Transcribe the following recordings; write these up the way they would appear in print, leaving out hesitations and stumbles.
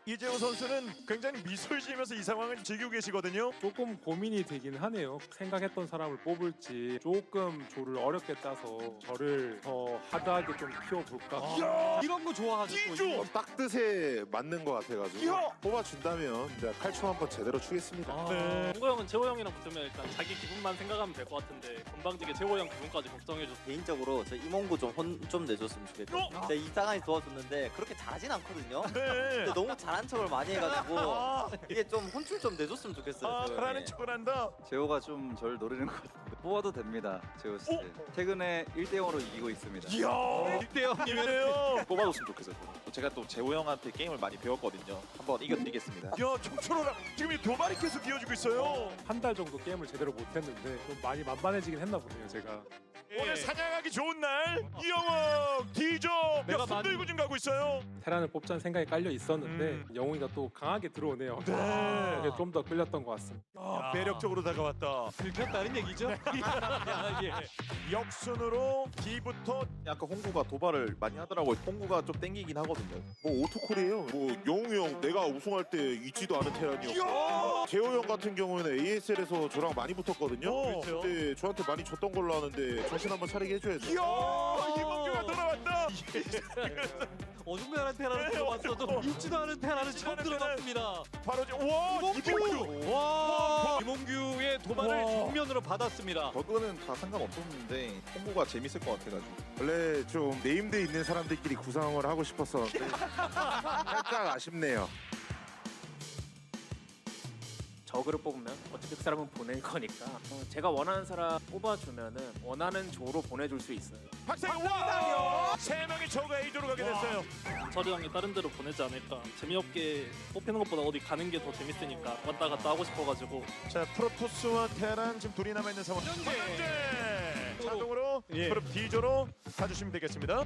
이재호 선수는 굉장히 미소를 지으면서 이 상황을 즐기고 계시거든요. 조금 고민이 되긴 하네요. 생각했던 사람을 뽑을지 조금 조를 어렵게 짜서 저를 더 하드하게 좀 키워볼까. 이런 거 좋아하죠. 이조! 딱 뜻에 맞는 것 같아가지고 이야! 뽑아준다면 이제 칼춤 한번 제대로 추겠습니다. 네. 홍구 형은 재호 형이랑 붙으면 일단 자기 기분만 생각하면 될 것 같은데 건방지게 재호 형 기분까지 걱정해줘. 개인적으로 저 이몽구 좀 혼 좀 내줬으면 좋겠고 제가 이상하게 도와줬는데 그렇게 잘하진 않거든요. 네. 근데 너무 잘한 척을 많이 해가지고 이게 좀 혼쭐 좀 내줬으면 좋겠어요. 아, 잘하는 척을 한다. 재호가 좀 저를 노리는 것 같은데 뽑아도 됩니다. 재호 씨. 최근에 1대0으로 이기고 있습니다. 이야, 1대0이네요. 뽑아줬으면 좋겠어요. 제가 또 재호 형한테 게임을 많이 배웠거든요. 한번 이겨드리겠습니다. 야, 총초로라. 지금 이 도발이 계속 이어지고 있어요. 한 달 정도 게임을 제대로 못했는데 좀 많이 만만해지긴 했나 보네요, 제가. 오늘 사냥하기 좋은 날. 이영욱, 디조 내가 몇손 들고 좀 가고 있어요. 테란을 뽑자는 생각이 깔려 있었는데 영웅이가 또 강하게 들어오네요. 네. 그게 좀 더 끌렸던 것 같습니다. 아, 매력적으로 다가왔다. 들켰다는 얘기죠? 역순으로 D부터 아까 홍구가 도발을 많이 하더라고요. 홍구가 좀 땡기긴 하거든요. 뭐 오토콜이에요. 뭐 영웅이 형 내가 우승할 때 잊지도 않은 테란이었고 재호 형 같은 경우에는 ASL에서 저랑 많이 붙었거든요. 근데 저한테 많이 졌던 걸로 아는데 정신 한번 차리게 해줘야죠. 이야, 이몽규가 돌아왔다. 어중간한 테라를 들어봤어도 잊지도 않은 테라를 처음 들어봤습니다. 바로 와, 이몽규. 와, 이몽규의 도발을 정면으로 받았습니다. 저거는 다 상관없었는데 홍구가 재밌을 것 같아가지고. 원래 좀 네임드 있는 사람들끼리 구상을 하고 싶었었는데 살짝 아쉽네요. 저그를 뽑으면 어차피 그 사람은 보낼 거니까 제가 원하는 사람 뽑아주면은 원하는 조로 보내줄 수 있어요. 박상현 와! 세 명의 저가 A조로 가게 됐어요. 민철이 형이 다른 데로 보내지 않을까. 재미없게 뽑히는 것보다 어디 가는 게 더 재밌으니까 왔다 갔다 하고 싶어가지고. 자, 프로토스와 테란 지금 둘이 남아 있는 상황. 현재 자동으로 그룹 D조로 가주시면 되겠습니다.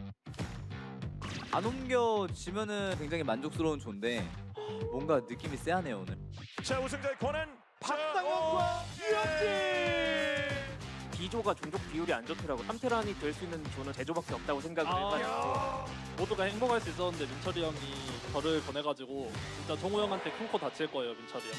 안 옮겨지면은 굉장히 만족스러운 조인데 뭔가 느낌이 쎄하네요 오늘. 자, 우승자의 권한 박상현과 이현진. D조가 종족 비율이 안 좋더라고. 3테란이 될 수 있는 조는 제조밖에 없다고 생각을 해가지고 모두가 행복할 수 있었는데 민철이 형이 저를 보내가지고 진짜 정우 형한테 큰 코 다칠 거예요, 민철이 형.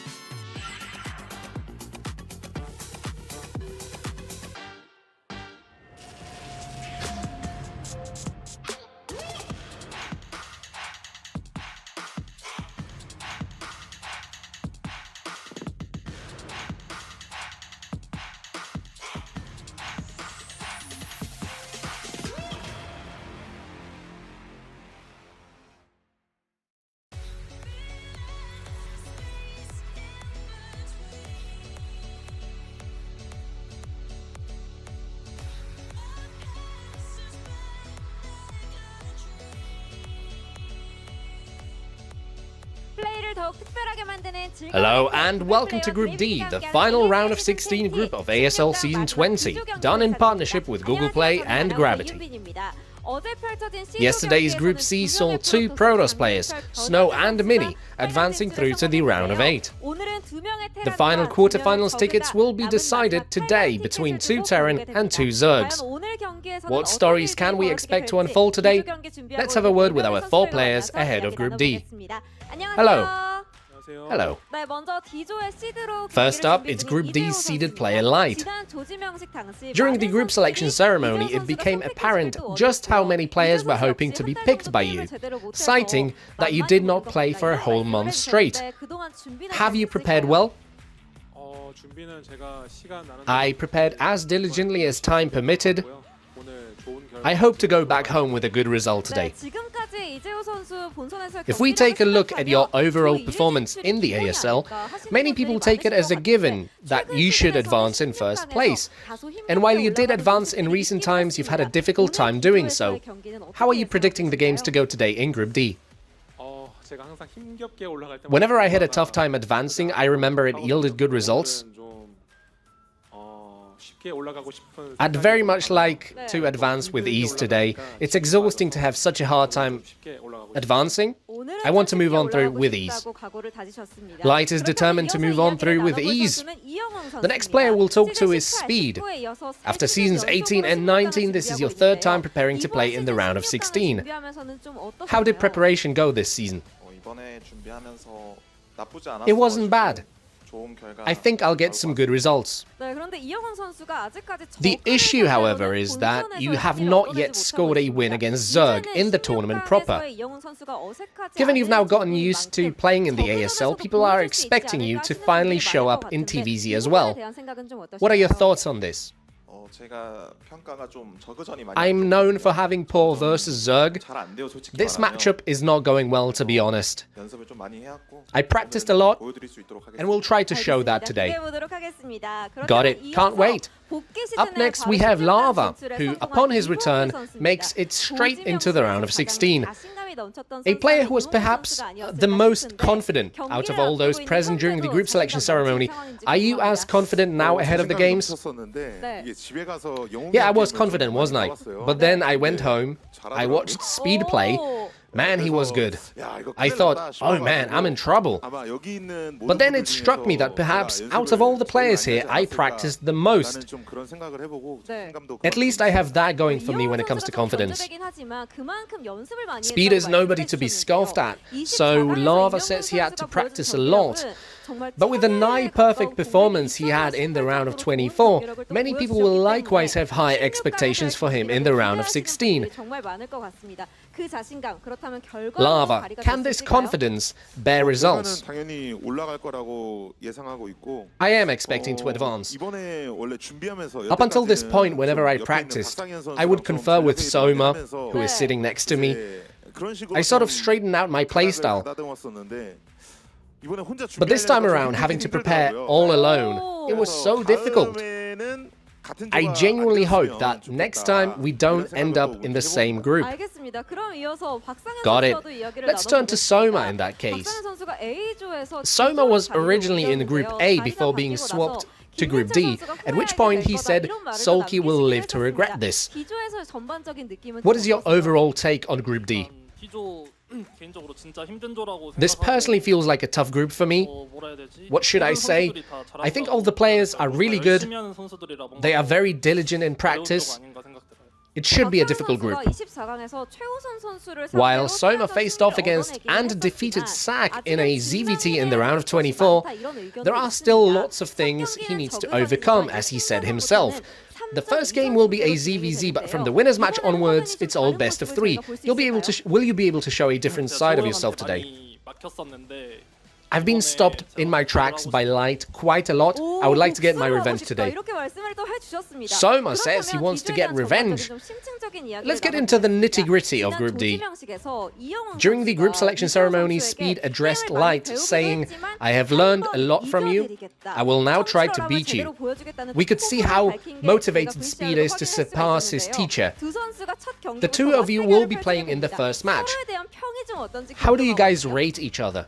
Hello and welcome to Group D, the final round of 16 group of ASL Season 20, done in partnership with Google Play and Gravity. Yesterday's Group C saw two Protoss players, Snow and Mini, advancing through to the round of 8. The final quarterfinals tickets will be decided today between 2 Terran and 2 Zergs. What stories can we expect to unfold today? Let's have a word with our 4 players ahead of Group D. Hello. Hello. First up, it's Group D's seeded player Light. During the group selection ceremony, it became apparent just how many players were hoping to be picked by you, citing that you did not play for a whole month straight. Have you prepared well? I prepared as diligently as time permitted. I hope to go back home with a good result today. If we take a look at your overall performance in the ASL, many people take it as a given that you should advance in first place. And while you did advance in recent times, you've had a difficult time doing so. How are you predicting the games to go today in Group D? Whenever I had a tough time advancing, I remember it yielded good results. I'd very much like to advance with ease today. It's exhausting to have such a hard time advancing. I want to move on through with ease. Light is determined to move on through with ease. The next player we'll talk to is Speed. After seasons 18 and 19, this is your 3rd time preparing to play in the round of 16. How did preparation go this season? 이번에 준비하면서 나쁘지 않았어. It wasn't bad. 좋은 결과. I think I'll get some good results. 네, 그런데 이영훈 선수가 아직까지 The issue, however, is that you have not yet scored a win against Zerg in the tournament proper. Given you've now gotten used to playing in the ASL, people are expecting you to finally show up in TVZ as well. What are your thoughts on this? 제가 평가가 좀 저그전이 많이. I'm known for having poor versus Zerg. 잘안 돼요, 솔직히. This 말하면. matchup is not going well, to be honest. 연습을 좀 많이 해왔고. I practiced a lot, 보여드릴 수 있도록 하겠습니다. and we'll try to show that today. Got Got it. Can't wait. Up next, we have Larva, who, upon his return, makes it straight into the round of 16. A player who was perhaps the most confident out of all those present during the group selection ceremony. Are you as confident now ahead of the games? Yeah, I was confident, wasn't I? But then I went home, I watched Speed play. Man, he was good. I thought, oh man, I'm in trouble. But then it struck me that perhaps out of all the players here, I practiced the most. At least I have that going for me when it comes to confidence. Speed is nobody to be scoffed at, so Larva says he had to practice a lot. But with the nigh-perfect performance he had in the round of 24, many people will likewise have high expectations for him in the round of 16. Larva, can this confidence bear results? I am expecting to advance. Up until this point, whenever I practiced, I would confer with Soma, who is sitting next to me. I sort of straightened out my playstyle. But this time around, having to prepare all alone, it was so difficult. I genuinely hope that next time we don't end up in the same group. Got it. Let's turn to Soma in that case. Soma was originally in Group A before being swapped to Group D, at which point he said Solki will live to regret this. What is your overall take on Group D? This personally feels like a tough group for me. What should I say? I think all the players are really good. They are very diligent in practice. It should be a difficult group. While Soma faced off against and defeated Sak in a ZVT in the round of 24, there are still lots of things he needs to overcome, as he said himself. The first game will be a ZVZ, but from the winners match onwards, it's all best of 3. Will you be able to show a different side of yourself today? I've been stopped in my tracks by Light quite a lot. I would like to get my revenge today. Soma says he wants to get revenge. Let's get into the nitty-gritty of Group D. During the group selection ceremony, Speed addressed Light, saying, "I have learned a lot from you. I will now try to beat you." We could see how motivated Speed is to surpass his teacher. The two of you will be playing in the first match. How do you guys rate each other?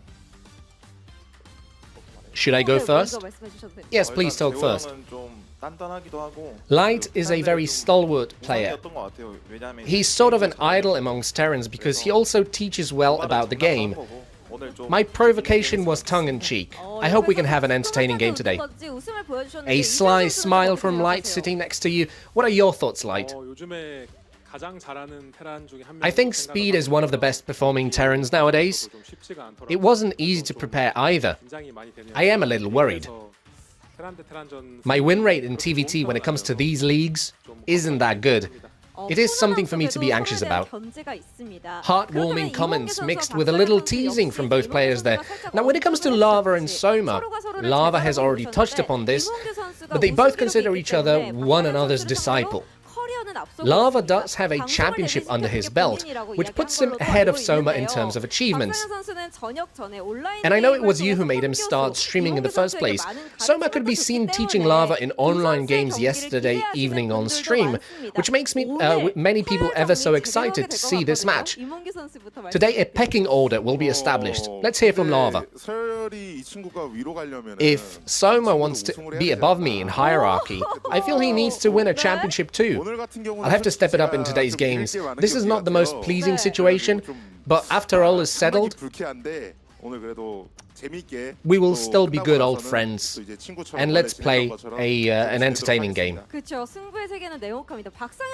Should I go first? Yes, please talk first. Light is a very stalwart player. He's sort of an idol amongst Terrans because he also teaches well about the game. My provocation was tongue-in-cheek. I hope we can have an entertaining game today. A sly smile from Light sitting next to you. What are your thoughts, Light? I think Speed is one of the best performing Terrans nowadays. It wasn't easy to prepare either. I am a little worried. My win rate in TVT when it comes to these leagues isn't that good. It is something for me to be anxious about. Heartwarming comments mixed with a little teasing from both players there. Now when it comes to Larva and Soma, Larva has already touched upon this, but they both consider each other one another's disciple. Larva does have a championship under his belt, which puts him ahead of Soma in terms of achievements. And I know it was you who made him start streaming in the first place. Soma could be seen teaching Larva in online games yesterday evening on stream, which makes many people ever so excited to see this match. Today a pecking order will be established. Let's hear from Larva. If Soma wants to be above me in hierarchy, I feel he needs to win a championship too. I'll have to step it up in today's games. This is not the most pleasing situation, but after all is settled, we will still be good old friends, and let's play an entertaining game.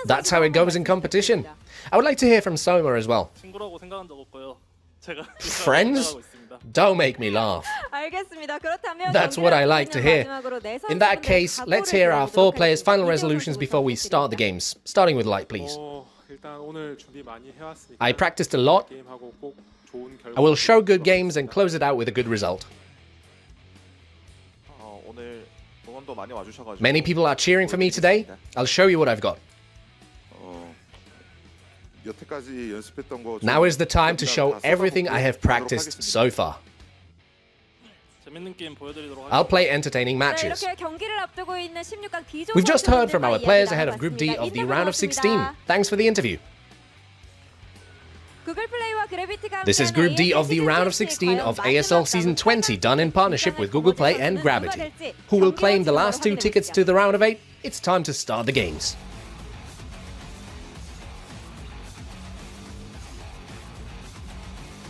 That's how it goes in competition. I would like to hear from Soma as well. 제가 Friends? 생각하고 있습니다. Don't make me laugh. 알겠습니다. 그렇다면 That's what I like to hear. 마지막으로 네 In that 선수분들 case, let's 각오를 hear our four 들어보도록 players' final 하겠습니다. resolutions before we start the games. Starting with Light, please. 일단 오늘 준비 많이 해왔으니까 I practiced a lot. 게임하고 꼭 좋은 결과. I will show good games and close it out with a good result. 오늘 응원도 많이 와주셔가지고 Many people are cheering for me today. I'll show you what I've got. 여태까지 연습했던 거 Now is the time to show everything I have practiced so far. 재밌는 게임 보여드리도록 I'll 하겠습니다. play entertaining 네, matches. 이렇게 경기를 앞두고 있는 16강 D조 We've just heard from our 선수분들과 players 이야기 ahead of Group D 나눠봤습니다. of the 인터뷰 round of 16. 고맙습니다. Thanks for the interview. 구글 플레이와 그래비티가 This is 함께하는 Group D of the ASL round of 16 of ASL Season 20, done in partnership with Google Play and Gravity. Who will claim the last two tickets to the round of 8? It's time to start the games.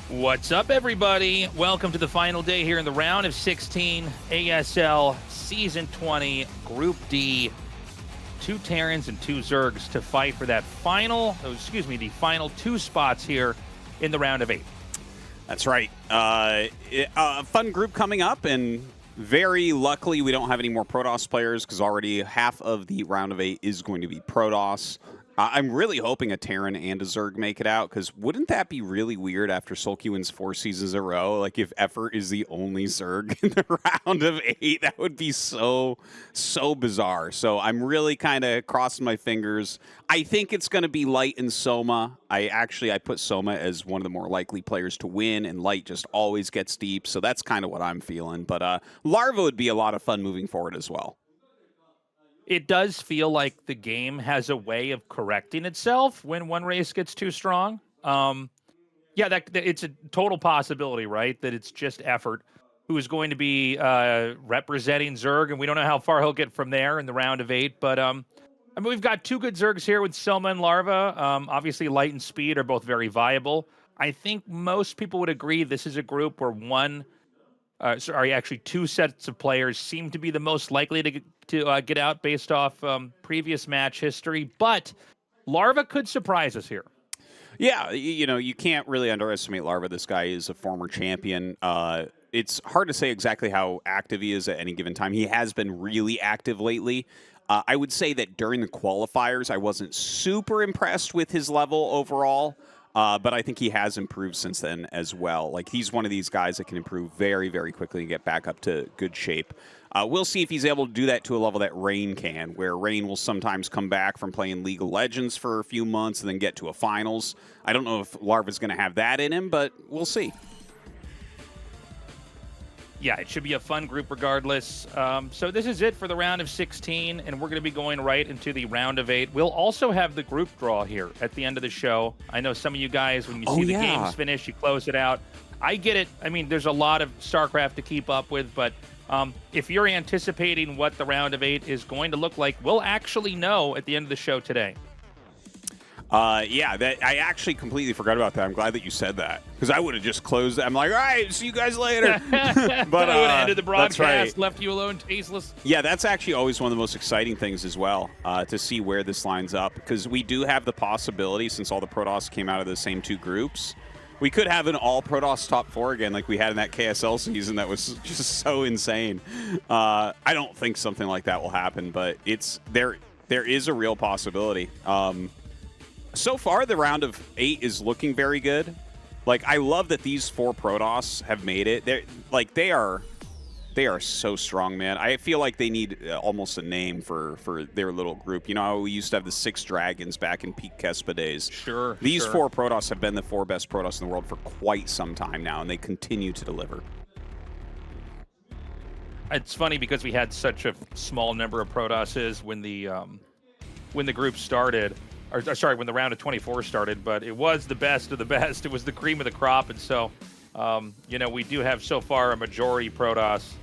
What's up, everybody? Welcome to the final day here in the round of 16 ASL Season 20 Group D. 2 Terrans and 2 Zergs to fight for that final, the final 2 spots here in the round of 8. That's right. A fun group coming up, and very luckily we don't have any more Protoss players because already half of the round of 8 is going to be Protoss. I'm really hoping a Terran and a Zerg make it out, because wouldn't that be really weird after Sulky wins 4 seasons in a row? Like, if Effort is the only Zerg in the round of 8, that would be so bizarre. So I'm really kind of crossing my fingers. I think it's going to be Light and Soma. I put Soma as one of the more likely players to win, and Light just always gets deep, so that's kind of what I'm feeling. But Larva would be a lot of fun moving forward as well. It does feel like the game has a way of correcting itself when one race gets too strong. Yeah, that it's a total possibility, right? That it's just Effort who is going to be representing Zerg, and we don't know how far he'll get from there in the round of 8. But I mean, we've got 2 good Zergs here with Soma and Larva. Obviously, Light and Speed are both very viable. I think most people would agree this is a group where actually 2 sets of players seem to be the most likely to get out based off previous match history. But Larva could surprise us here. Yeah, you can't really underestimate Larva. This guy is a former champion. It's hard to say exactly how active he is at any given time. He has been really active lately. I would say that during the qualifiers, I wasn't super impressed with his level overall. But I think he has improved since then as well. Like, he's one of these guys that can improve very, very quickly and get back up to good shape. We'll see if he's able to do that to a level that Rain can, where Rain will sometimes come back from playing League of Legends for a few months and then get to a finals. I don't know if Larva's going to have that in him, but we'll see. Yeah, it should be a fun group regardless. So this is it for the round of 16, and we're going to be going right into the round of 8. We'll also have the group draw here at the end of the show. I know some of you guys, when you see the games finish, you close it out. I get it. I mean, there's a lot of StarCraft to keep up with, but if you're anticipating what the round of 8 is going to look like, we'll actually know at the end of the show today. Yeah, I actually completely forgot about that. I'm glad that you said that, because I would have just closed it. I'm like, all right, see you guys later. But I would have ended the broadcast, right. left you alone, tasteless. Yeah, that's actually always one of the most exciting things as well, to see where this lines up, because we do have the possibility, since all the Protoss came out of the same 2 groups, we could have an all Protoss top 4 again, like we had in that KSL season. That was just so insane. I don't think something like that will happen, but there is a real possibility. So far, the round of 8 is looking very good. Like, I love that these 4 Protoss have made it. They are so strong, man. I feel like they need almost a name for their little group. You know how we used to have the 6 dragons back in peak Kespa days? Sure. These 4 Protoss have been the 4 best Protoss in the world for quite some time now, and they continue to deliver. It's funny because we had such a small number of Protosses when the group started. Or, sorry, when the round of 24 started, but it was the best of the best. It was the cream of the crop, and so, we do have so far a majority Protoss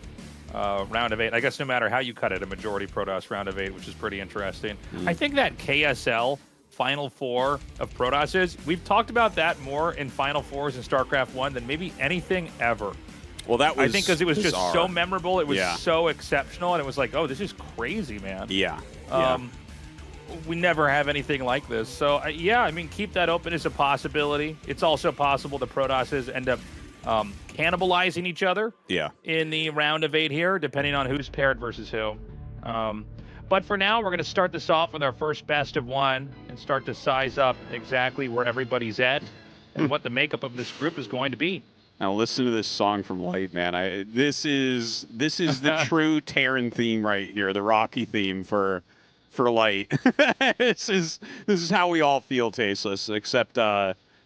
round of 8. I guess no matter how you cut it, a majority Protoss round of 8, which is pretty interesting. I think that KSL Final 4 of Protosses, we've talked about that more in Final 4s in StarCraft 1 than maybe anything ever. Well, that was I think because it was bizarre. just so memorable. It was so exceptional, and it was like, oh, this is crazy, man. Yeah. we never have anything like this. So, yeah, I mean, keep that open as a possibility. It's also possible the Protosses end up cannibalizing each other in the round of 8 here, depending on who's paired versus who. But for now, we're going to start this off with our first best of 1 and start to size up exactly where everybody's at and what the makeup of this group is going to be. Now listen to this song from Light, man. This is the true Terran theme right here, the Rocky theme for Light. this is how we all feel, Tasteless. Except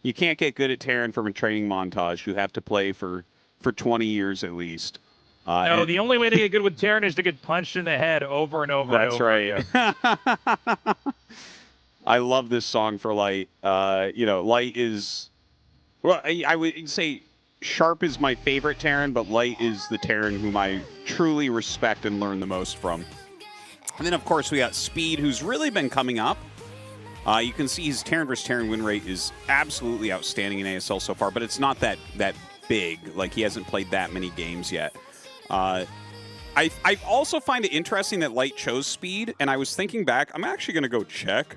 you can't get good at Terran from a training montage. You have to play for 20 years at least. No, the only way to get good with Terran is to get punched in the head over and over. That's right. I love this song for Light. Light is, well, I would say Sharp is my favorite Terran, but Light is the Terran whom I truly respect and learn the most from. And then, of course, we got Speed, who's really been coming up. You can see his Terran versus Terran win rate is absolutely outstanding in ASL so far, but it's not that big. Like, he hasn't played that many games yet. I also find it interesting that Light chose Speed, and I was thinking back, I'm actually going to go check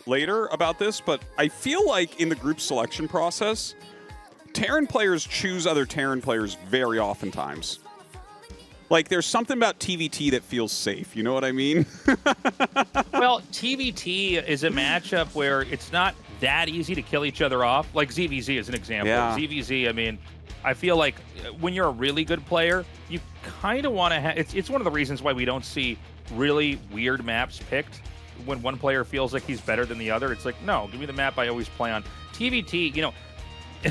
later about this, but I feel like in the group selection process, Terran players choose other Terran players very oftentimes. Like, there's something about TVT that feels safe, you know what I mean? Well, TVT is a matchup where it's not that easy to kill each other off. Like ZVZ is an example. Yeah. ZVZ, I mean, I feel like when you're a really good player, you kind of want to have... It's one of the reasons why we don't see really weird maps picked when one player feels like he's better than the other. It's like, no, give me the map I always play on. TVT,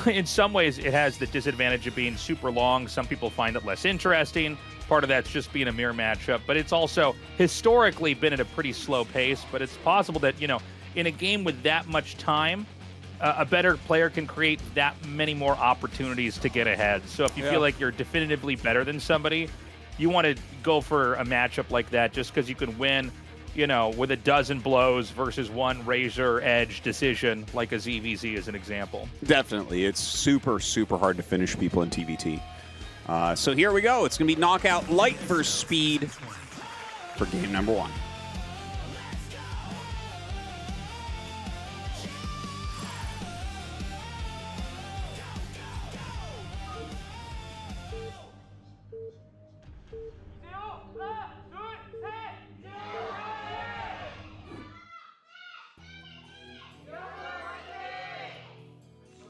in some ways, it has the disadvantage of being super long. Some people find it less interesting. Part of that's just being a mirror matchup. But it's also historically been at a pretty slow pace. But it's possible that, in a game with that much time, a better player can create that many more opportunities to get ahead. So if you feel like you're definitively better than somebody, you want to go for a matchup like that just because you can win, with a dozen blows versus one razor edge decision, like a ZVZ as an example. Definitely. It's super, super hard to finish people in TVT. So here we go. It's going to be Knockout Light versus Speed for game number 1.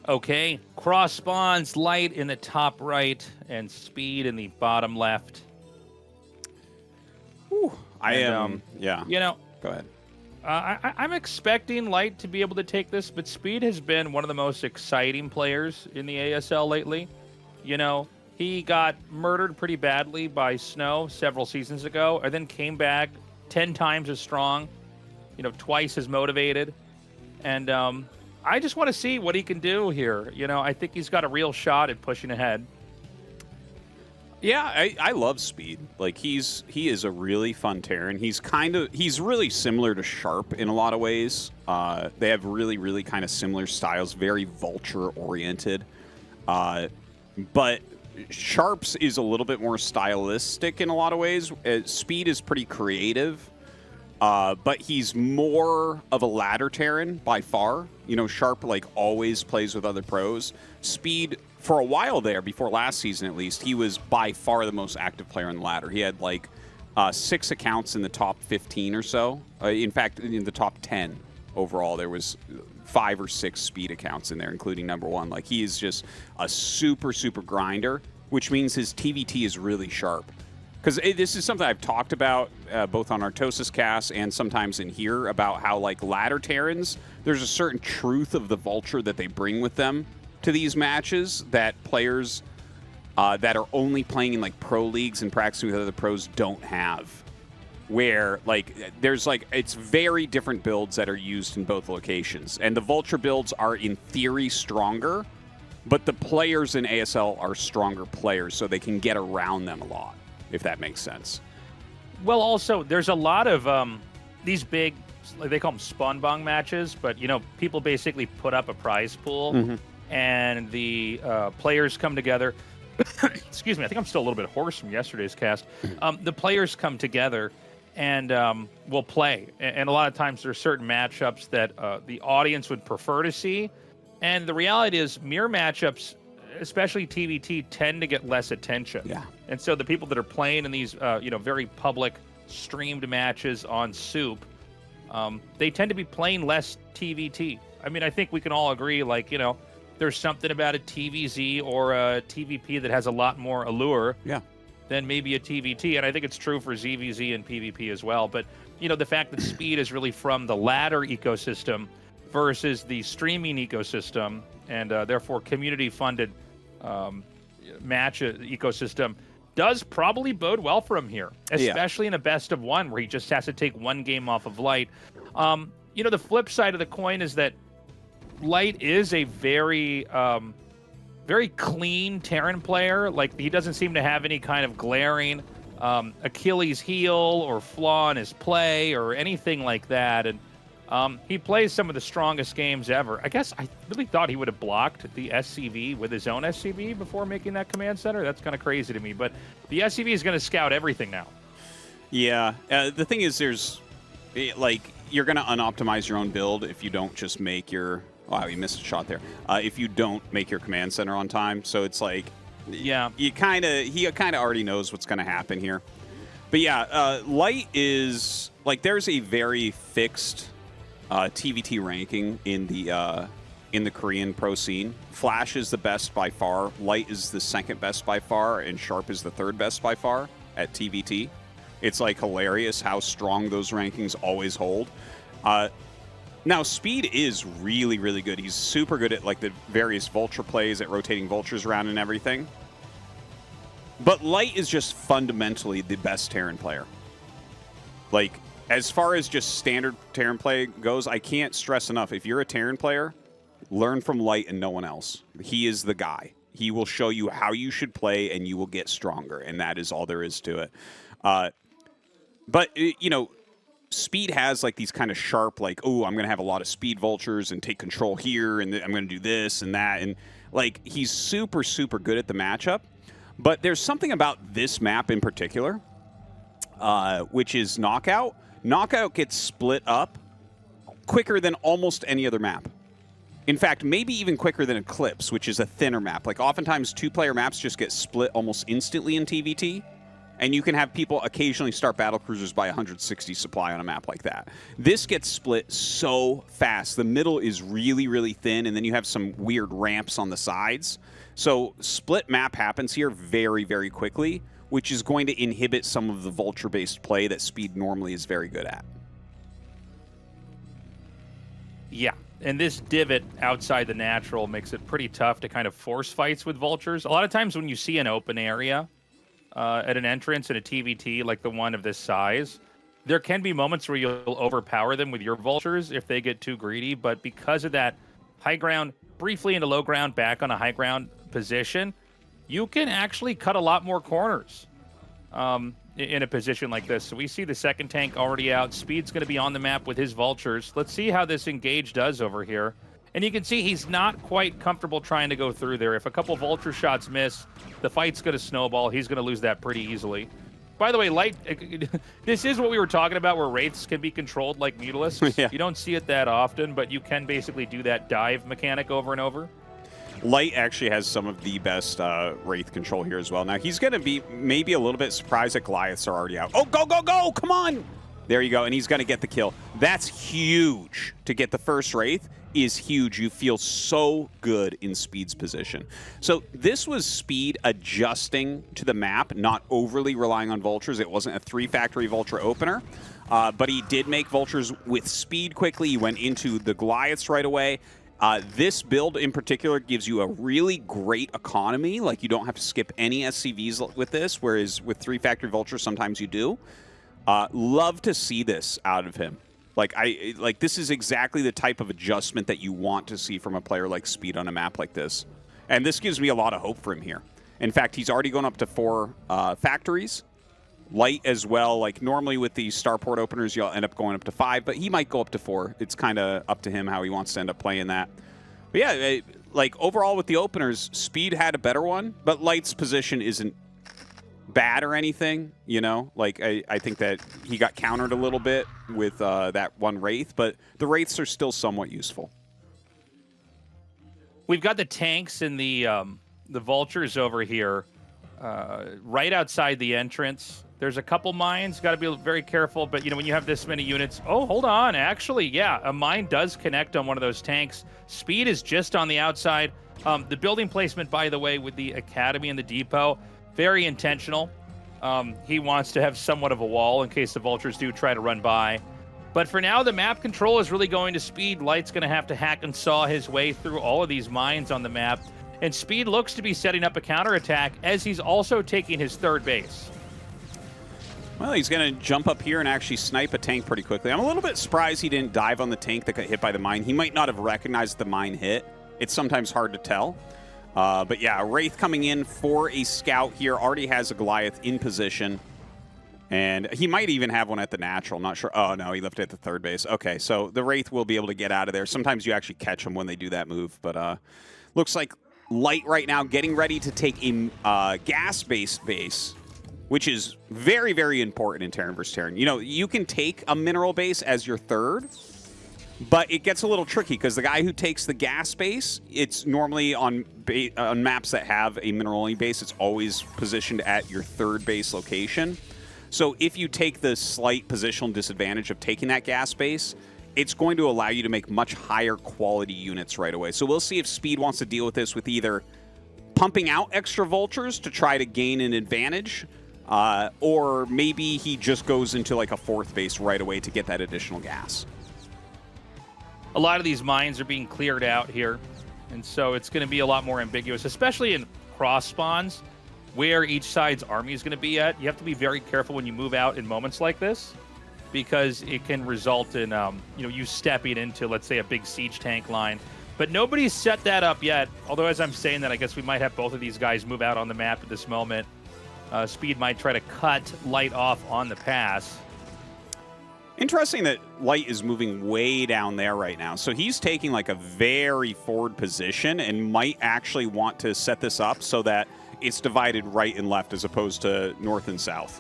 Okay, cross spawns, Light in the top right and Speed in the bottom left. Whew. Go ahead. I'm expecting Light to be able to take this, but Speed has been one of the most exciting players in the ASL lately. He got murdered pretty badly by Snow several seasons ago, and then came back 10 times as strong, twice as motivated. And I just want to see what he can do here. I think he's got a real shot at pushing ahead. Yeah, I love Speed. Like, he is a really fun Terran. He's really similar to Sharp in a lot of ways. They have really, really kind of similar styles, very Vulture-oriented. But Sharp's is a little bit more stylistic in a lot of ways. Speed is pretty creative. But he's more of a ladder Terran by far. Sharp always plays with other pros. Speed, for a while there, before last season at least, he was by far the most active player on the ladder. He had 6 accounts in the top 15 or so. In fact, in the top 10 overall, there was 5 or 6 Speed accounts in there, including number 1. He is just a super, super grinder, which means his TVT is really sharp. Because this is something I've talked about both on our Tastosis cast and sometimes in here about how, ladder Terrans, there's a certain truth of the Vulture that they bring with them to these matches that players that are only playing in, pro leagues and practicing with other pros don't have. Where, there's, it's very different builds that are used in both locations. And the Vulture builds are, in theory, stronger, but the players in ASL are stronger players, so they can get around them a lot, if that makes sense. Well, also, there's a lot of these big, they call them spawn bong matches, but, people basically put up a prize pool, and the players come together. Excuse me, I think I'm still a little bit hoarse from yesterday's cast. The players come together, and will play. And a lot of times there's certain matchups that the audience would prefer to see. And the reality is mirror matchups, especially TVT, tend to get less attention. Yeah. And so the people that are playing in these, very public streamed matches on Soup, they tend to be playing less TVT. I mean, I think we can all agree, there's something about a TVZ or a TVP that has a lot more allure than maybe a TVT. And I think it's true for ZVZ and PvP as well. But, the fact that Speed is really from the latter ecosystem versus the streaming ecosystem, and therefore community-funded match ecosystem, does probably bode well for him here, especially in a best of one where he just has to take one game off of Light. The flip side of the coin is that Light is a very, very clean Terran player. Like, he doesn't seem to have any kind of glaring Achilles heel or flaw in his play or anything like that. And he plays some of the strongest games ever. I guess I really thought he would have blocked the SCV with his own SCV before making that command center. That's kind of crazy to me. But the SCV is going to scout everything now. Yeah. The thing is, you're going to unoptimize your own build if you don't just make your... Wow, you missed a shot there. If you don't make your command center on time. So it's like... Yeah. He kind of already knows what's going to happen here. But yeah, Light is... there's a very fixed... TVT ranking in the Korean pro scene. Flash is the best by far. Light is the second best by far, and Sharp is the third best by far at TVT. It's hilarious how strong those rankings always hold. Now Speed is really, really good. He's super good at the various vulture plays, at rotating vultures around and everything. But Light is just fundamentally the best Terran player. As far as just standard Terran play goes, I can't stress enough. If you're a Terran player, learn from Light and no one else. He is the guy. He will show you how you should play, and you will get stronger, and that is all there is to it. But Speed has these kind of sharp, oh, I'm going to have a lot of speed vultures and take control here, and I'm going to do this and that. And he's super, super good at the matchup. But there's something about this map in particular, which is Knockout. Knockout gets split up quicker than almost any other map. In fact, maybe even quicker than Eclipse, which is a thinner map. Oftentimes, two-player maps just get split almost instantly in TVT, and you can have people occasionally start battlecruisers by 160 supply on a map like that. This gets split so fast. The middle is really, really thin, and then you have some weird ramps on the sides. So split map happens here very, very quickly, which is going to inhibit some of the vulture-based play that Speed normally is very good at. Yeah, and this divot outside the natural makes it pretty tough to kind of force fights with vultures. A lot of times when you see an open area at an entrance in a TVT like the one of this size, there can be moments where you'll overpower them with your vultures if they get too greedy, but because of that high ground, briefly into low ground, back on a high ground position, you can actually cut a lot more corners in a position like this. So we see the second tank already out. Speed's going to be on the map with his vultures. Let's see how this engage does over here. And you can see he's not quite comfortable trying to go through there. If a couple vulture shots miss, the fight's going to snowball. He's going to lose that pretty easily. By the way, Light, this is what we were talking about where Wraiths can be controlled like Mutalisks. Yeah. You don't see it that often, but you can basically do that dive mechanic over and over. Light actually has some of the best Wraith control here as well. Now, he's going to be maybe a little bit surprised that Goliaths are already out. Oh, go, go, go! Come on! There you go, and he's going to get the kill. That's huge. To get the first Wraith is huge. You feel so good in Speed's position. So this was Speed adjusting to the map, not overly relying on vultures. It wasn't a 3-factory vulture opener, but he did make vultures with Speed quickly. He went into the Goliaths right away. This build in particular gives you a really great economy. You don't have to skip any SCVs with this, whereas with 3-factory vultures, sometimes you do. Love to see this out of him. This is exactly the type of adjustment that you want to see from a player like Speed on a map like this. And this gives me a lot of hope for him here. In fact, he's already gone up to 4 factories. Light as well. Normally with the starport openers, you'll end up going up to 5, but he might go up to 4. It's kind of up to him how he wants to end up playing that. But yeah, overall with the openers, Speed had a better one, but Light's position isn't bad or anything, you know? Like, I think that he got countered a little bit with that one Wraith, but the Wraiths are still somewhat useful. We've got the tanks and the vultures over here right outside the entrance. There's a couple mines. Got to be very careful, but, you know, when you have this many units... Oh, hold on. Actually, yeah, a mine does connect on one of those tanks. Speed is just on the outside. The building placement, by the way, with the Academy and the depot, very intentional. He wants to have somewhat of a wall in case the vultures do try to run by. But for now, the map control is really going to Speed. Light's going to have to hack and saw his way through all of these mines on the map. And Speed looks to be setting up a counterattack as he's also taking his third base. Well, he's going to jump up here and actually snipe a tank pretty quickly. I'm a little bit surprised he didn't dive on the tank that got hit by the mine. He might not have recognized the mine hit. It's sometimes hard to tell. But yeah, a Wraith coming in for a scout here. Already has a Goliath in position. And he might even have one at the natural. Not sure. Oh, no, he left it at the third base. Okay, so the Wraith will be able to get out of there. Sometimes you actually catch them when they do that move. But looks like Light right now getting ready to take a gas-based base, which is very, very important in Terran vs. Terran. You know, you can take a mineral base as your third, but it gets a little tricky because the guy who takes the gas base, it's normally on maps that have a mineral-only base, it's always positioned at your third base location. So if you take the slight positional disadvantage of taking that gas base, it's going to allow you to make much higher quality units right away. So we'll see if Speed wants to deal with this with either pumping out extra vultures to try to gain an advantage, or maybe he just goes into like a fourth base right away to get that additional gas. A lot of these mines are being cleared out here, and so it's going to be a lot more ambiguous, especially in cross spawns where each side's army is going to be at. You have to be very careful when you move out in moments like this, because it can result in you stepping into, let's say, a big siege tank line. But nobody's set that up yet, although as I'm saying that, I guess we might have both of these guys move out on the map at this moment. Speed might try to cut Light off on the pass. Interesting that Light is moving way down there right now. So he's taking like a very forward position and might actually want to set this up so that it's divided right and left as opposed to north and south.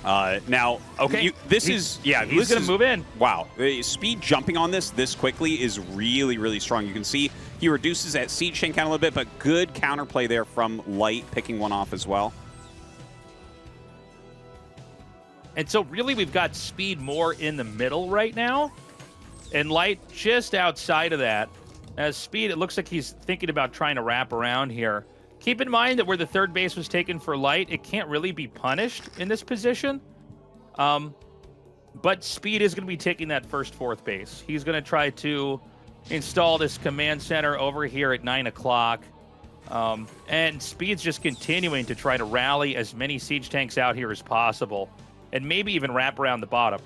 Now, okay, he's going to move in. Wow. Speed jumping on this quickly is really, really strong. You can see he reduces that siege tank count a little bit, but good counterplay there from Light, picking one off as well. And so really we've got Speed more in the middle right now, and Light just outside of that. As Speed, it looks like he's thinking about trying to wrap around here. Keep in mind that where the third base was taken for Light, it can't really be punished in this position. But Speed is going to be taking that fourth base. He's going to try to install this command center over here at 9 o'clock. And Speed's just continuing to try to rally as many siege tanks out here as possible, and maybe even wrap around the bottom.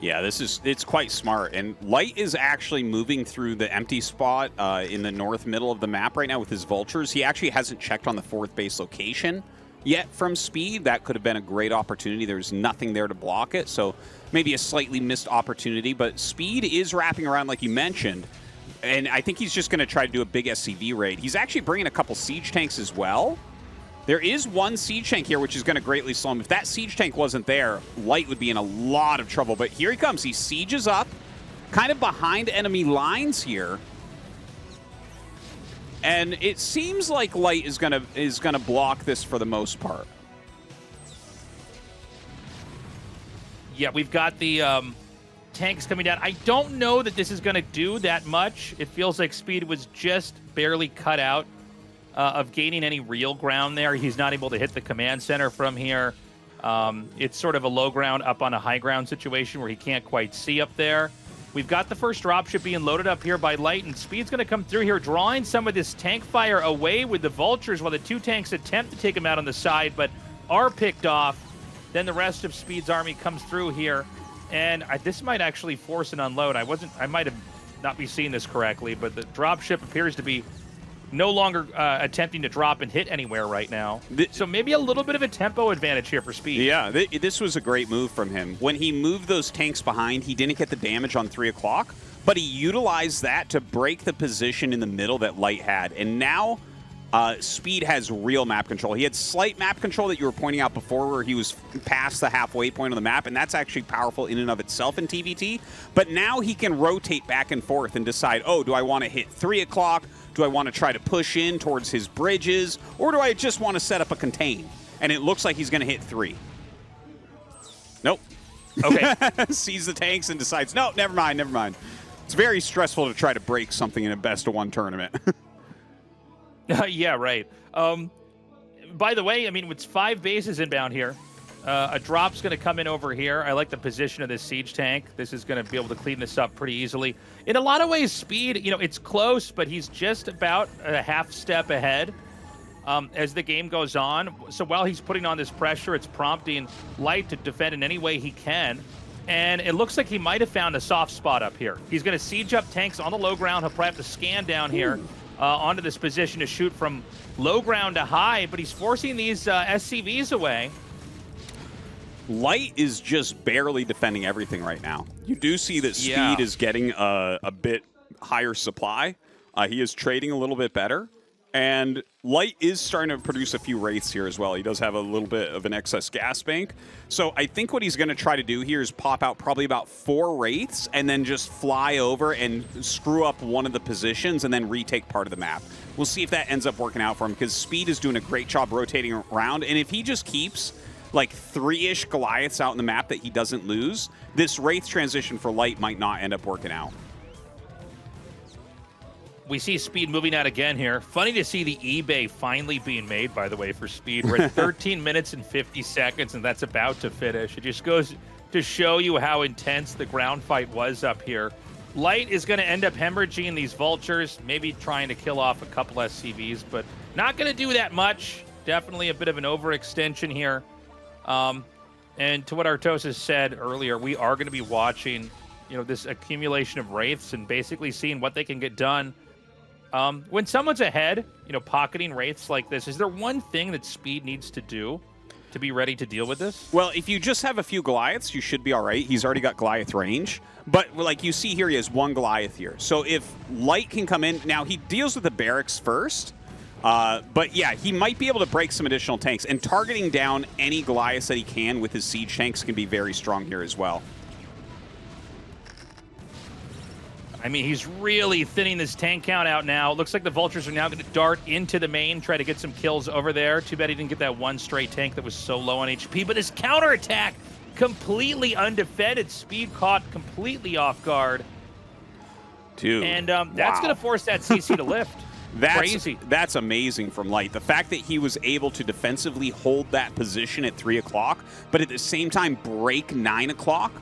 Yeah, it's quite smart. And Light is actually moving through the empty spot in the north middle of the map right now with his vultures. He actually hasn't checked on the fourth base location yet from Speed. That could have been a great opportunity. There's nothing there to block it, so maybe a slightly missed opportunity. But Speed is wrapping around like you mentioned, and I think he's just going to try to do a big SCV raid. He's actually bringing a couple siege tanks as well. There is one siege tank here, which is going to greatly slow him. If that siege tank wasn't there, Light would be in a lot of trouble. But here he comes. He sieges up, kind of behind enemy lines here. And it seems like Light is gonna block this for the most part. Yeah, we've got the tanks coming down. I don't know that this is going to do that much. It feels like Speed was just barely cut out of gaining any real ground there. He's not able to hit the command center from here. It's sort of a low ground up on a high ground situation where he can't quite see up there. We've got the first dropship being loaded up here by Light, and Speed's going to come through here, drawing some of this tank fire away with the vultures while the two tanks attempt to take him out on the side, but are picked off. Then the rest of Speed's army comes through here, and this might actually force an unload. I might have not be seeing this correctly, but the dropship appears to be no longer attempting to drop and hit anywhere right now. So maybe a little bit of a tempo advantage here for Speed. Yeah, this was a great move from him. When he moved those tanks behind, he didn't get the damage on 3 o'clock, but he utilized that to break the position in the middle that Light had. And now Speed has real map control. He had slight map control that you were pointing out before where he was past the halfway point of the map, and that's actually powerful in and of itself in TVT. But now he can rotate back and forth and decide, oh, do I want to hit 3 o'clock? Do I want to try to push in towards his bridges? Or do I just want to set up a contain? And it looks like he's going to hit 3. Nope. Okay. Sees the tanks and decides, no, never mind, never mind. It's very stressful to try to break something in a best-of-1 tournament. Yeah, right. By the way, I mean, it's 5 bases inbound here. A drop's going to come in over here. I like the position of this siege tank. This is going to be able to clean this up pretty easily. In a lot of ways, Speed, you know, it's close, but he's just about a half step ahead as the game goes on. So while he's putting on this pressure, it's prompting Light to defend in any way he can. And it looks like he might have found a soft spot up here. He's going to siege up tanks on the low ground. He'll probably have to scan down here. Onto this position to shoot from low ground to high, but he's forcing these SCVs away. Light is just barely defending everything right now. You do see that Speed is getting a bit higher supply. He is trading a little bit better. And Light is starting to produce a few Wraiths here as well. He does have a little bit of an excess gas bank. So I think what he's going to try to do here is pop out probably about 4 Wraiths and then just fly over and screw up one of the positions and then retake part of the map. We'll see if that ends up working out for him because Speed is doing a great job rotating around. And if he just keeps like 3-ish Goliaths out in the map that he doesn't lose, this Wraith transition for Light might not end up working out. We see Speed moving out again here. Funny to see the eBay finally being made, by the way, for Speed. We're at 13 minutes and 50 seconds, and that's about to finish. It just goes to show you how intense the ground fight was up here. Light is going to end up hemorrhaging these vultures, maybe trying to kill off a couple SCVs, but not going to do that much. Definitely a bit of an overextension here. And to what Tastosis said earlier, we are going to be watching, you know, this accumulation of Wraiths and basically seeing what they can get done. When someone's ahead, you know, pocketing Wraiths like this, is there one thing that Speed needs to do to be ready to deal with this? Well, if you just have a few Goliaths, you should be all right. He's already got Goliath range. But like you see here, he has 1 Goliath here. So if Light can come in, now he deals with the barracks first. But yeah, he might be able to break some additional tanks. And targeting down any Goliaths that he can with his siege tanks can be very strong here as well. I mean, he's really thinning this tank count out now. It looks like the Vultures are now going to dart into the main, try to get some kills over there. Too bad he didn't get that one straight tank that was so low on HP. But his counterattack, completely undefended. Speed caught completely off guard. Dude, and that's going to force that CC to lift. Crazy. That's amazing from Light. The fact that he was able to defensively hold that position at 3 o'clock, but at the same time break 9 o'clock.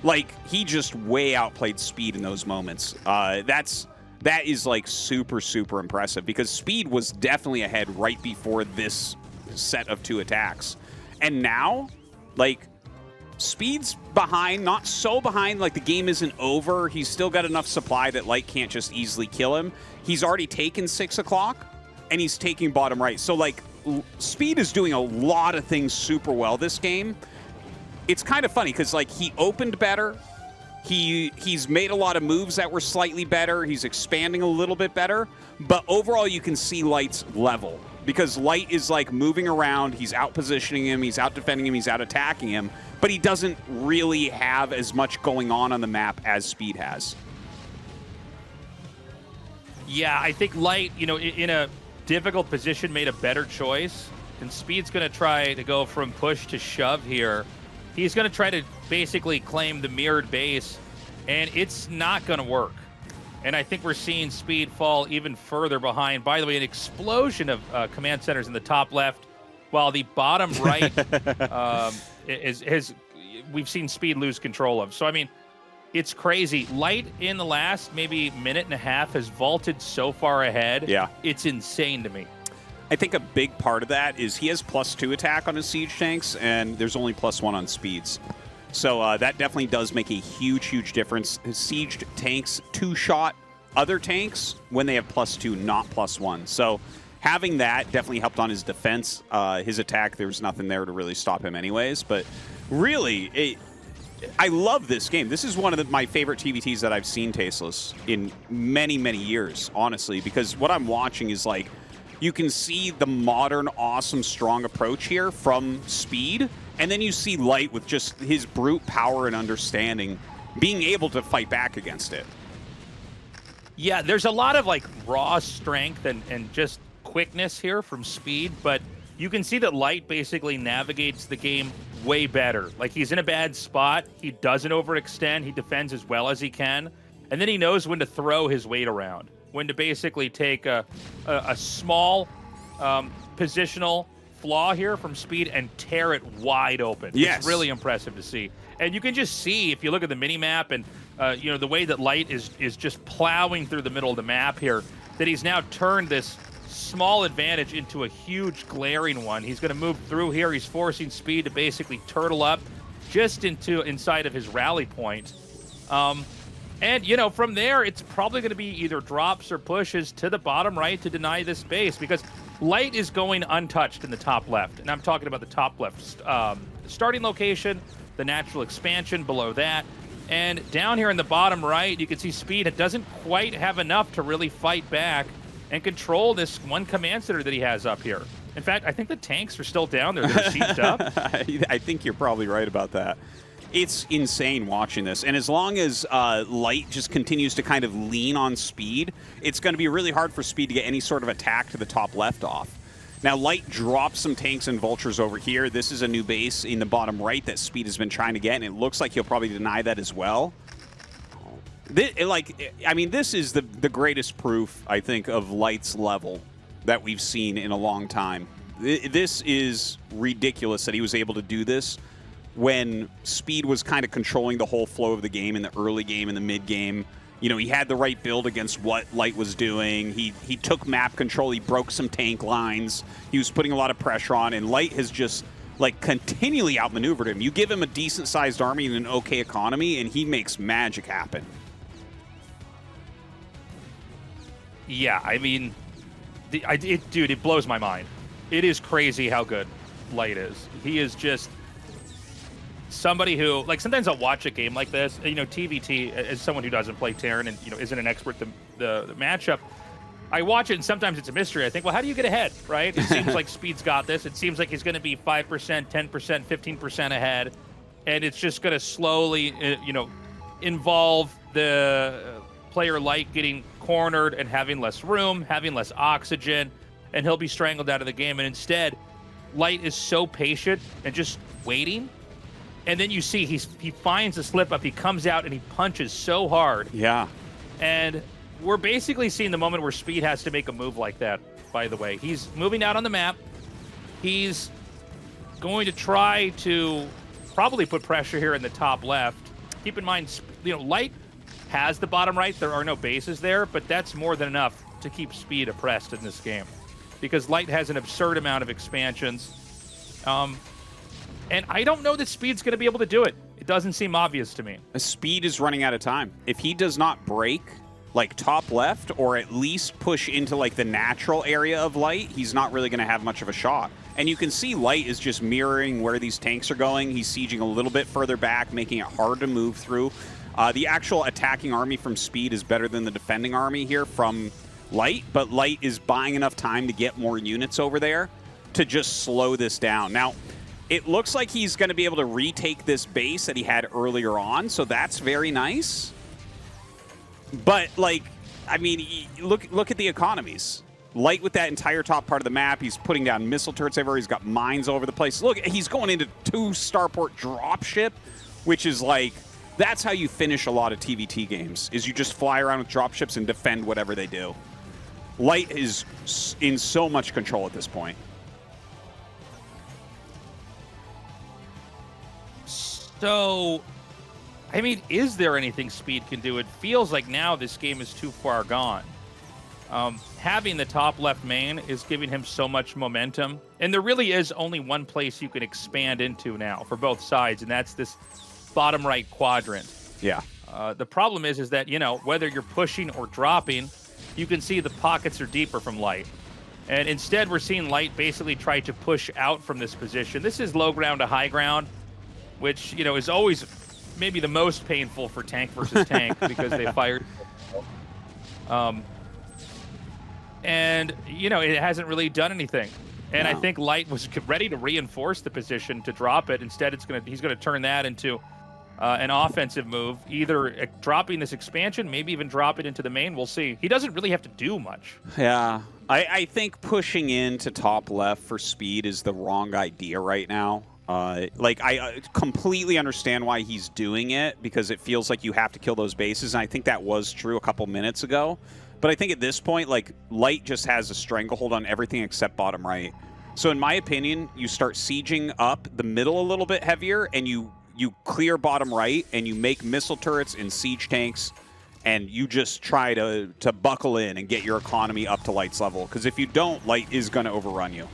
Like, he just way outplayed Speed in those moments. That is, like, super, super impressive because Speed was definitely ahead right before this set of 2 attacks. And now, like, Speed's behind, not so behind, like the game isn't over. He's still got enough supply that Light can't just easily kill him. He's already taken 6 o'clock, and he's taking bottom right. So, like, Speed is doing a lot of things super well this game. It's kind of funny because, like, he opened better. He's made a lot of moves that were slightly better. He's expanding a little bit better. But overall, you can see Light's level because Light is, like, moving around. He's out-positioning him. He's out-defending him. He's out-attacking him. But he doesn't really have as much going on the map as Speed has. Yeah, I think Light, you know, in a difficult position, made a better choice. And Speed's going to try to go from push to shove here. He's going to try to basically claim the mirrored base, and it's not going to work. And I think we're seeing Speed fall even further behind. By the way, an explosion of command centers in the top left, while the bottom right we've seen Speed lose control of. So, I mean, it's crazy. Light in the last maybe minute and a half has vaulted so far ahead. Yeah. It's insane to me. I think a big part of that is he has +2 attack on his siege tanks, and there's only +1 on speeds. So that definitely does make a huge, huge difference. His sieged tanks 2-shot other tanks when they have +2, not +1. So having that definitely helped on his defense. His attack, there was nothing there to really stop him anyways. But really, I love this game. This is one of my favorite TVTs that I've seen, Tasteless, in many, many years, honestly, because what I'm watching is like You can see the modern, awesome, strong approach here from Speed, and then you see Light with just his brute power and understanding being able to fight back against it. Yeah, there's a lot of like raw strength and just quickness here from Speed, but you can see that Light basically navigates the game way better. Like, he's in a bad spot, he doesn't overextend, he defends as well as he can, and then he knows when to throw his weight around, when to basically take a small positional flaw here from Speed and tear it wide open. Yes. It's really impressive to see. And you can just see, if you look at the mini-map and you know, the way that Light is just plowing through the middle of the map here, that he's now turned this small advantage into a huge glaring one. He's going to move through here. He's forcing Speed to basically turtle up just inside of his rally point. And, you know, from there, it's probably going to be either drops or pushes to the bottom right to deny this base, because Light is going untouched in the top left. And I'm talking about the top left starting location, the natural expansion below that. And down here in the bottom right, you can see Speed doesn't quite have enough to really fight back and control this one command center that he has up here. In fact, I think the tanks are still down there. They're sheeped up. I think you're probably right about that. It's insane watching this. And as long as Light just continues to kind of lean on Speed, it's going to be really hard for Speed to get any sort of attack to the top left off. Now, Light drops some tanks and vultures over here. This is a new base in the bottom right that Speed has been trying to get, and it looks like he'll probably deny that as well. This is the greatest proof, I think, of Light's level that we've seen in a long time. This is ridiculous that he was able to do this when Speed was kind of controlling the whole flow of the game in the early game and the mid game. You know, he had the right build against what Light was doing. He took map control. He broke some tank lines. He was putting a lot of pressure on, and Light has just, like, continually outmaneuvered him. You give him a decent-sized army and an okay economy, and he makes magic happen. Yeah, I mean, dude, it blows my mind. It is crazy how good Light is. He is just somebody who, like, sometimes I'll watch a game like this. You know, TVT, as someone who doesn't play Terran and, you know, isn't an expert the matchup, I watch it and sometimes it's a mystery. I think, well, how do you get ahead, right? It seems like Speed's got this. It seems like he's going to be 5%, 10%, 15% ahead, and it's just going to slowly, you know, involve the player Light getting cornered and having less room, having less oxygen, and he'll be strangled out of the game. And instead, Light is so patient and just waiting. And then you see he finds a slip up, he comes out and he punches so hard. Yeah. And we're basically seeing the moment where Speed has to make a move like that, by the way. He's moving out on the map. He's going to try to probably put pressure here in the top left. Keep in mind, you know, Light has the bottom right. There are no bases there, but that's more than enough to keep Speed oppressed in this game, because Light has an absurd amount of expansions. And I don't know that Speed's going to be able to do it. It doesn't seem obvious to me. Speed is running out of time. If he does not break, like, top left, or at least push into, like, the natural area of Light, he's not really going to have much of a shot. And you can see Light is just mirroring where these tanks are going. He's sieging a little bit further back, making it hard to move through. The actual attacking army from Speed is better than the defending army here from Light, but Light is buying enough time to get more units over there to just slow this down. Now, it looks like he's going to be able to retake this base that he had earlier on, so that's very nice. But, like, I mean, look at the economies. Light with that entire top part of the map. He's putting down missile turrets everywhere. He's got mines all over the place. Look, he's going into 2 starport dropship, which is like, that's how you finish a lot of TVT games, is you just fly around with dropships and defend whatever they do. Light is in so much control at this point. So, I mean, is there anything Speed can do? It feels like now this game is too far gone. Having the top left main is giving him so much momentum. And there really is only one place you can expand into now for both sides, and that's this bottom right quadrant. Yeah. The problem is that, you know, whether you're pushing or dropping, you can see the pockets are deeper from Light. And instead, we're seeing Light basically try to push out from this position. This is low ground to high ground, which, you know, is always maybe the most painful for tank versus tank because they fired. and you know it hasn't really done anything. And No. I think Light was ready to reinforce the position to drop it. Instead, he's gonna turn that into an offensive move, either dropping this expansion, maybe even drop it into the main. We'll see. He doesn't really have to do much. Yeah, I think pushing into top left for Speed is the wrong idea right now. Like, I completely understand why he's doing it, because it feels like you have to kill those bases, and I think that was true a couple minutes ago. But I think at this point, like, Light just has a stranglehold on everything except bottom right. So in my opinion, you start sieging up the middle a little bit heavier, and you clear bottom right, and you make missile turrets and siege tanks, and you just try to buckle in and get your economy up to Light's level. Because if you don't, Light is going to overrun you.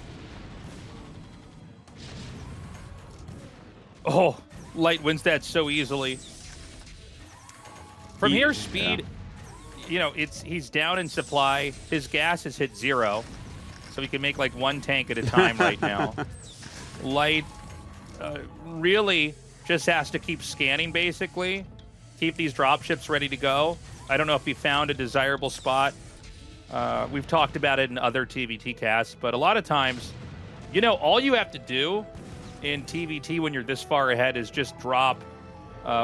Oh, Light wins that so easily. From here, Speed, you know, he's down in supply. His gas has hit 0, so he can make like 1 tank at a time right now. Light really just has to keep scanning, basically. Keep these dropships ready to go. I don't know if he found a desirable spot. We've talked about it in other TVT casts, but a lot of times, you know, all you have to do in TVT when you're this far ahead is just drop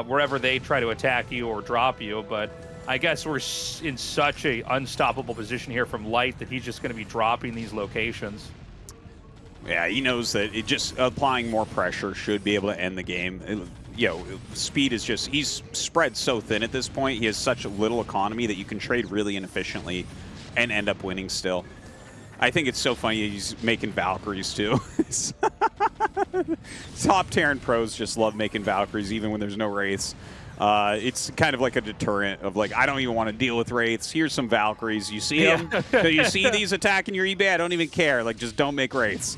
wherever they try to attack you or drop you. But I guess we're in such a unstoppable position here from Light that he's just going to be dropping these locations. Yeah, he knows that it just applying more pressure should be able to end the game. You know, Speed is just, he's spread so thin at this point. He has such a little economy that you can trade really inefficiently and end up winning still. I think it's so funny he's making Valkyries too. Top Terran pros just love making Valkyries even when there's no Wraiths. It's kind of like a deterrent of like, I don't even want to deal with Wraiths. Here's some Valkyries. You see them? You see these attacking your eBay? I don't even care. Like, just don't make Wraiths.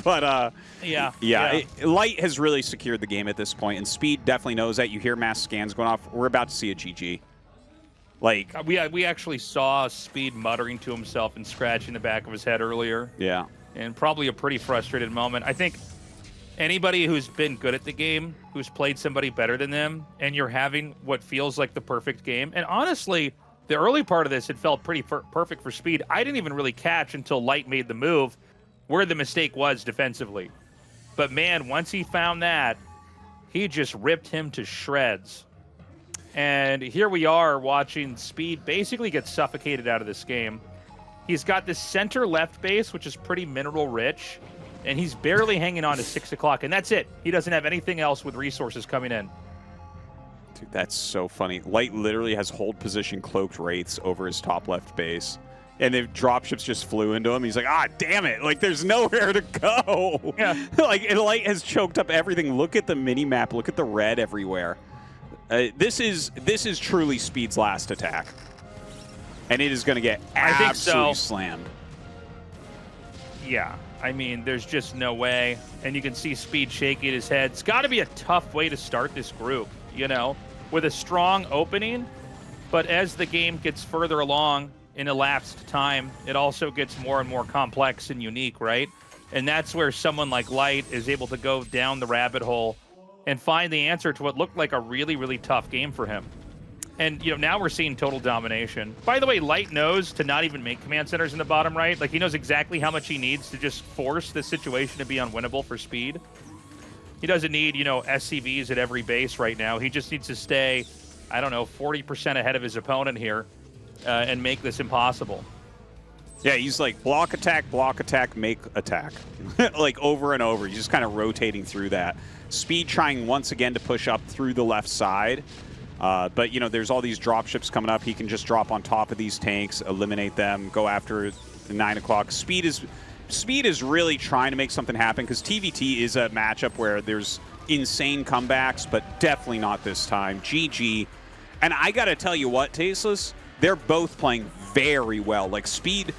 But, Light has really secured the game at this point, and Speed definitely knows that. You hear mass scans going off. We're about to see a GG. Like, we actually saw Speed muttering to himself and scratching the back of his head earlier. Yeah. And probably a pretty frustrated moment. I think anybody who's been good at the game, who's played somebody better than them, and you're having what feels like the perfect game. And honestly, the early part of this, it felt pretty perfect for Speed. I didn't even really catch until Light made the move where the mistake was defensively. But man, once he found that, he just ripped him to shreds. And here we are watching Speed basically get suffocated out of this game. He's got this center left base, which is pretty mineral rich, and he's barely hanging on to 6 o'clock, and that's it. He doesn't have anything else with resources coming in. Dude, that's so funny. Light literally has hold position cloaked Wraiths over his top left base. And the dropships just flew into him. He's like, ah, damn it. Like, there's nowhere to go. Yeah. Like, and Light has choked up everything. Look at the mini-map. Look at the red everywhere. This is truly Speed's last attack. And it is going to get absolutely slammed. Yeah. I mean, there's just no way. And you can see Speed shaking his head. It's got to be a tough way to start this group, you know, with a strong opening. But as the game gets further along in elapsed time, it also gets more and more complex and unique, right? And that's where someone like Light is able to go down the rabbit hole and find the answer to what looked like a really, really tough game for him. And, you know, now we're seeing total domination. By the way, Light knows to not even make command centers in the bottom right. Like, he knows exactly how much he needs to just force this situation to be unwinnable for Speed. He doesn't need, you know, SCVs at every base right now. He just needs to stay, I don't know, 40% ahead of his opponent here and make this impossible. Yeah, he's like block, attack, make attack. Like over and over. He's just kind of rotating through that. Speed trying once again to push up through the left side. But, you know, there's all these dropships coming up. He can just drop on top of these tanks, eliminate them, go after the 9 o'clock. Speed is really trying to make something happen because TVT is a matchup where there's insane comebacks, but definitely not this time. GG. And I got to tell you what, Tasteless, they're both playing very well. Like, Speed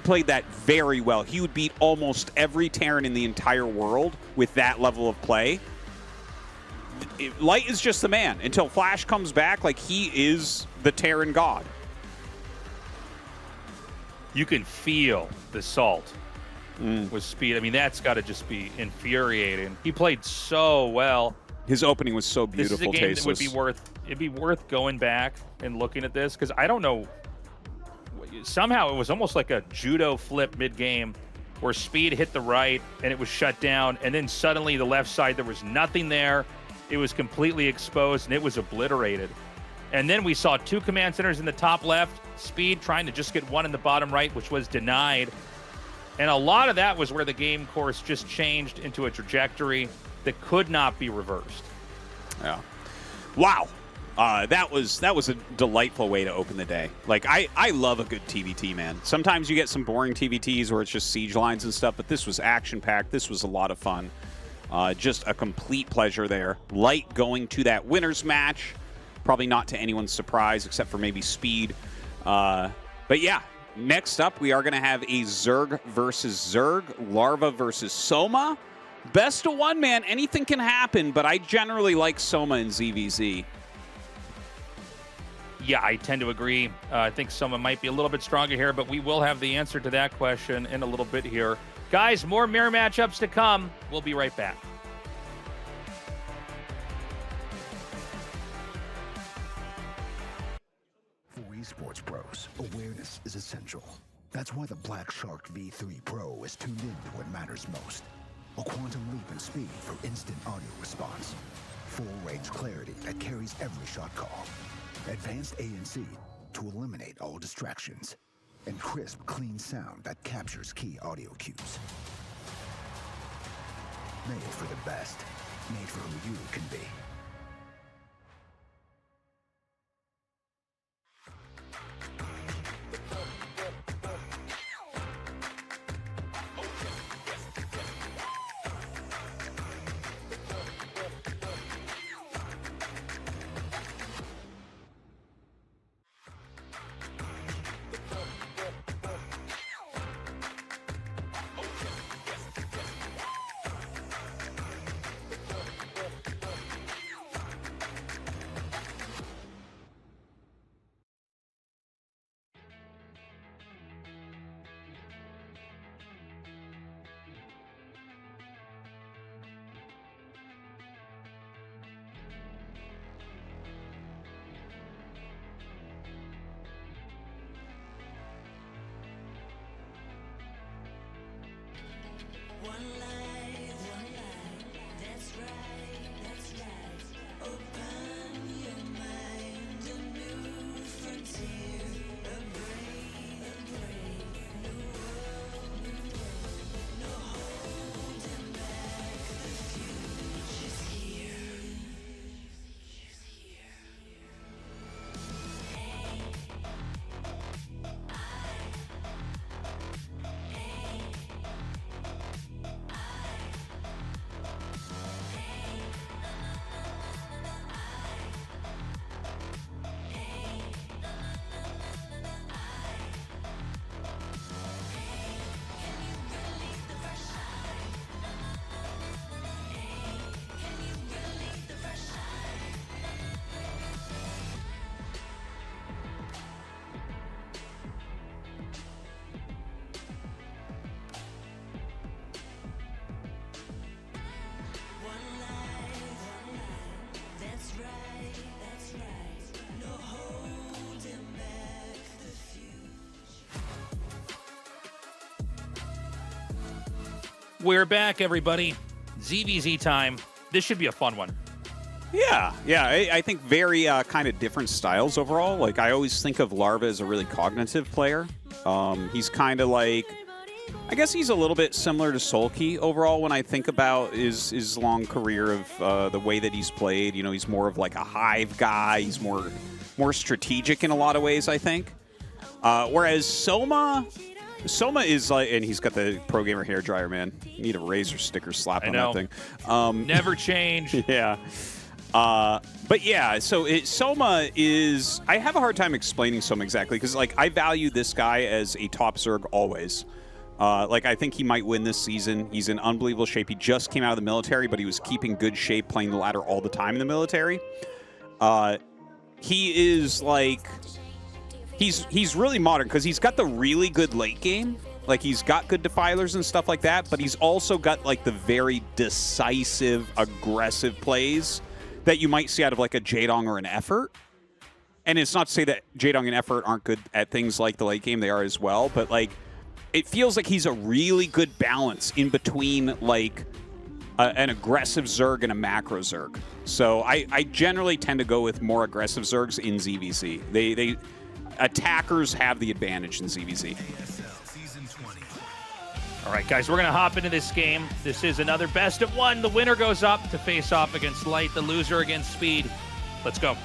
played that very well. He would beat almost every Terran in the entire world with that level of play. Light is just the man. Until Flash comes back, like, he is the Terran god. You can feel the salt with Speed. I mean, that's got to just be infuriating. He played so well. His opening was so beautiful, This is a game Tasteless. that it'd be worth going back and looking at this, because I don't know. somehow it was almost like a judo flip mid-game where Speed hit the right and it was shut down, and then suddenly the left side, there was nothing there. It was completely exposed and it was obliterated. And then we saw 2 command centers in the top left, Speed trying to just get one in the bottom right, which was denied. And a lot of that was where the game course just changed into a trajectory that could not be reversed. Yeah. Wow. That was a delightful way to open the day. Like, I love a good TVT, man. Sometimes you get some boring TVTs where it's just siege lines and stuff, but this was action-packed. This was a lot of fun. Just a complete pleasure there. Light going to that winner's match. Probably not to anyone's surprise, except for maybe Speed. But yeah, next up, we are going to have a Zerg versus Zerg, Larva versus Soma. Best of one, man. Anything can happen, but I generally like Soma and ZVZ. Yeah, I tend to agree. I think Soma might be a little bit stronger here, but we will have the answer to that question in a little bit here. Guys, more mirror matchups to come. We'll be right back. For esports pros, awareness is essential. That's why the Black Shark V3 Pro is tuned in to what matters most. A quantum leap in speed for instant audio response. Full range clarity that carries every shot call. Advanced ANC to eliminate all distractions. And crisp, clean sound that captures key audio cues. Made for the best. Made for who you can be. We're back, everybody. ZVZ time. This should be a fun one. Yeah. I think very kind of different styles overall. Like, I always think of Larva as a really cognitive player. He's kind of like, I guess he's a little bit similar to Sulky overall when I think about his long career of the way that he's played. You know, he's more of like a hive guy. He's more strategic in a lot of ways, I think. Whereas Soma is like, and he's got the Pro Gamer hairdryer, man. You need a razor sticker slap on that thing. Never change. Yeah. But yeah, so Soma is, I have a hard time explaining Soma exactly because, like, I value this guy as a top Zerg always. Like, I think he might win this season. He's in unbelievable shape. He just came out of the military, but he was keeping good shape playing the ladder all the time in the military. He is like, he's really modern because he's got the really good late game. Like, he's got good defilers and stuff like that, but he's also got, like, the very decisive, aggressive plays that you might see out of, like, a Jadong or an Effort. and it's not to say that Jaedong and Effort aren't good at things like the late game. They are as well, but like it feels like he's a really good balance in between like an aggressive Zerg and a macro Zerg. So I generally tend to go with more aggressive Zergs in ZVZ. They attackers have the advantage in ZVZ. ASL Season20. All right, guys, we're going to hop into this game. This is another best of one. The winner goes up to face off against Light, the loser against Speed. Let's go.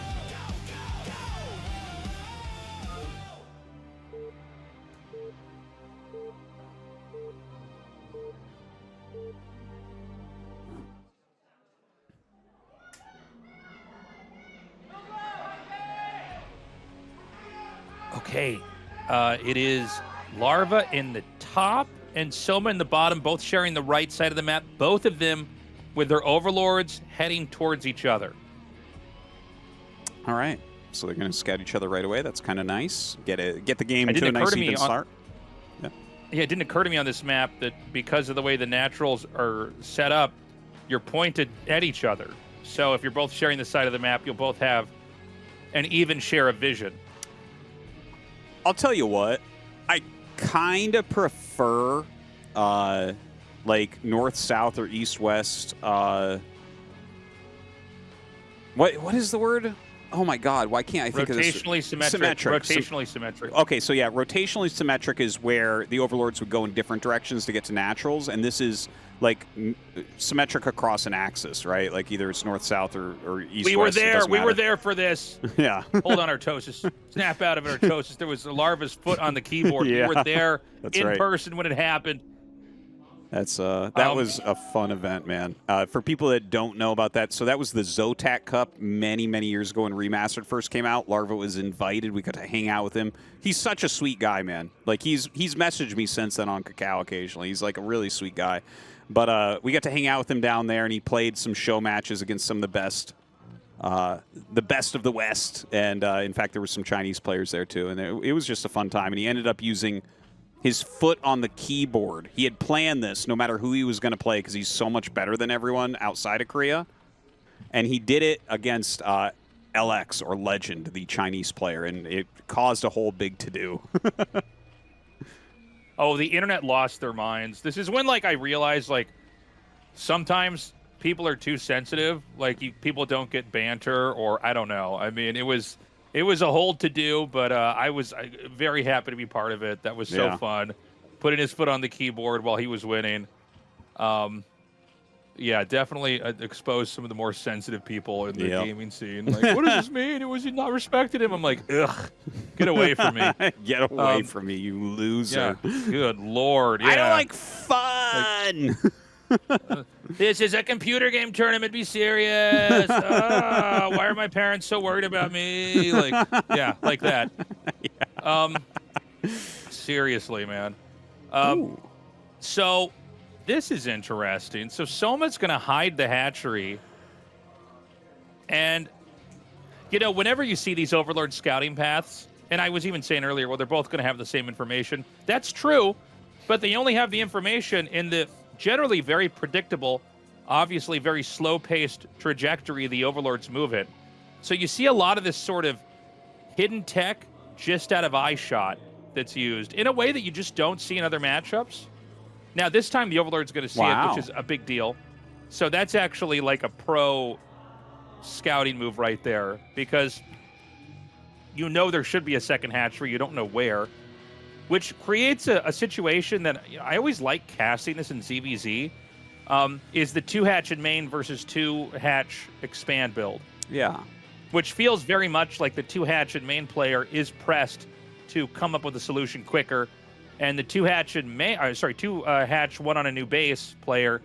Okay, it is Larva in the top and Soma in the bottom, both sharing the right side of the map, both of them with their overlords heading towards each other. All right, so they're going to scout each other right away. That's kind of nice. Get the game to a nice even start. Yeah, it didn't occur to me on this map that because of the way the naturals are set up, you're pointed at each other. So if you're both sharing the side of the map, you'll both have an even share of vision. I'll tell you what, I kind of prefer like north-south or east-west. What is the word? Oh my God, why can't I think of this? Rotationally symmetric. Rotationally symmetric. Okay, so yeah, rotationally symmetric is where the overlords would go in different directions to get to naturals, and this is like symmetric across an axis, right? Like either it's north-south or east-west. We were there. We were there for this. Yeah. Hold on, Artosis. Snap out of it, Artosis. There was Larva's foot on the keyboard. Yeah, we were there in right. person when it happened. That's that was a fun event, man. For people that don't know about that, so that was the Zotac Cup many years ago when Remastered first came out. Larva was invited. We got to hang out with him. He's such a sweet guy, man. Like he's messaged me since then on Kakao occasionally. He's like a really sweet guy. But we got to hang out with him down there, and he played some show matches against some of the best of the West. And in fact, there were some Chinese players there too, and it was just a fun time. And he ended up using his foot on the keyboard. He had planned this no matter who he was going to play because he's so much better than everyone outside of Korea. And he did it against LX, or Legend, the Chinese player, and it caused a whole big to-do. Oh, the internet lost their minds. This is when, like, I realized, like, sometimes people are too sensitive. Like, people don't get banter, or I don't know. I mean, it was a whole to-do, but I was very happy to be part of it. That was so fun. Putting his foot on the keyboard while he was winning. Yeah, definitely exposed some of the more sensitive people in the gaming scene. Like, what does this mean? It was you not respected him. I'm like, ugh, get away from me. Get away from me, you loser. Yeah, good Lord. Yeah. I don't like fun. This is a computer game tournament. Be serious. Why are my parents so worried about me? Like, yeah, like that. Seriously, man. So this is interesting. So Soma's going to hide the hatchery. And, you know, whenever you see these Overlord scouting paths, and I was even saying earlier, well, they're both going to have the same information. That's true, but they only have the information in the generally very predictable, obviously very slow-paced trajectory the Overlords move in. So you see a lot of this sort of hidden tech just out of eye shot that's used in a way that you just don't see in other matchups. Now, this time the Overlord's going to see it, which is a big deal. So that's actually like a pro scouting move right there, because you know there should be a second hatchery. You don't know where, which creates a situation that I always like casting this in ZVZ, is the 2-hatch in main versus 2-hatch expand build. Yeah. Which feels very much like the 2-hatch in main player is pressed to come up with a solution quicker. And the 2-hatch in main, 2-hatch one on a new base player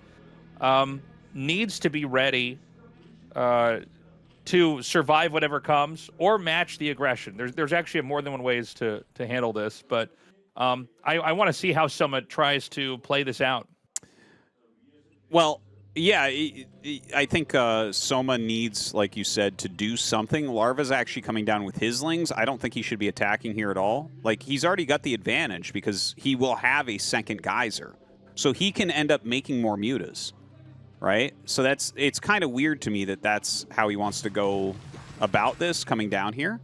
needs to be ready to survive whatever comes or match the aggression. There's actually more than one ways to handle this, but I want to see how Soma tries to play this out. Well, yeah, I think Soma needs, like you said, to do something. Larva's actually coming down with his lings. I don't think he should be attacking here at all. Like, he's already got the advantage because he will have a second geyser. So he can end up making more mutas, right? So it's kind of weird to me that that's how he wants to go about this coming down here.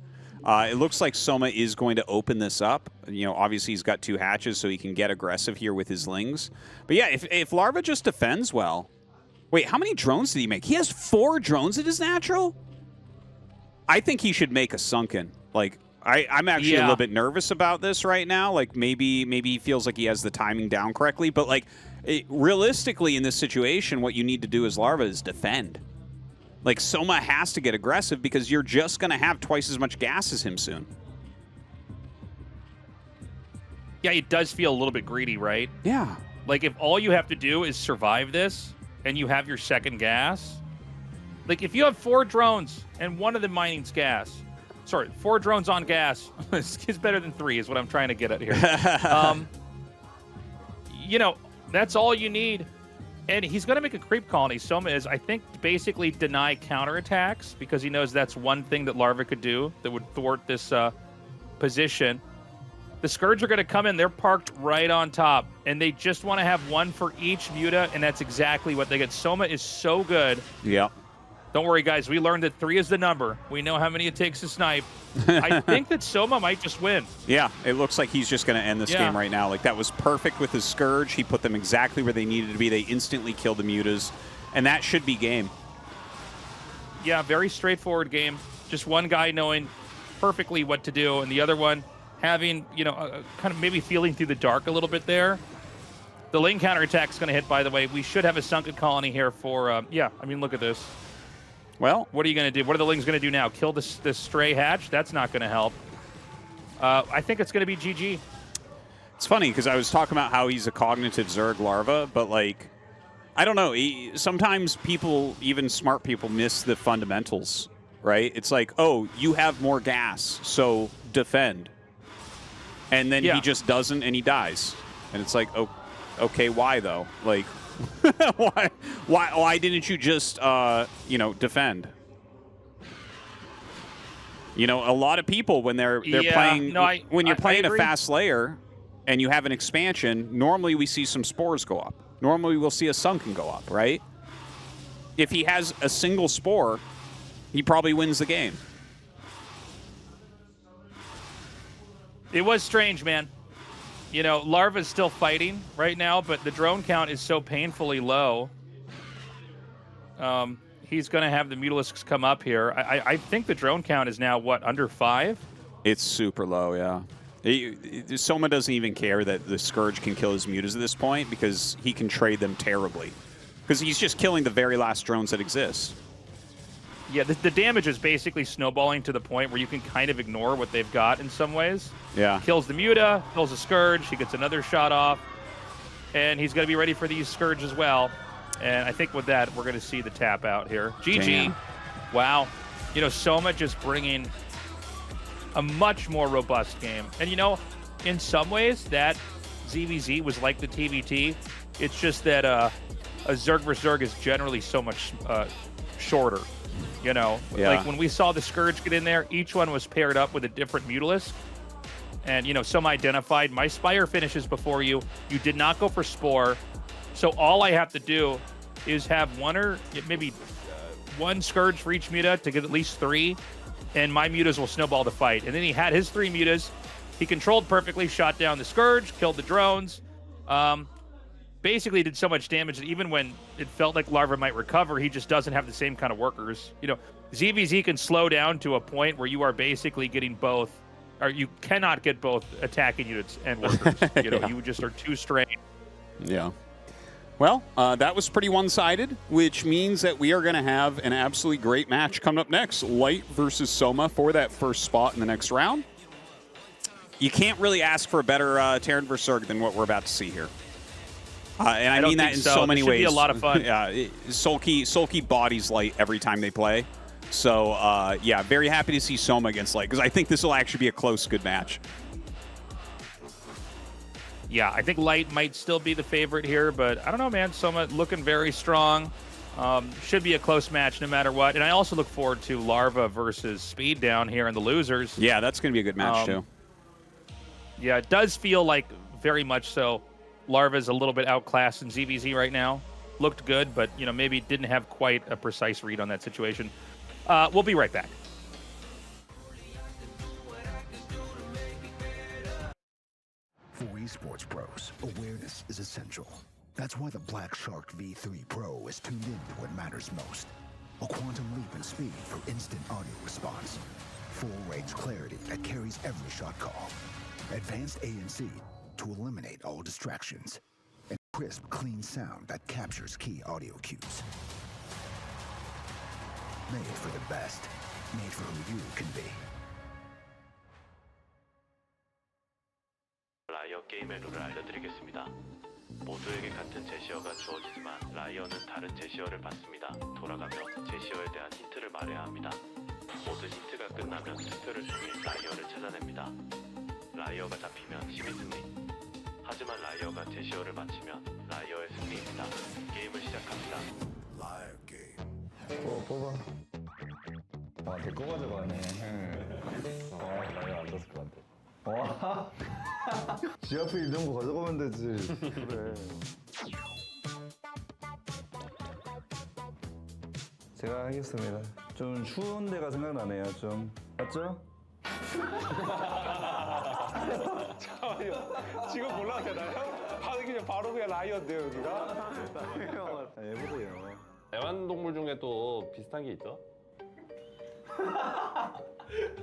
It looks like Soma is going to open this up. You know, obviously he's got 2 hatches, so he can get aggressive here with his lings. But yeah, if Larva just defends well... Wait, how many drones did he make? He has 4 drones at his natural? I think he should make a sunken. Like, I'm actually a little bit nervous about this right now. Like, maybe he feels like he has the timing down correctly. But, like, realistically in this situation, what you need to do as Larva is defend. Like, Soma has to get aggressive because you're just going to have twice as much gas as him soon. Yeah, it does feel a little bit greedy, right? Yeah. Like, if all you have to do is survive this and you have your second gas, like, if you have 4 drones and one of them mining's gas, sorry, 4 drones on gas is better than 3 is what I'm trying to get at here. You know, that's all you need. And he's going to make a creep colony. Soma is, I think, basically deny counterattacks because he knows that's one thing that Larva could do that would thwart this position. The Scourge are going to come in. They're parked right on top. And they just want to have 1 for each Muta, and that's exactly what they get. Soma is so good. Yeah. Don't worry, guys. We learned that 3 is the number. We know how many it takes to snipe. I think that Soma might just win. Yeah, it looks like he's just going to end this game right now. Like, that was perfect with his Scourge. He put them exactly where they needed to be. They instantly killed the Mutas, and that should be game. Yeah, very straightforward game. Just one guy knowing perfectly what to do, and the other one having, you know, kind of maybe feeling through the dark a little bit there. The lane counterattack is going to hit, by the way. We should have a sunken colony here for, yeah, I mean, look at this. Well, what are you going to do? What are the Lings going to do now? Kill this stray hatch? That's not going to help. I think it's going to be GG. It's funny because I was talking about how he's a cognitive Zerg Larva, but, like, I don't know. Sometimes people, even smart people, miss the fundamentals, right? It's like, oh, you have more gas, so defend. And then he just doesn't, and he dies. And it's like, oh, okay, why, though? Like... why didn't you just you know, defend? You know, a lot of people when they're playing when you're playing a fast layer and you have an expansion, normally we see some spores go up. Normally we'll see a sunken go up, right? If he has a single spore, he probably wins the game. It was strange, man. You know, Larva's still fighting right now, but the drone count is so painfully low. He's going to have the Mutalisks come up here. I think the drone count is now, what, under 5? It's super low, yeah. Soma doesn't even care that the Scourge can kill his Mutas at this point because he can trade them terribly. Because he's just killing the very last drones that exist. Yeah, the damage is basically snowballing to the point where you can kind of ignore what they've got in some ways. Yeah. Kills the Muta, kills the Scourge, he gets another shot off, and he's going to be ready for these Scourge as well. And I think with that, we're going to see the tap out here. GG. Damn. Wow. You know, Soma just bringing a much more robust game. And, you know, in some ways, that ZVZ was like the TVT. It's just that a Zerg vs. Zerg is generally so much shorter. You know, like when we saw the Scourge get in there, each one was paired up with a different Mutalisk. And, you know, some identified. My Spire finishes before you. You did not go for Spore. So all I have to do is have one or maybe one Scourge for each Muta to get at least 3. And my Mutas will snowball the fight. And then he had his 3 Mutas. He controlled perfectly, shot down the Scourge, killed the drones. Basically did so much damage that even when it felt like Larva might recover, he just doesn't have the same kind of workers. You know, ZVZ can slow down to a point where you are basically getting both, or you cannot get both attacking units and workers. You know, you just are too strained. Yeah. Well, that was pretty one-sided, which means that we are going to have an absolutely great match coming up next. Light versus Soma for that first spot in the next round. You can't really ask for a better Terran versus Zerg than what we're about to see here. And I mean that in so many ways. It should be a lot of fun. Yeah, Sulky bodies Light every time they play. So, yeah, very happy to see Soma against Light, because I think this will actually be a close, good match. Yeah, I think Light might still be the favorite here, but I don't know, man. Soma looking very strong. Should be a close match no matter what. And I also look forward to Larva versus Speed down here in the losers. Yeah, that's going to be a good match, too. Yeah, it does feel like very much so. Larva's a little bit outclassed in ZVZ right now. Looked good, but, you know, maybe didn't have quite a precise read on that situation. We'll be right back. esports pros, awareness is essential. That's why the Black Shark V3 Pro is tuned into what matters most. A quantum leap in speed for instant audio response. Full-range clarity that carries every shot call. Advanced ANC to eliminate all distractions. And crisp, clean sound that captures key audio cues. Made for the best. Made for who you can be. 라이어 게임의 룰을 알려드리겠습니다. 모두에게 같은 제시어가 주어지지만 라이어는 다른 제시어를 받습니다. 돌아가며 제시어에 대한 힌트를 말해야 합니다. 모든 힌트가 끝나면 투표를 통해 라이어를 찾아냅니다. 라이어가 잡히면 12승리. 하지만 라이어가 제시어를 맞히면 라이어의 승리입니다. 게임을 시작합니다. Live game. 뽑아. 아, 내거 가져가네. 라이어 안 떴을 것 같아. 와. 지 앞에 있는 거 가져가면 되지. 그래. 제가 하겠습니다. 좀 추운 데가 생각나네요. 좀 맞죠? 잠깐만요. 지금 몰라도 되나요? 바로 그냥 라이언데요 여기가. 해보세요. 애완동물 중에 또 비슷한 게 있죠?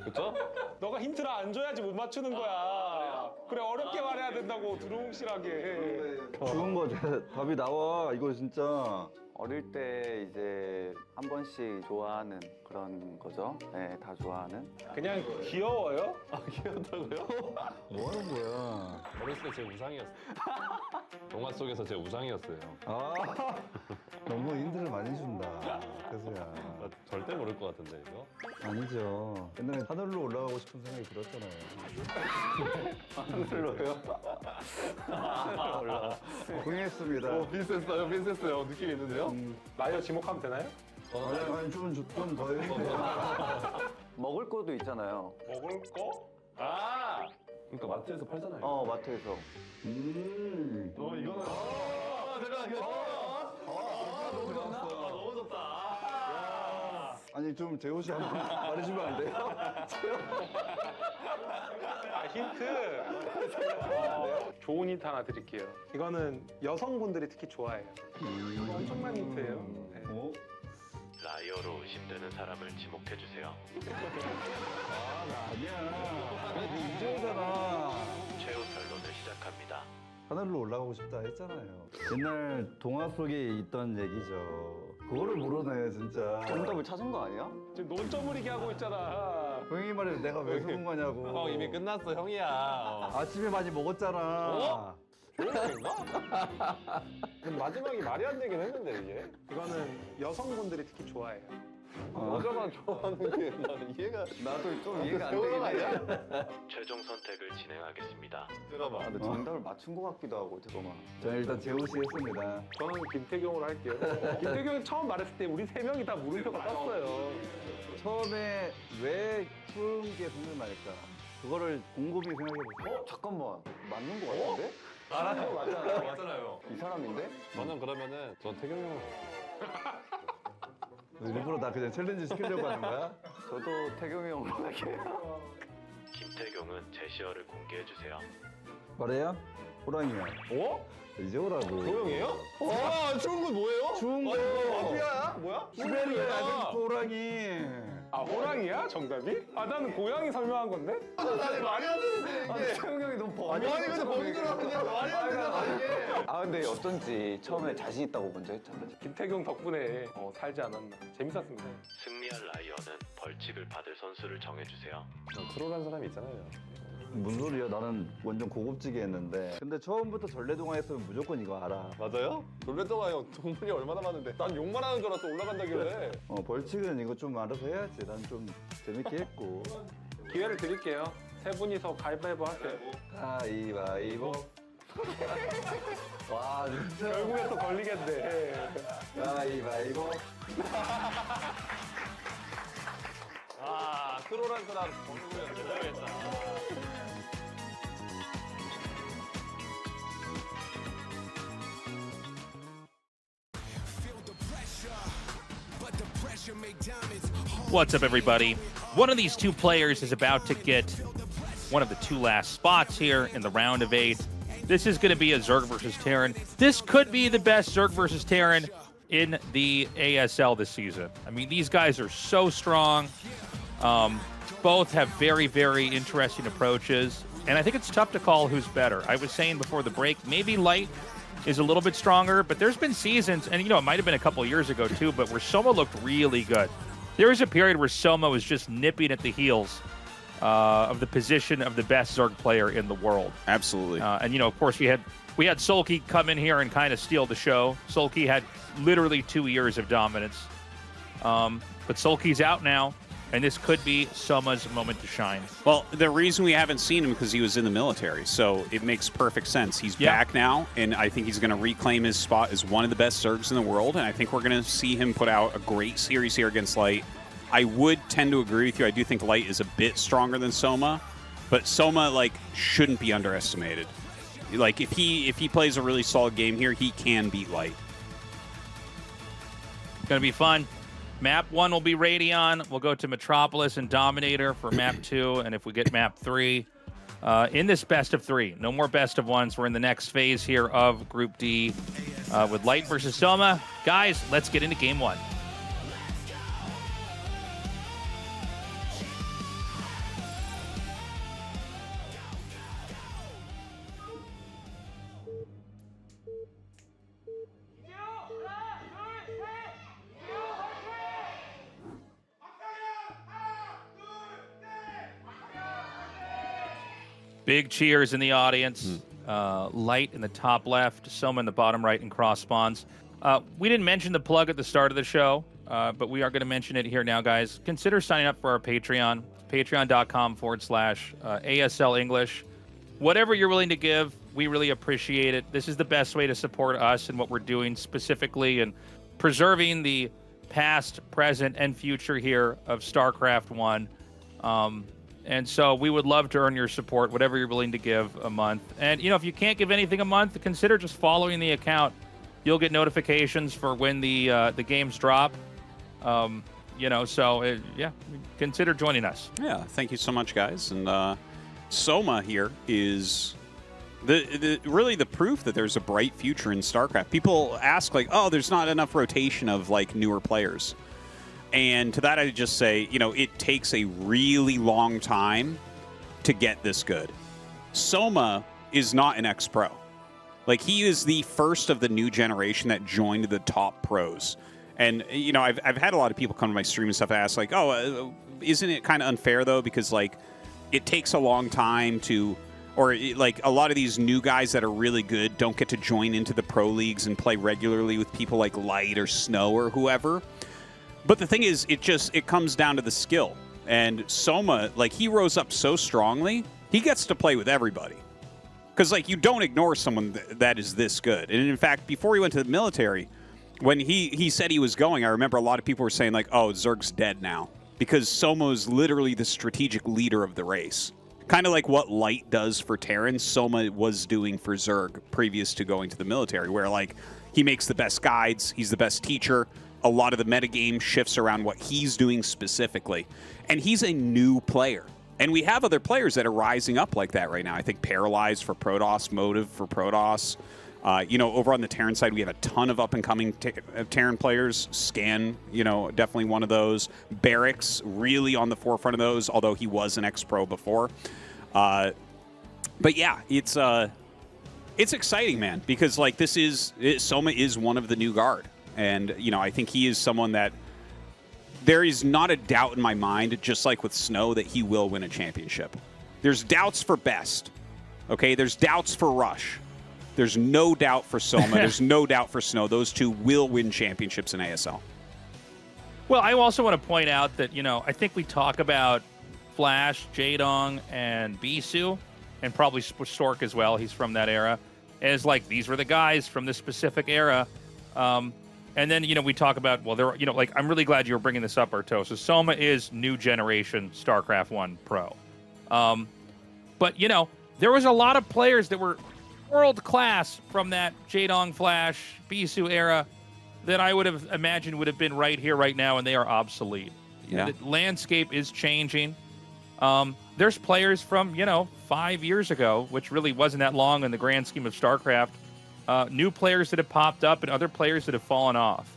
그쵸? 너가 힌트를 안 줘야지 못 맞추는 거야. 그래 어렵게 말해야 된다고 두루뭉실하게. 추운 거 답이 나와. 이거 진짜. 어릴 때 이제 한 번씩 좋아하는 그런 거죠. 네, 다 좋아하는. 그냥 귀여워요? 아, 귀엽다고요? 뭐 하는 거야? 어렸을 때 제 우상이었어요. 동화 속에서 제 우상이었어요. 아, 너무 힌트를 많이 준다. 그래서야. 나 절대 모를 것 같은데 이거? 아니죠. 옛날에 하늘로 올라가고 싶은 생각이 들었잖아요. 하늘로요? 하늘로 올라. 궁했습니다. 비슷했어요, 비슷했어요. 느낌 있는데요? 라이어 지목하면 되나요? 아니 좀더 해주세요. 먹을 거도 있잖아요. 먹을 거? 아! 그러니까 마트에서 팔잖아요. 마트에서. 이거는. 잠깐, 너무 좋다. 너무 좋다. 아니 좀 재호 씨 한번 말해주면 안 돼요? 힌트. 좋은 힌트 하나 드릴게요. 이거는 여성분들이 특히 좋아해요. 엄청난 힌트예요. 네. 라이어로 의심되는 사람을 지목해주세요. 아니야. 문제잖아. 최후 변론을 시작합니다. 하늘로 올라가고 싶다 했잖아요. 옛날 동화 속에 있던 얘기죠. 그거를 모르네 진짜. 정답을 찾은 거 아니야? 지금 논점을 하고 있잖아. 고양이 말을 내가 왜 속은 거냐고. 이미 끝났어, 형이야. 아침에 많이 먹었잖아. 근데 마지막이 말이 안 되긴 했는데 이게. 이거는 여성분들이 특히 좋아해요. 여자만 좋아하는 게 나는 이해가. 나도 좀 이해가 안 되긴 해. 최종 선택을 진행하겠습니다. 잠깐만. 근데 정답을 맞춘 거 같기도 하고 잠깐만. 저는 일단 재호 씨 했습니다. 저는 김태경으로 할게요. 김태경이 처음 말했을 때 우리 세 명이 다 물음표가 떴어요. 처음에 왜 추운 게 생각날까? 그거를 곰곰이 생각해보세요. 잠깐만. 맞는 거 같은데? 맞잖아요. 이 사람인데? 저는 그러면은 저 태경이 형. 일부러 나 그냥 챌린지 시키려고 하는 거야? 저도 태경이 형으로 할게요. 김태경은 제시어를 공개해주세요. 말해요? 호랑이야. 이제 오라고. 조용해요? 와, 추운 건 뭐예요? 추운 거. 어디야? 뭐야? 시베리아 호랑이. 아 호랑이야? 정답이? 아 나는 고양이 설명한 건데? 말이 안 되는데 이게. 태용 형이 너무 범인. 아니 근데 범인들아 그냥 말이 안 되잖아 이게. 아 근데 어쩐지 처음에 자신 있다고 먼저 했잖아. 김태경 덕분에 살지 않았나. 재밌었습니다. 승리한 라이어는 벌칙을 받을 선수를 정해주세요. 트롤한 사람이 있잖아요. 무슨 소리야? 나는 완전 고급지게 했는데. 근데 처음부터 전래동화 했으면 무조건 이거 알아. 맞아요? 놀랬잖아 형. 동물이 얼마나 많은데. 난 욕만 하는 줄 알았어 올라간다길래. 벌칙은 이거 좀 알아서 해야지. 난 좀 재밌게 했고. 기회를 드릴게요. 세 분이서 가위바위보 하세요. 가위바위보. 와 진짜. 결국에 또 걸리겠네. 가위바위보. 아 트롤한 사람 범인을 모르겠다. What's up, everybody? One of these two players is about to get one of the two last spots here in the round of 8. This is going to be a Zerg versus Terran. This could be the best Zerg versus Terran in the ASL this season. I mean, these guys are so strong. Both have very, very interesting approaches. And I think it's tough to call who's better. I was saying before the break, maybe Light is a little bit stronger, but there's been seasons, and it might have been a couple years ago too, but where Soma looked really good. There was a period where Soma was just nipping at the heels of the position of the best Zerg player in the world. Absolutely. And of course, we had Sulky come in here and kind of steal the show. Sulky had literally 2 years of dominance, but Sulky's out now. And this could be Soma's moment to shine. Well, the reason we haven't seen him because he was in the military, so it makes perfect sense. He's back now, and I think he's going to reclaim his spot as one of the best Zergs in the world, and I think we're going to see him put out a great series here against Light. I would tend to agree with you. I do think Light is a bit stronger than Soma, but Soma, shouldn't be underestimated. If he plays a really solid game here, he can beat Light. It's going to be fun. Map 1 will be Radion. We'll go to Metropolis and Dominator for Map 2. And if we get Map 3, in this best of 3, no more best of 1s. We're in the next phase here of Group D with Light versus Soma. Guys, let's get into Game 1. Big cheers in the audience. Light in the top left, Soma in the bottom right, and cross spawns. We didn't mention the plug at the start of the show, but we are going to mention it here now, guys. Consider signing up for our Patreon, patreon.com/ASL English. Whatever you're willing to give, we really appreciate it. This is the best way to support us and what we're doing specifically and preserving the past, present, and future here of StarCraft 1. And so we would love to earn your support, whatever you're willing to give a month. And, if you can't give anything a month, consider just following the account. You'll get notifications for when the games drop. Consider joining us. Yeah, thank you so much, guys. And Soma here is really the proof that there's a bright future in StarCraft. People ask, there's not enough rotation of, newer players. And to that, I just say, it takes a really long time to get this good. Soma is not an ex-pro. He is the first of the new generation that joined the top pros. And, I've had a lot of people come to my stream and stuff and ask, isn't it kind of unfair, though? Because, it takes a long time to... Or, a lot of these new guys that are really good don't get to join into the pro leagues and play regularly with people like Light or Snow or whoever. But the thing is, it comes down to the skill. And Soma, he rose up so strongly, he gets to play with everybody. Because, you don't ignore someone that is this good. And in fact, before he went to the military, when he said he was going, I remember a lot of people were saying, Zerg's dead now. Because Soma is literally the strategic leader of the race. Kind of like what Light does for Terran, Soma was doing for Zerg previous to going to the military, where, he makes the best guides, he's the best teacher. A lot of the metagame shifts around what he's doing specifically. And he's a new player. And we have other players that are rising up like that right now. I think Paralyzed for Protoss, Motive for Protoss. Over on the Terran side, we have a ton of up-and-coming Terran players. Scan, definitely one of those. Barracks, really on the forefront of those, although he was an ex-pro before. But yeah, it's exciting, man, because Soma is one of the new guard. And, I think he is someone that there is not a doubt in my mind, just like with Snow, that he will win a championship. There's doubts for Best, okay? There's doubts for Rush. There's no doubt for Soma. There's no doubt for Snow. Those two will win championships in ASL. Well, I also want to point out that, I think we talk about Flash, Jaedong, and Bisu, and probably Stork as well. He's from that era. As these were the guys from this specific era. And then, we talk about, I'm really glad you were bringing this up, Tastosis. Soma is new generation StarCraft 1 pro. But, there was a lot of players that were world-class from that Jaedong, Flash, Bisu era that I would have imagined would have been right here, right now, and they are obsolete. Yeah. The landscape is changing. There's players from, 5 years ago, which really wasn't that long in the grand scheme of StarCraft. New players that have popped up and other players that have fallen off.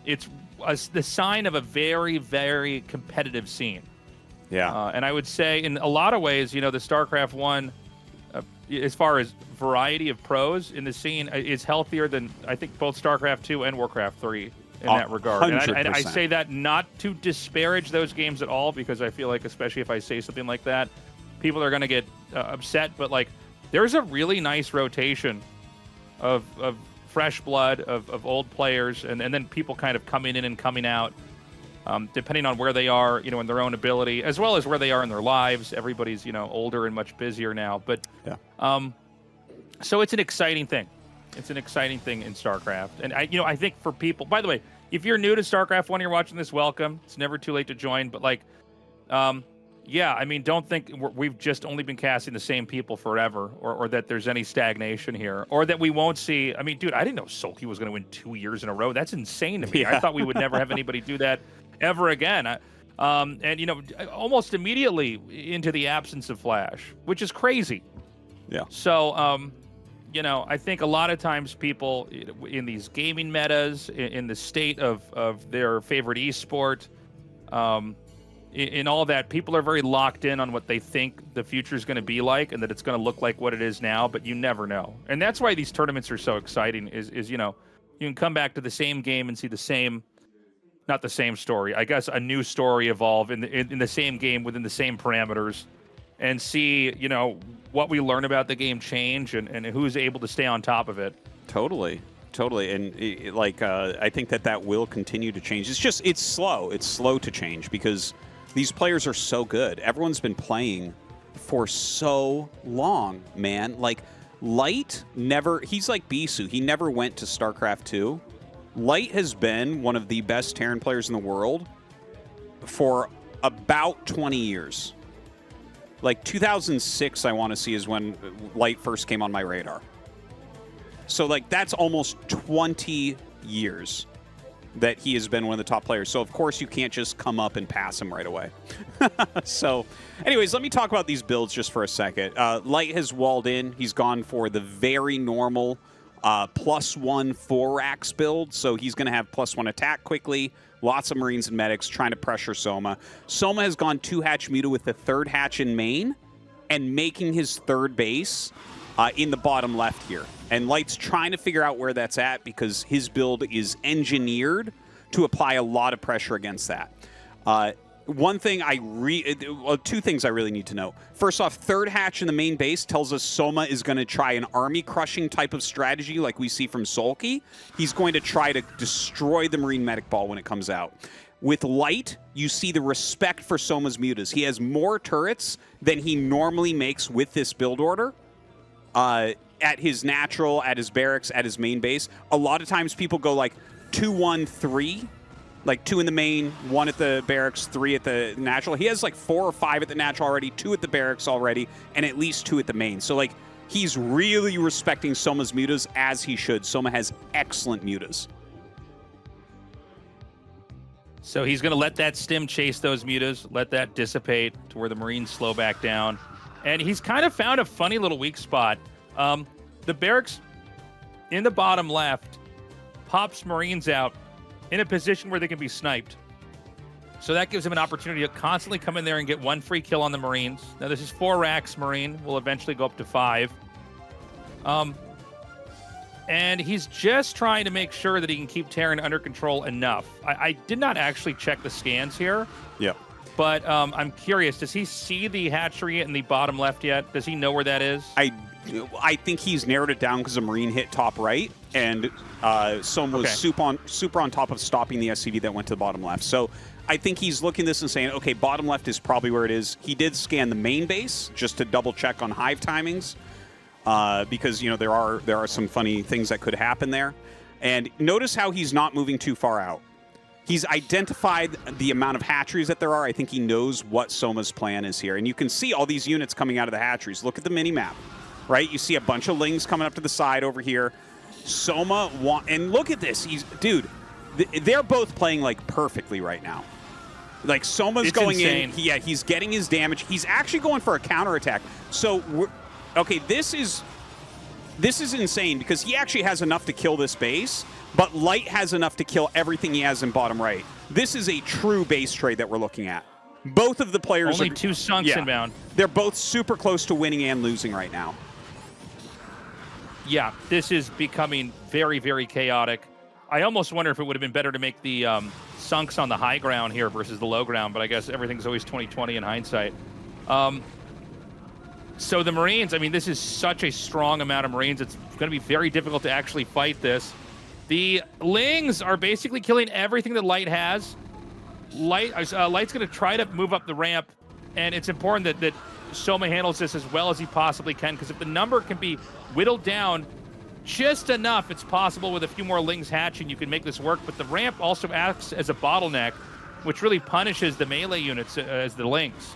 It's the sign of a very, very competitive scene. Yeah. And I would say in a lot of ways, the StarCraft 1, as far as variety of pros in the scene, is healthier than I think both StarCraft 2 and Warcraft 3 in that regard. And I say that not to disparage those games at all, because I feel like, especially if I say something like that, people are going to get upset. But like, there's a really nice rotation of fresh blood, of old players, and then people kind of coming in and coming out, depending on where they are, in their own ability, as well as where they are in their lives. Everybody's, older and much busier now. But so it's an exciting thing. It's an exciting thing in StarCraft. And I think for people, by the way, if you're new to StarCraft 1, you're watching this, welcome. It's never too late to join. But like, don't think we've just only been casting the same people forever, or that there's any stagnation here, or that we won't see. I mean, dude, I didn't know Sulky was going to win 2 years in a row. That's insane to me. Yeah. I thought we would never have anybody do that ever again. And almost immediately into the absence of Flash, which is crazy. Yeah. So, I think a lot of times people in these gaming metas, in the state of their favorite esport, in all that, people are very locked in on what they think the future is going to be like, and that it's going to look like what it is now, but you never know. And that's why these tournaments are so exciting, is you can come back to the same game and see the same, not the same story, I guess a new story evolve in the same game within the same parameters, and see, what we learn about the game change, and who's able to stay on top of it. Totally. And I think that will continue to change. It's slow. It's slow to change because these players are so good. Everyone's been playing for so long, man. Like, Light he's like Bisu. He never went to StarCraft 2. Light has been one of the best Terran players in the world for about 20 years. Like 2006, I want to see, is when Light first came on my radar. So, like, that's almost 20 years that he has been one of the top players. So, of course, you can't just come up and pass him right away. So, anyways, let me talk about these builds just for a second. Light has walled in. He's gone for the very normal +1 4-Rax build. So, he's going to have +1 attack quickly. Lots of Marines and Medics trying to pressure Soma. Soma has gone 2-hatch Muta with the 3rd hatch in main and making his 3rd base in the bottom left here. And Light's trying to figure out where that's at because his build is engineered to apply a lot of pressure against that. Two things I really need to know. First off, 3rd hatch in the main base tells us Soma is going to try an army crushing type of strategy like we see from Sulky. He's going to try to destroy the Marine Medic Ball when it comes out. With Light, you see the respect for Soma's mutas. He has more turrets than he normally makes with this build order. At his natural, at his barracks, at his main base. A lot of times people go like 2-1-3, like 2 in the main, 1 at the barracks, 3 at the natural. He has like 4 or 5 at the natural already, 2 at the barracks already, and at least 2 at the main. So like he's really respecting Soma's mutas as he should. Soma has excellent mutas. So he's going to let that stim chase those mutas, let that dissipate to where the Marines slow back down. And he's kind of found a funny little weak spot. The barracks in the bottom left pops Marines out in a position where they can be sniped. So that gives him an opportunity to constantly come in there and get 1 free kill on the Marines. Now this is 4-Rax Marine. Will eventually go up to 5. And he's just trying to make sure that he can keep Terran under control enough. I did not actually check the scans here. Yeah. But I'm curious, does he see the hatchery in the bottom left yet? Does he know where that is? I think he's narrowed it down because a Marine hit top right, and Soma was super on top of stopping the SCV that went to the bottom left. So I think he's looking at this and saying, okay, bottom left is probably where it is. He did scan the main base just to double check on hive timings because there are some funny things that could happen there. And notice how he's not moving too far out. He's identified the amount of hatcheries that there are. I think he knows what Soma's plan is here. And you can see all these units coming out of the hatcheries. Look at the mini-map, right? You see a bunch of Lings coming up to the side over here. And look at this. Dude, they're both playing like perfectly right now. Like Soma's It's going insane. in. Yeah, he's getting his damage. He's actually going for a counterattack. So, okay, this is insane because he actually has enough to kill this base, but Light has enough to kill everything he has in bottom right. This is a true base trade that we're looking at. Both of the players Only are, 2 sunks inbound. They're both super close to winning and losing right now. Yeah, this is becoming very, very chaotic. I almost wonder if it would have been better to make the sunks on the high ground here versus the low ground, but I guess everything's always 20/20 in hindsight. So the Marines, I mean, this is such a strong amount of Marines. It's going to be very difficult to actually fight this. The Lings are basically killing everything that Light has. Light's going to try to move up the ramp, and it's important that Soma handles this as well as he possibly can, because if the number can be whittled down just enough, it's possible with a few more Lings hatching, you can make this work. But the ramp also acts as a bottleneck, which really punishes the melee units as the Lings.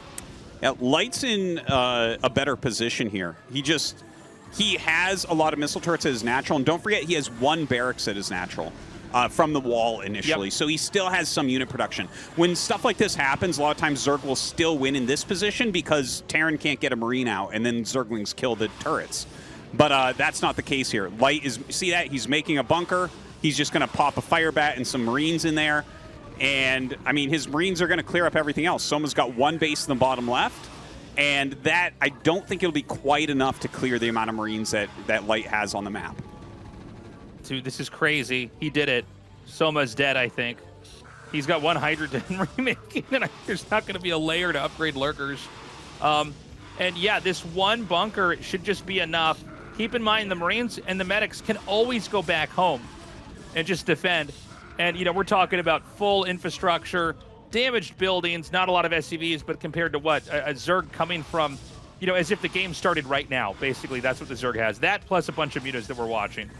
Yeah, Light's in a better position here. He has a lot of missile turrets at his natural, and don't forget he has 1 barracks at his natural from the wall initially. Yep. So he still has some unit production. When stuff like this happens, a lot of times Zerg will still win in this position because Terran can't get a Marine out, and then Zerglings kill the turrets. But that's not the case here. Light is, see that? He's making a bunker. He's just going to pop a fire bat and some Marines in there. And, I mean, his Marines are going to clear up everything else. Soma's got 1 base in the bottom left. And that, I don't think it'll be quite enough to clear the amount of Marines that Light has on the map. Dude, this is crazy. He did it. Soma's dead, I think. He's got 1 Hydrogen remaking, and there's not going to be a layer to upgrade lurkers. And yeah, this 1 bunker should just be enough. Keep in mind, the Marines and the medics can always go back home and just defend. And, you know, we're talking about full infrastructure, damaged buildings, not a lot of SCVs, but compared to what? A Zerg coming from, you know, as if the game started right now. Basically, that's what the Zerg has. That plus a bunch of mutas that we're watching.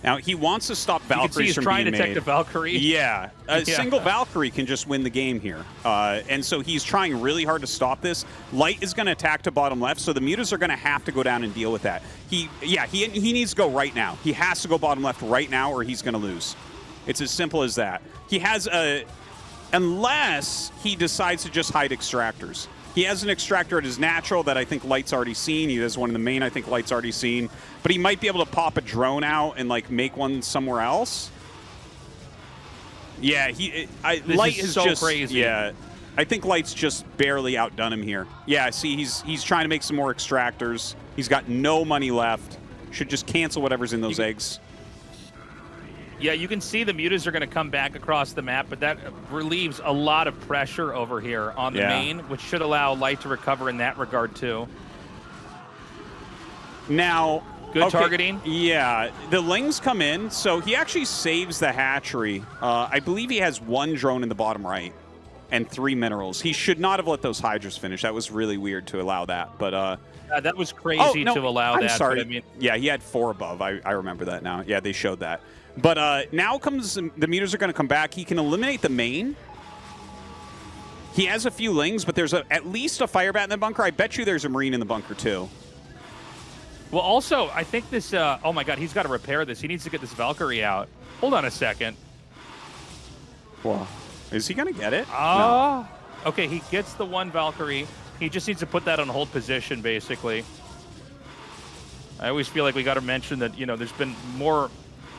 Now, he wants to stop Valkyries from being made. He's trying to tech the Valkyrie. Yeah. A single Valkyrie can just win the game here. And so he's trying really hard to stop this. Light is going to attack to bottom left, so the mutas are going to have to go down and deal with that. He needs to go right now. He has to go bottom left right now or he's going to lose. It's as simple as that. He has a... Unless he decides to just hide extractors. He has an extractor at his natural that I think Light's already seen. He has one in the main I think Light's already seen. But he might be able to pop a drone out and like make one somewhere else. Yeah, Light is so just crazy. Yeah, I think Light's just barely outdone him here. Yeah, see, he's trying to make some more extractors. He's got no money left. Should just cancel whatever's in those eggs. Yeah, you can see the mutas are going to come back across the map, but that relieves a lot of pressure over here on the main, which should allow Light to recover in that regard too. Now, good targeting. Yeah, the Lings come in, so he actually saves the hatchery. I believe he has 1 drone in the bottom right and 3 minerals. He should not have let those Hydras finish. That was really weird to allow that, but... that was crazy to allow that. I'm sorry. But I mean, yeah, he had 4 above. I remember that now. Yeah, they showed that. But now comes the mutas are going to come back. He can eliminate the main. He has a few Lings, but there's at least a fire bat in the bunker. I bet you there's a Marine in the bunker too. well, also, I think this... oh my god, he's got to repair this. He needs to get this Valkyrie out. Hold on a second. Wow. Is he going to get it? No. Okay, he gets the 1 Valkyrie. He just needs to put that on hold position, basically. I always feel like we got to mention that, you know, there's been more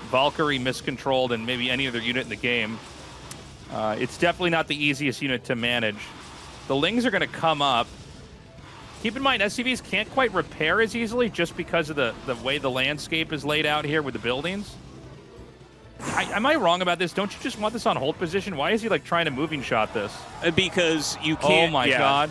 Valkyrie miscontrol than maybe any other unit in the game. It's definitely not the easiest unit to manage. The Lings are going to come up. Keep in mind, SCVs can't quite repair as easily just because of the way the landscape is laid out here with the buildings. Am I wrong about this? Don't you just want this on hold position? Why is he like trying to moving shot this? Because you can't. Oh my god.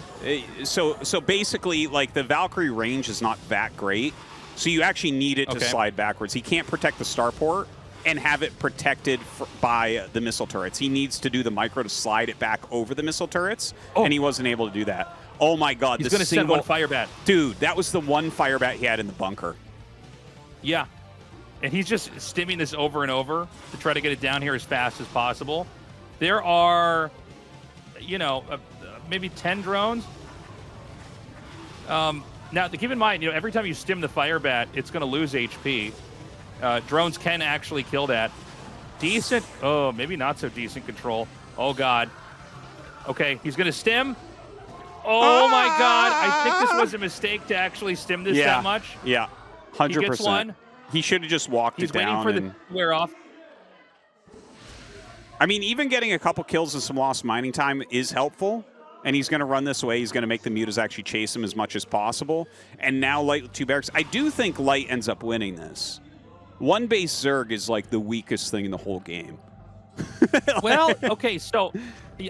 So basically, like the Valkyrie range is not that great. So you actually need it to slide backwards. He can't protect the starport and have it protected by the missile turrets. He needs to do the micro to slide it back over the missile turrets, and he wasn't able to do that. Oh my god. He's going to send 1 fire bat. Dude, that was the 1 fire bat he had in the bunker. Yeah. And he's just stimming this over and over to try to get it down here as fast as possible. There are, you know, maybe 10 drones. Now, to keep in mind, you know, every time you stim the fire bat, it's going to lose HP. Drones can actually kill that. Decent, oh, maybe not so decent control. Oh, God. Okay, he's going to stim. Oh my God! I think this was a mistake to actually stim this that much. Yeah, 100%. He gets one. He should have just walked He's it down. waiting for the wear off. I mean, even getting a couple kills and some lost mining time is helpful. And he's going to run this way. He's going to make the mutas actually chase him as much as possible. And now Light with 2 barracks. I do think Light ends up winning this. 1 base Zerg is like the weakest thing in the whole game. Well, okay, so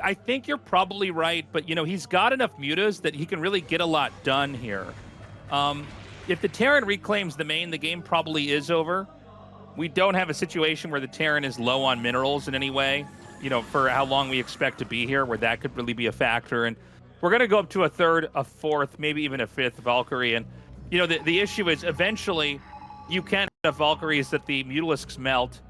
I think you're probably right, but you know he's got enough mutas that he can really get a lot done here. If the Terran reclaims the main, the game probably is over. We don't have a situation where the Terran is low on minerals in any way, you know, for how long we expect to be here, where that could really be a factor. And we're going to go up to a 3rd, a 4th, maybe even a 5th Valkyrie. And, you know, the issue is eventually you can have Valkyries that the Mutalisks melt.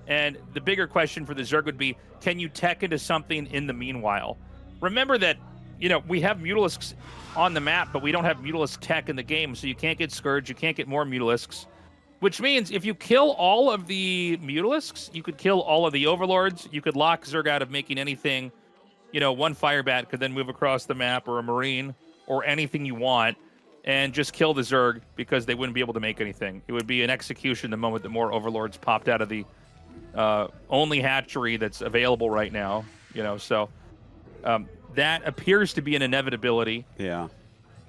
And the bigger question for the Zerg would be, can you tech into something in the meanwhile? Remember that, you know, we have Mutalisks on the map, but we don't have Mutalisk tech in the game, so you can't get Scourge, you can't get more Mutalisks. Which means if you kill all of the Mutalisks, you could kill all of the Overlords, you could lock Zerg out of making anything. You know, 1 Firebat could then move across the map, or a Marine, or anything you want, and just kill the Zerg because they wouldn't be able to make anything. It would be an execution the moment that more Overlords popped out of the only hatchery that's available right now. You know, so that appears to be an inevitability. Yeah.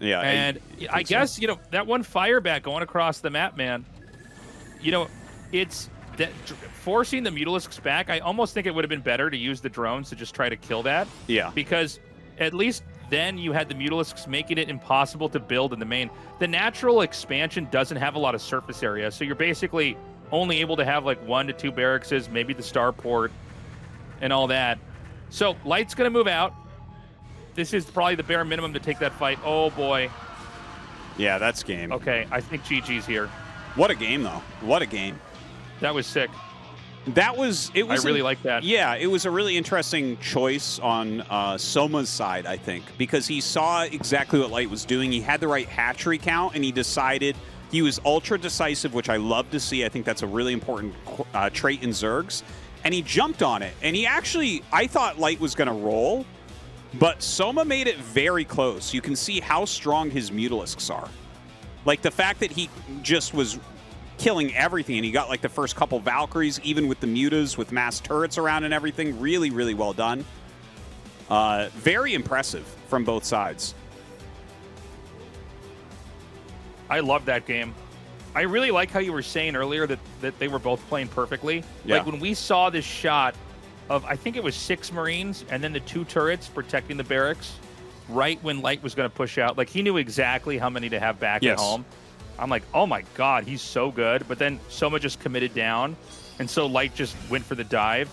Yeah. And I guess, you know, that 1 Firebat going across the map, man, you know, it's that forcing the Mutalisks back. I almost think it would have been better to use the drones to just try to kill that. Yeah. Because at least then you had the Mutalisks making it impossible to build in the main. The natural expansion doesn't have a lot of surface area, so you're basically only able to have like 1 to 2 barracks, maybe the starport and all that. So Light's going to move out. This is probably the bare minimum to take that fight. Oh, boy. Yeah, that's game. Okay, I think GG's here. What a game, though. What a game. That was sick. That was... I really like that. Yeah, it was a really interesting choice on Soma's side, I think, because he saw exactly what Light was doing. He had the right hatchery count, and he decided... He was ultra decisive, which I love to see. I think that's a really important trait in Zergs. And he jumped on it. And he actually... I thought Light was going to roll, but Soma made it very close. You can see how strong his Mutalisks are. Like, the fact that he just was killing everything, and he got, like, the first couple Valkyries, even with the mutas, with mass turrets around and everything. Really, really well done. Very impressive from both sides. I love that game. I really like how you were saying earlier that they were both playing perfectly. Yeah. Like, when we saw this shot of, I think it was 6 Marines, and then the 2 turrets protecting the barracks, right when Light was going to push out. Like, he knew exactly how many to have back at home. I'm like, oh my God, he's so good. But then Soma just committed down, and so Light just went for the dive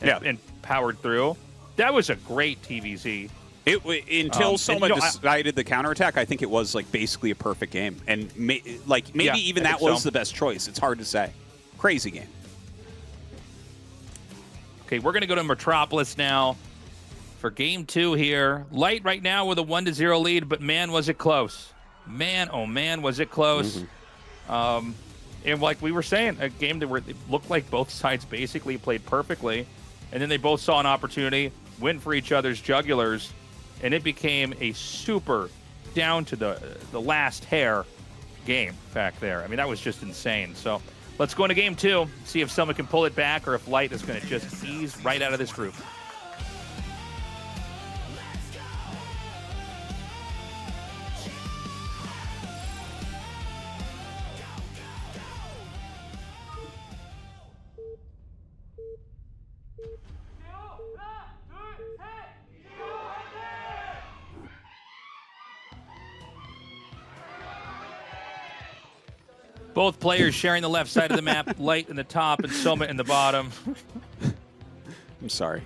and powered through. That was a great TVZ. Until Soma decided the counterattack, I think it was like basically a perfect game. And maybe even that was the best choice. It's hard to say. Crazy game. Okay, we're going to go to Metropolis now for game 2 here. Light right now with a 1-0 lead, but man, was it close. Man, oh man, was it close. And like we were saying, a game that it looked like both sides basically played perfectly, and then they both saw an opportunity, went for each other's jugulars, and it became a super down to the last hair game back there. I mean, that was just insane. So let's go into game 2, see if Soma can pull it back or if Light is going to just ease right out of this group. Both players sharing the left side of the map, Light in the top and Soma in the bottom. I'm sorry.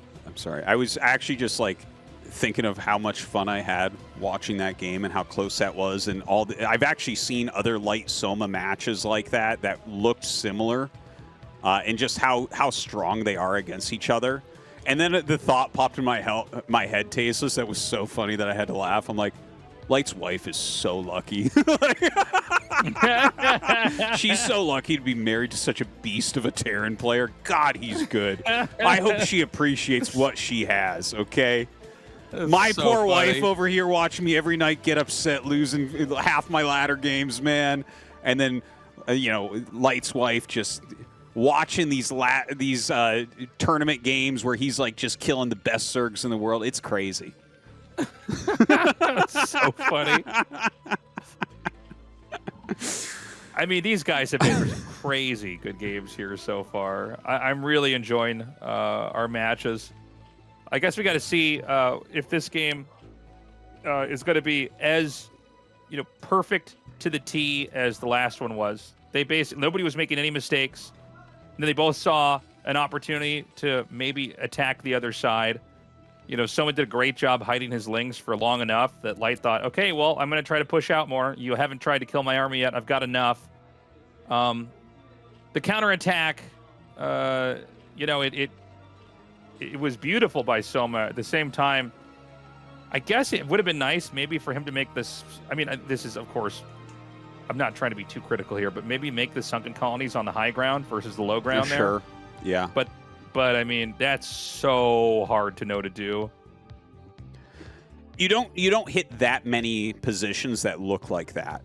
I was actually just like thinking of how much fun I had watching that game and how close that was. And I've actually seen other Light Soma matches like that looked similar, and just how strong they are against each other. And then the thought popped in my head, Tastosis, that was so funny that I had to laugh. I'm like, Light's wife is so lucky. She's so lucky to be married to such a beast of a Terran player. God, he's good. I hope she appreciates what she has, okay? My so poor funny. wife over here watching me every night get upset, losing half my ladder games, man. And then, Light's wife just watching these tournament games where he's like just killing the best Zergs in the world. It's crazy. That's so funny. I mean, these guys have been crazy good games here so far. I'm really enjoying our matches. I guess we got to see if this game is going to be as perfect to the T as the last one was. Nobody was making any mistakes. And then they both saw an opportunity to maybe attack the other side. Soma did a great job hiding his lings for long enough that Light thought, okay, well, I'm going to try to push out more. You haven't tried to kill my army yet. I've got enough. The counterattack, it was beautiful by Soma. At the same time, I guess it would have been nice maybe for him to make this. I mean, this is, of course, I'm not trying to be too critical here, but maybe make the sunken colonies on the high ground versus the low ground there. Sure. Yeah. But I mean, that's so hard to know to do. You don't hit that many positions that look like that.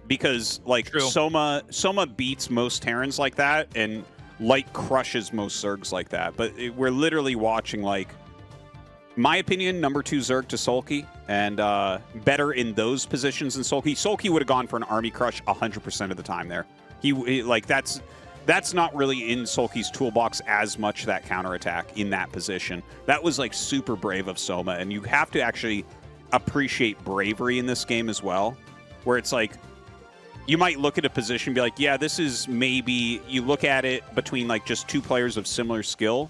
Because Soma beats most Terrans like that, and Light crushes most Zergs like that. But we're literally watching, my opinion, number 2 Zerg to Sulky, and better in those positions than Sulky. Sulky would have gone for an army crush 100% of the time there. That's not really in Sulky's toolbox as much, that counterattack in that position. That was super brave of Soma, and you have to actually appreciate bravery in this game as well, where it's you might look at a position and be like, yeah, this is maybe, you look at it between just 2 players of similar skill.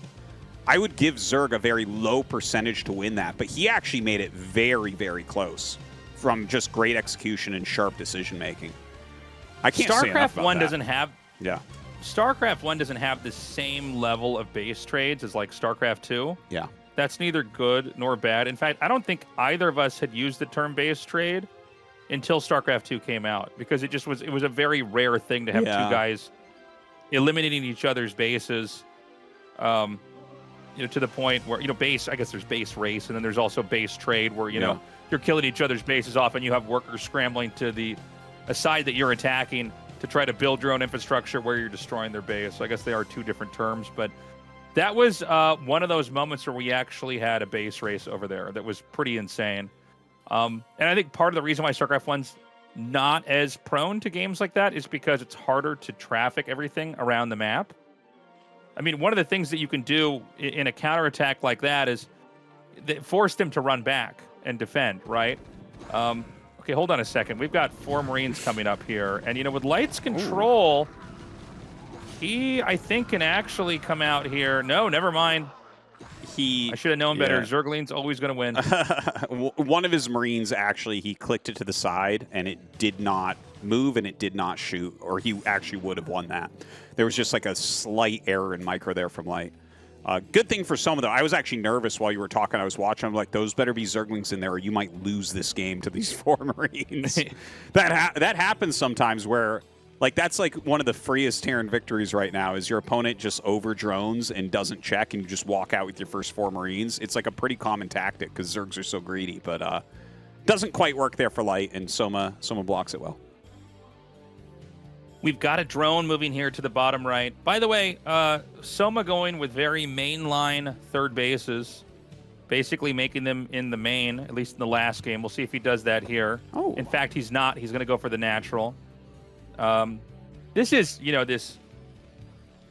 I would give Zerg a very low percentage to win that, but he actually made it very, very close from just great execution and sharp decision making. I can't say enough StarCraft about 1 that. doesn't have. Yeah. StarCraft 1 doesn't have the same level of base trades as StarCraft 2. Yeah. That's neither good nor bad. In fact, I don't think either of us had used the term base trade until StarCraft 2 came out, because it was a very rare thing to have two guys eliminating each other's bases. To the point where, base, I guess there's base race, and then there's also base trade where, you're killing each other's bases off, and you have workers scrambling to a side that you're attacking to try to build your own infrastructure where you're destroying their base. So I guess they are 2 different terms, but that was one of those moments where we actually had a base race over there that was pretty insane. And I think part of the reason why StarCraft 1's not as prone to games like that is because it's harder to traffic everything around the map. I mean, one of the things that you can do in a counterattack like that is force them to run back and defend, right? Okay, hold on a second. We've got 4 Marines coming up here. And, with Light's control, he, I think, can actually come out here. No, never mind. I should have known better. Zergling's always going to win. One of his Marines, actually, he clicked it to the side, and it did not move, and it did not shoot, or he actually would have won that. There was just a slight error in micro there from Light. Good thing for Soma, though. I was actually nervous while you were talking. I was watching. I'm like, those better be Zerglings in there, or you might lose this game to these 4 Marines. That happens sometimes where, that's one of the freest Terran victories right now, is your opponent just over drones and doesn't check, and you just walk out with your first 4 Marines. It's a pretty common tactic because Zergs are so greedy, but doesn't quite work there for Light, and Soma blocks it well. We've got a drone moving here to the bottom right. By the way, Soma going with very mainline third bases, basically making them in the main, at least in the last game. We'll see if he does that here. Oh. In fact, he's not. He's going to go for the natural. This is, this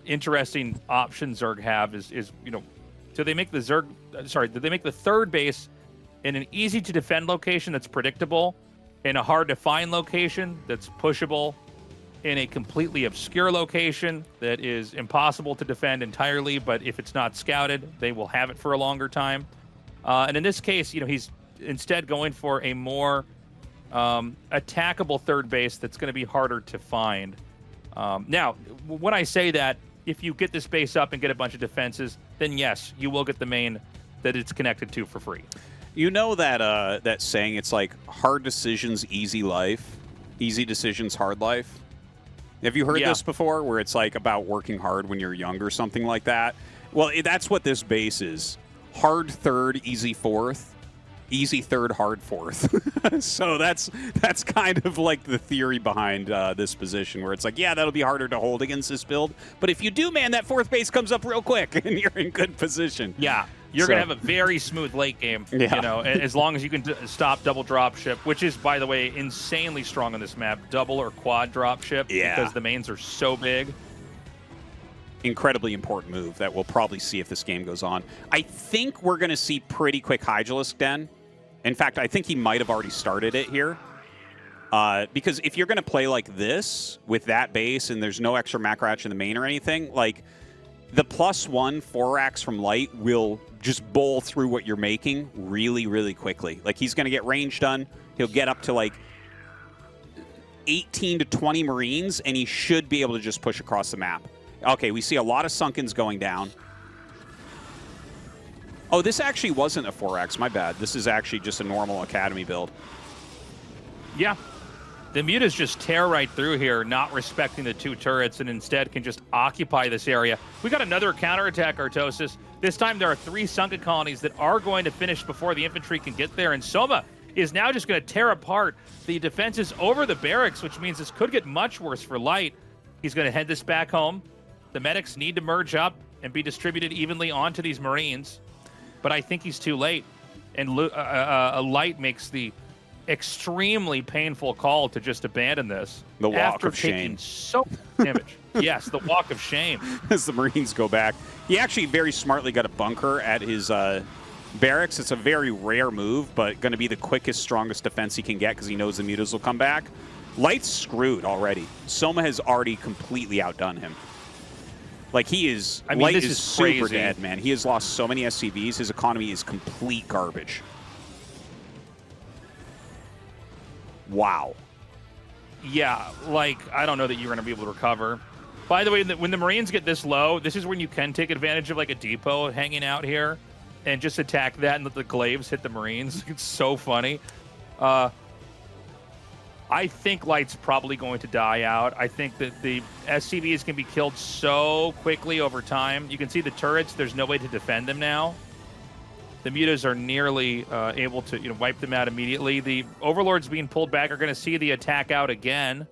interesting option Zerg have is do they make the do they make the third base in an easy to defend location that's predictable, in a hard to find location that's pushable, in a completely obscure location that is impossible to defend entirely, but if it's not scouted, they will have it for a longer time. And in this case, he's instead going for a more attackable third base that's going to be harder to find. Now, when I say that, if you get this base up and get a bunch of defenses, then yes, you will get the main that it's connected to for free. You know that saying, it's hard decisions, easy life. Easy decisions, hard life. Have you heard this before, where it's about working hard when you're young or something like that? Well, that's what this base is. hard third, easy fourth. Easy third, hard fourth. So that's kind of like the theory behind this position, where it's like, yeah, that'll be harder to hold against this build. But if you do, man, that fourth base comes up real quick, and you're in good position. Yeah, you're going to have a very smooth late game, you know, as long as you can stop double drop ship, which is, by the way, insanely strong on this map. Double or quad drop ship, because the mains are so big. Incredibly important move that we'll probably see if this game goes on. I think we're going to see pretty quick Hydralisk Den. In fact, I think he might have already started it here. Because if you're going to play like this with that base and there's no extra Macrach in the main or anything, like the +1 4-racks from Light will just bowl through what you're making really, really quickly. Like he's going to get range done. He'll get up to like 18 to 20 Marines, and he should be able to just push across the map. Okay, we see a lot of Sunkens going down. Oh, this actually wasn't a 4X. My bad. This is actually just a normal Academy build. Yeah. The Mutas just tear right through here, not respecting the 2 turrets, and instead can just occupy this area. We got another counterattack, Tastosis. This time there are 3 Sunken colonies that are going to finish before the infantry can get there, and Soma is now just going to tear apart the defenses over the barracks, which means this could get much worse for Light. He's going to head this back home. The medics need to merge up and be distributed evenly onto these Marines. But I think he's too late. And Light makes the extremely painful call to just abandon this. The walk after of shame. Taking so much damage. Yes, the walk of shame. As the Marines go back. He actually very smartly got a bunker at his barracks. It's a very rare move, but going to be the quickest, strongest defense he can get because he knows the Mutas will come back. Light's screwed already. Soma has already completely outdone him. Like, he is... I mean, Light this is is super crazy. dead, man. He has lost so many SCVs. His economy is complete garbage. Wow. Yeah, like, I don't know that you're going to be able to recover. By the way, when the Marines get this low, this is when you can take advantage of, like, a depot hanging out here and just attack that and let the glaives hit the Marines. It's so funny. I think Light's probably going to die out. I think that the SCVs can be killed so quickly over time. You can see the turrets. There's no way to defend them now. The Mutas are nearly able to wipe them out immediately. The Overlords being pulled back are going to see the attack out again.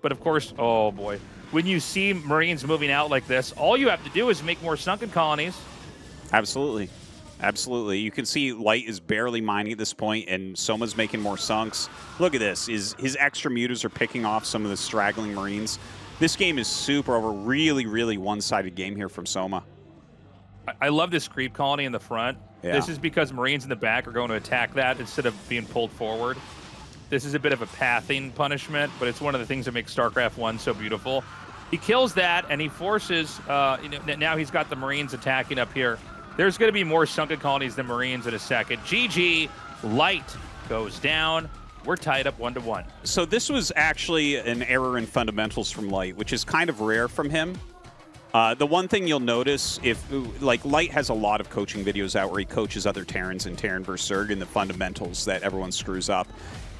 But of course, oh boy. When you see Marines moving out like this, all you have to do is make more Sunken colonies. Absolutely. Absolutely. You can see Light is barely mining at this point, and Soma's making more sunks. Look at this. His extra Mutas are picking off some of the straggling Marines. This game is super over. Really, really one-sided game here from Soma. I love this creep colony in the front. Yeah. This is because Marines in the back are going to attack that instead of being pulled forward. This is a bit of a pathing punishment, but it's one of the things that makes StarCraft 1 so beautiful. He kills that, and he forces... now he's got the Marines attacking up here. There's going to be more Sunken colonies than Marines in a second. GG, Light goes down. We're tied up 1-1. So this was actually an error in fundamentals from Light, which is kind of rare from him. The one thing you'll notice, Light has a lot of coaching videos out where he coaches other Terrans in Terran vs. Zerg in the fundamentals that everyone screws up.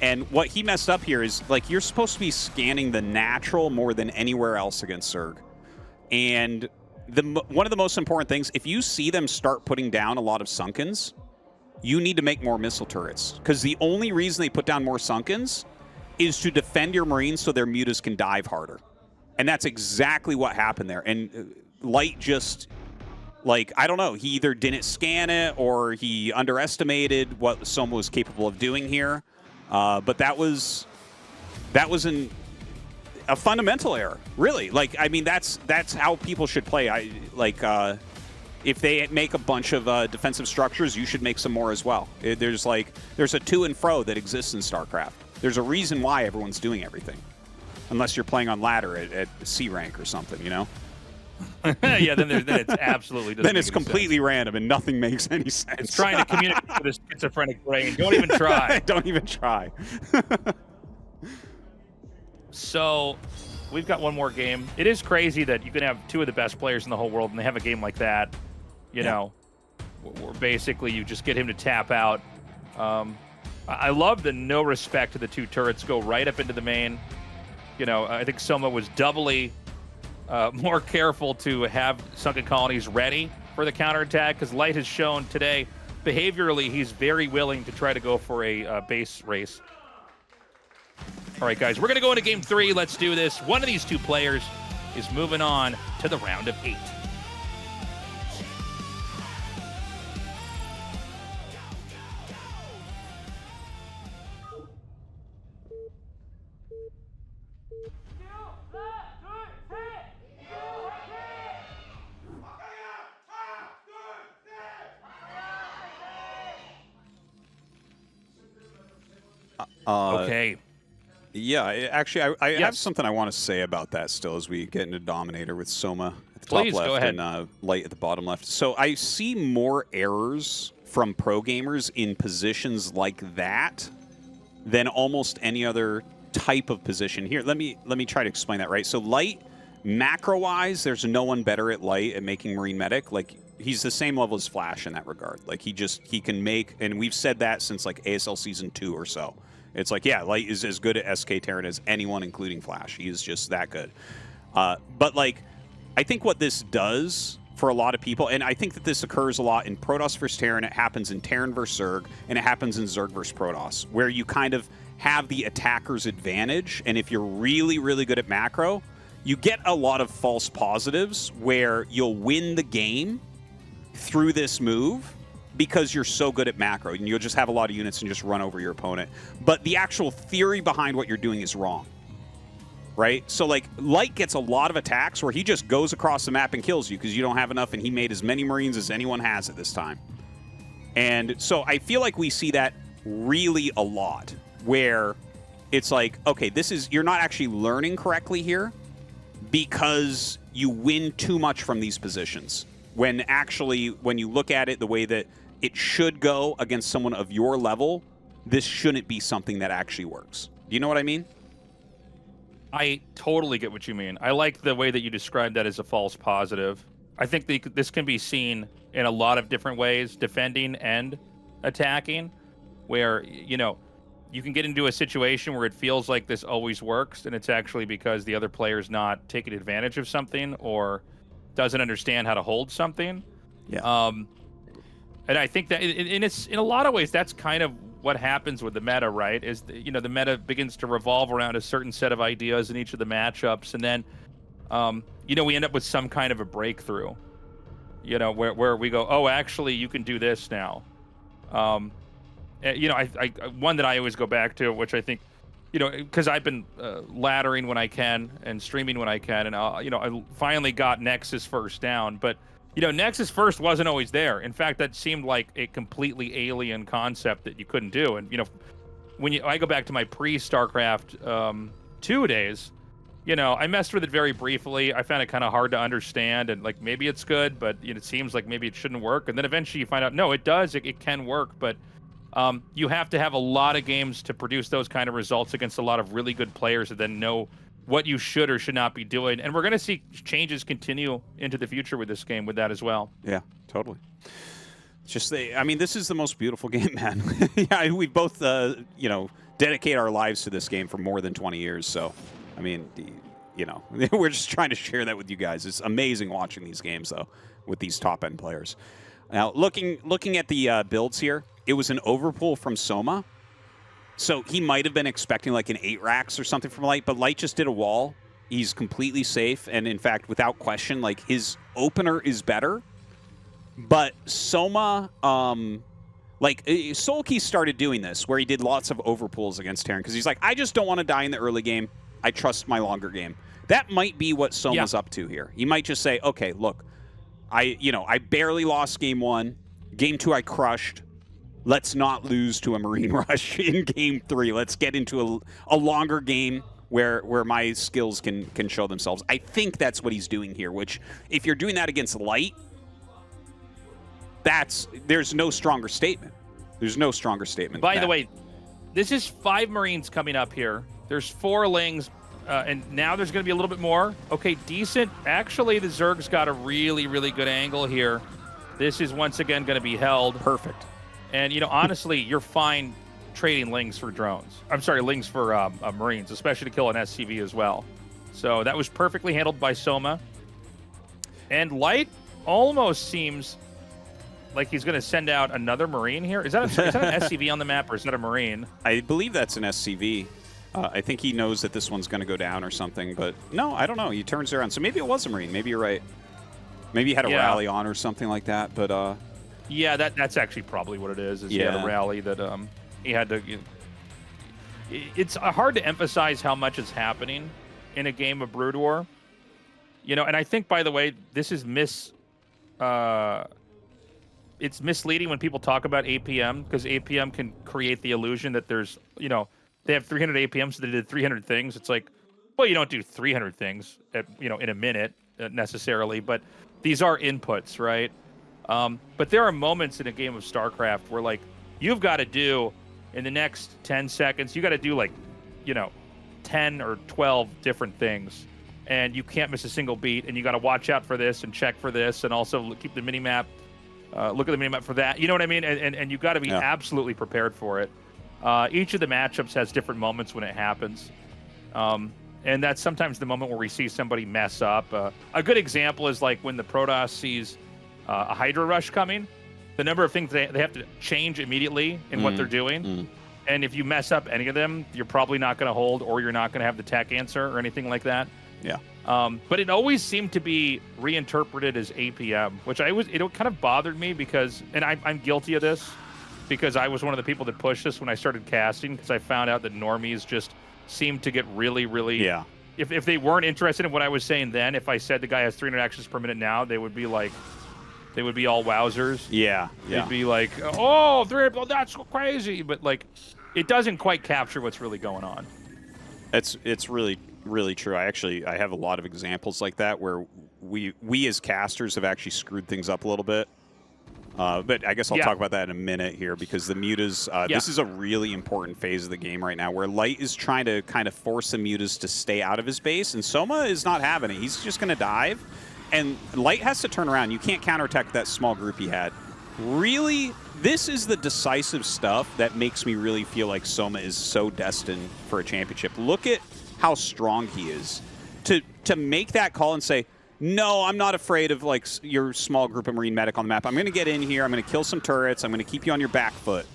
And what he messed up here is, like, you're supposed to be scanning the natural more than anywhere else against Zerg. And... one of the most important things, if you see them start putting down a lot of Sunkens, you need to make more missile turrets. Because the only reason they put down more Sunkens is to defend your Marines so their Mutas can dive harder. And that's exactly what happened there. And Light just, like, I don't know, he either didn't scan it or he underestimated what Soma was capable of doing here. But that was a fundamental error, really. Like, I mean, that's how people should play. If they make a bunch of defensive structures, you should make some more as well. There's a to and fro that exists in StarCraft. There's a reason why everyone's doing everything, unless you're playing on ladder at C rank or something, you know. Yeah, then it's absolutely then it's completely random and nothing makes any sense. It's trying to communicate with a schizophrenic brain. Don't even try. Don't even try. So, we've got one more game. It is crazy that you can have 2 of the best players in the whole world and they have a game like that. You know, where basically you just get him to tap out. I love the no respect to the 2 turrets go right up into the main. You know, I think Soma was doubly more careful to have Sunken colonies ready for the counterattack, because Light has shown today, behaviorally, he's very willing to try to go for a base race. All right, guys, we're going to go into game 3. Let's do this. One of these two players is moving on to the round of 8. Okay. Yeah, actually, I have something I want to say about that still as we get into Dominator with Soma at the Please, top go left ahead. and Light at the bottom left. So I see more errors from pro gamers in positions like that than almost any other type of position. Here, let me try to explain that, right? So Light, macro-wise, there's no one better at Light at making Marine Medic. Like, he's the same level as Flash in that regard. Like, he can make, and we've said that since, like, ASL Season 2 or so. It's like, yeah, Light is as good at SK Terran as anyone, including Flash. He is just that good. But, like, I think what this does for a lot of people, and I think that this occurs a lot in Protoss versus Terran, it happens in Terran versus Zerg, and it happens in Zerg versus Protoss, where you kind of have the attacker's advantage, and if you're really, really good at macro, you get a lot of false positives where you'll win the game through this move, because you're so good at macro, and you'll just have a lot of units and just run over your opponent. But the actual theory behind what you're doing is wrong, right? So, like, Light gets a lot of attacks where he just goes across the map and kills you because you don't have enough, and he made as many Marines as anyone has at this time. And so I feel like we see that really a lot, where it's like, okay, you're not actually learning correctly here because you win too much from these positions. When actually, when you look at it the way that it should go against someone of your level, this shouldn't be something that actually works. Do you know what I mean? I totally get what you mean. I like the way that you described that as a false positive. I think this can be seen in a lot of different ways, defending and attacking, where, you know, you can get into a situation where it feels like this always works, and it's actually because the other player's not taking advantage of something or doesn't understand how to hold something. Yeah. And I think that in a lot of ways, that's kind of what happens with the meta, right? Is, you know, the meta begins to revolve around a certain set of ideas in each of the matchups, and then, you know, we end up with some kind of a breakthrough, you know, where we go, oh, actually, you can do this now. You know, one that I always go back to, which I think, you know, because I've been laddering when I can and streaming when I can, and you know, I finally got Nexus first down, but you know, Nexus first wasn't always there. In fact, that seemed like a completely alien concept that you couldn't do. And you know, when I go back to my pre-StarCraft 2 days, you know, I messed with it very briefly. I found it kind of hard to understand, and like maybe it's good, but you know, it seems like maybe it shouldn't work. And then eventually you find out, no, it does. It can work, but you have to have a lot of games to produce those kind of results against a lot of really good players that then know what you should or should not be doing. And we're going to see changes continue into the future with this game with that as well. Yeah, totally. It's just, I mean, this is the most beautiful game, man. Yeah, we both, you know, dedicate our lives to this game for more than 20 years. So, I mean, you know, we're just trying to share that with you guys. It's amazing watching these games, though, with these top-end players. Now, looking at the builds here, it was an overpull from Soma. So he might have been expecting like an 8 racks or something from Light, but Light just did a wall. He's completely safe, and in fact, without question, like his opener is better. But Soma, like Soulkey started doing this, where he did lots of overpulls against Terran, because he's like, I just don't want to die in the early game. I trust my longer game. That might be what Soma's up to here. He might just say, okay, look, I barely lost game 1. Game 2, I crushed. Let's not lose to a Marine Rush in game 3. Let's get into a longer game where my skills can show themselves. I think that's what he's doing here, which if you're doing that against Light, there's no stronger statement. There's no stronger statement. By the way, this is 5 Marines coming up here. There's 4 Lings, and now there's going to be a little bit more. Okay, decent. Actually, the Zerg's got a really, really good angle here. This is once again going to be held. Perfect. And, you know, honestly, you're fine trading Lings for drones. I'm sorry, Lings for Marines, especially to kill an SCV as well. So that was perfectly handled by Soma. And Light, almost seems like he's going to send out another Marine here. Is that an SCV on the map, or is that a Marine? I believe that's an SCV. I think he knows that this one's going to go down or something, but no, I don't know. He turns around. So maybe it was a Marine. Maybe you're right. Maybe he had a rally on or something like that, but... Yeah, that's actually probably what it is he had a rally that he had to... It's hard to emphasize how much is happening in a game of Brood War. You know, and I think, by the way, this is it's misleading when people talk about APM, because APM can create the illusion that there's, you know, they have 300 APM, so they did 300 things. It's like, well, you don't do 300 things, in a minute necessarily, but these are inputs, right? But there are moments in a game of StarCraft where, like, you've got to do, in the next 10 seconds, you got to do, like, 10 or 12 different things. And you can't miss a single beat, and you got to watch out for this and check for this, and also keep the mini-map, look at the mini-map for that. You know what I mean? And you've got to be absolutely prepared for it. Each of the matchups has different moments when it happens. And that's sometimes the moment where we see somebody mess up. A good example is like when the Protoss sees a Hydra rush coming, the number of things they have to change immediately in what they're doing. And if you mess up any of them, you're probably not going to hold, or you're not going to have the tech answer or anything like that. Yeah. But it always seemed to be reinterpreted as APM, which it kind of bothered me because, and I'm guilty of this, because I was one of the people that pushed this when I started casting, because I found out that normies just seemed to get really, really... Yeah. If they weren't interested in what I was saying then, if I said the guy has 300 actions per minute now, they would be like... They would be all wowzers. Yeah. They'd be like, oh, 300, that's crazy. But, like, it doesn't quite capture what's really going on. It's really, really true. I have a lot of examples like that where we as casters have actually screwed things up a little bit. But I guess I'll talk about that in a minute here, because the mutas, this is a really important phase of the game right now, where Light is trying to kind of force the mutas to stay out of his base, and Soma is not having it. He's just going to dive, and Light has to turn around. You can't counterattack that small group he had. Really, this is the decisive stuff that makes me really feel like Soma is so destined for a championship. Look at how strong he is. To make that call and say, no, I'm not afraid of, like, your small group of Marine medic on the map. I'm going to get in here. I'm going to kill some turrets. I'm going to keep you on your back foot.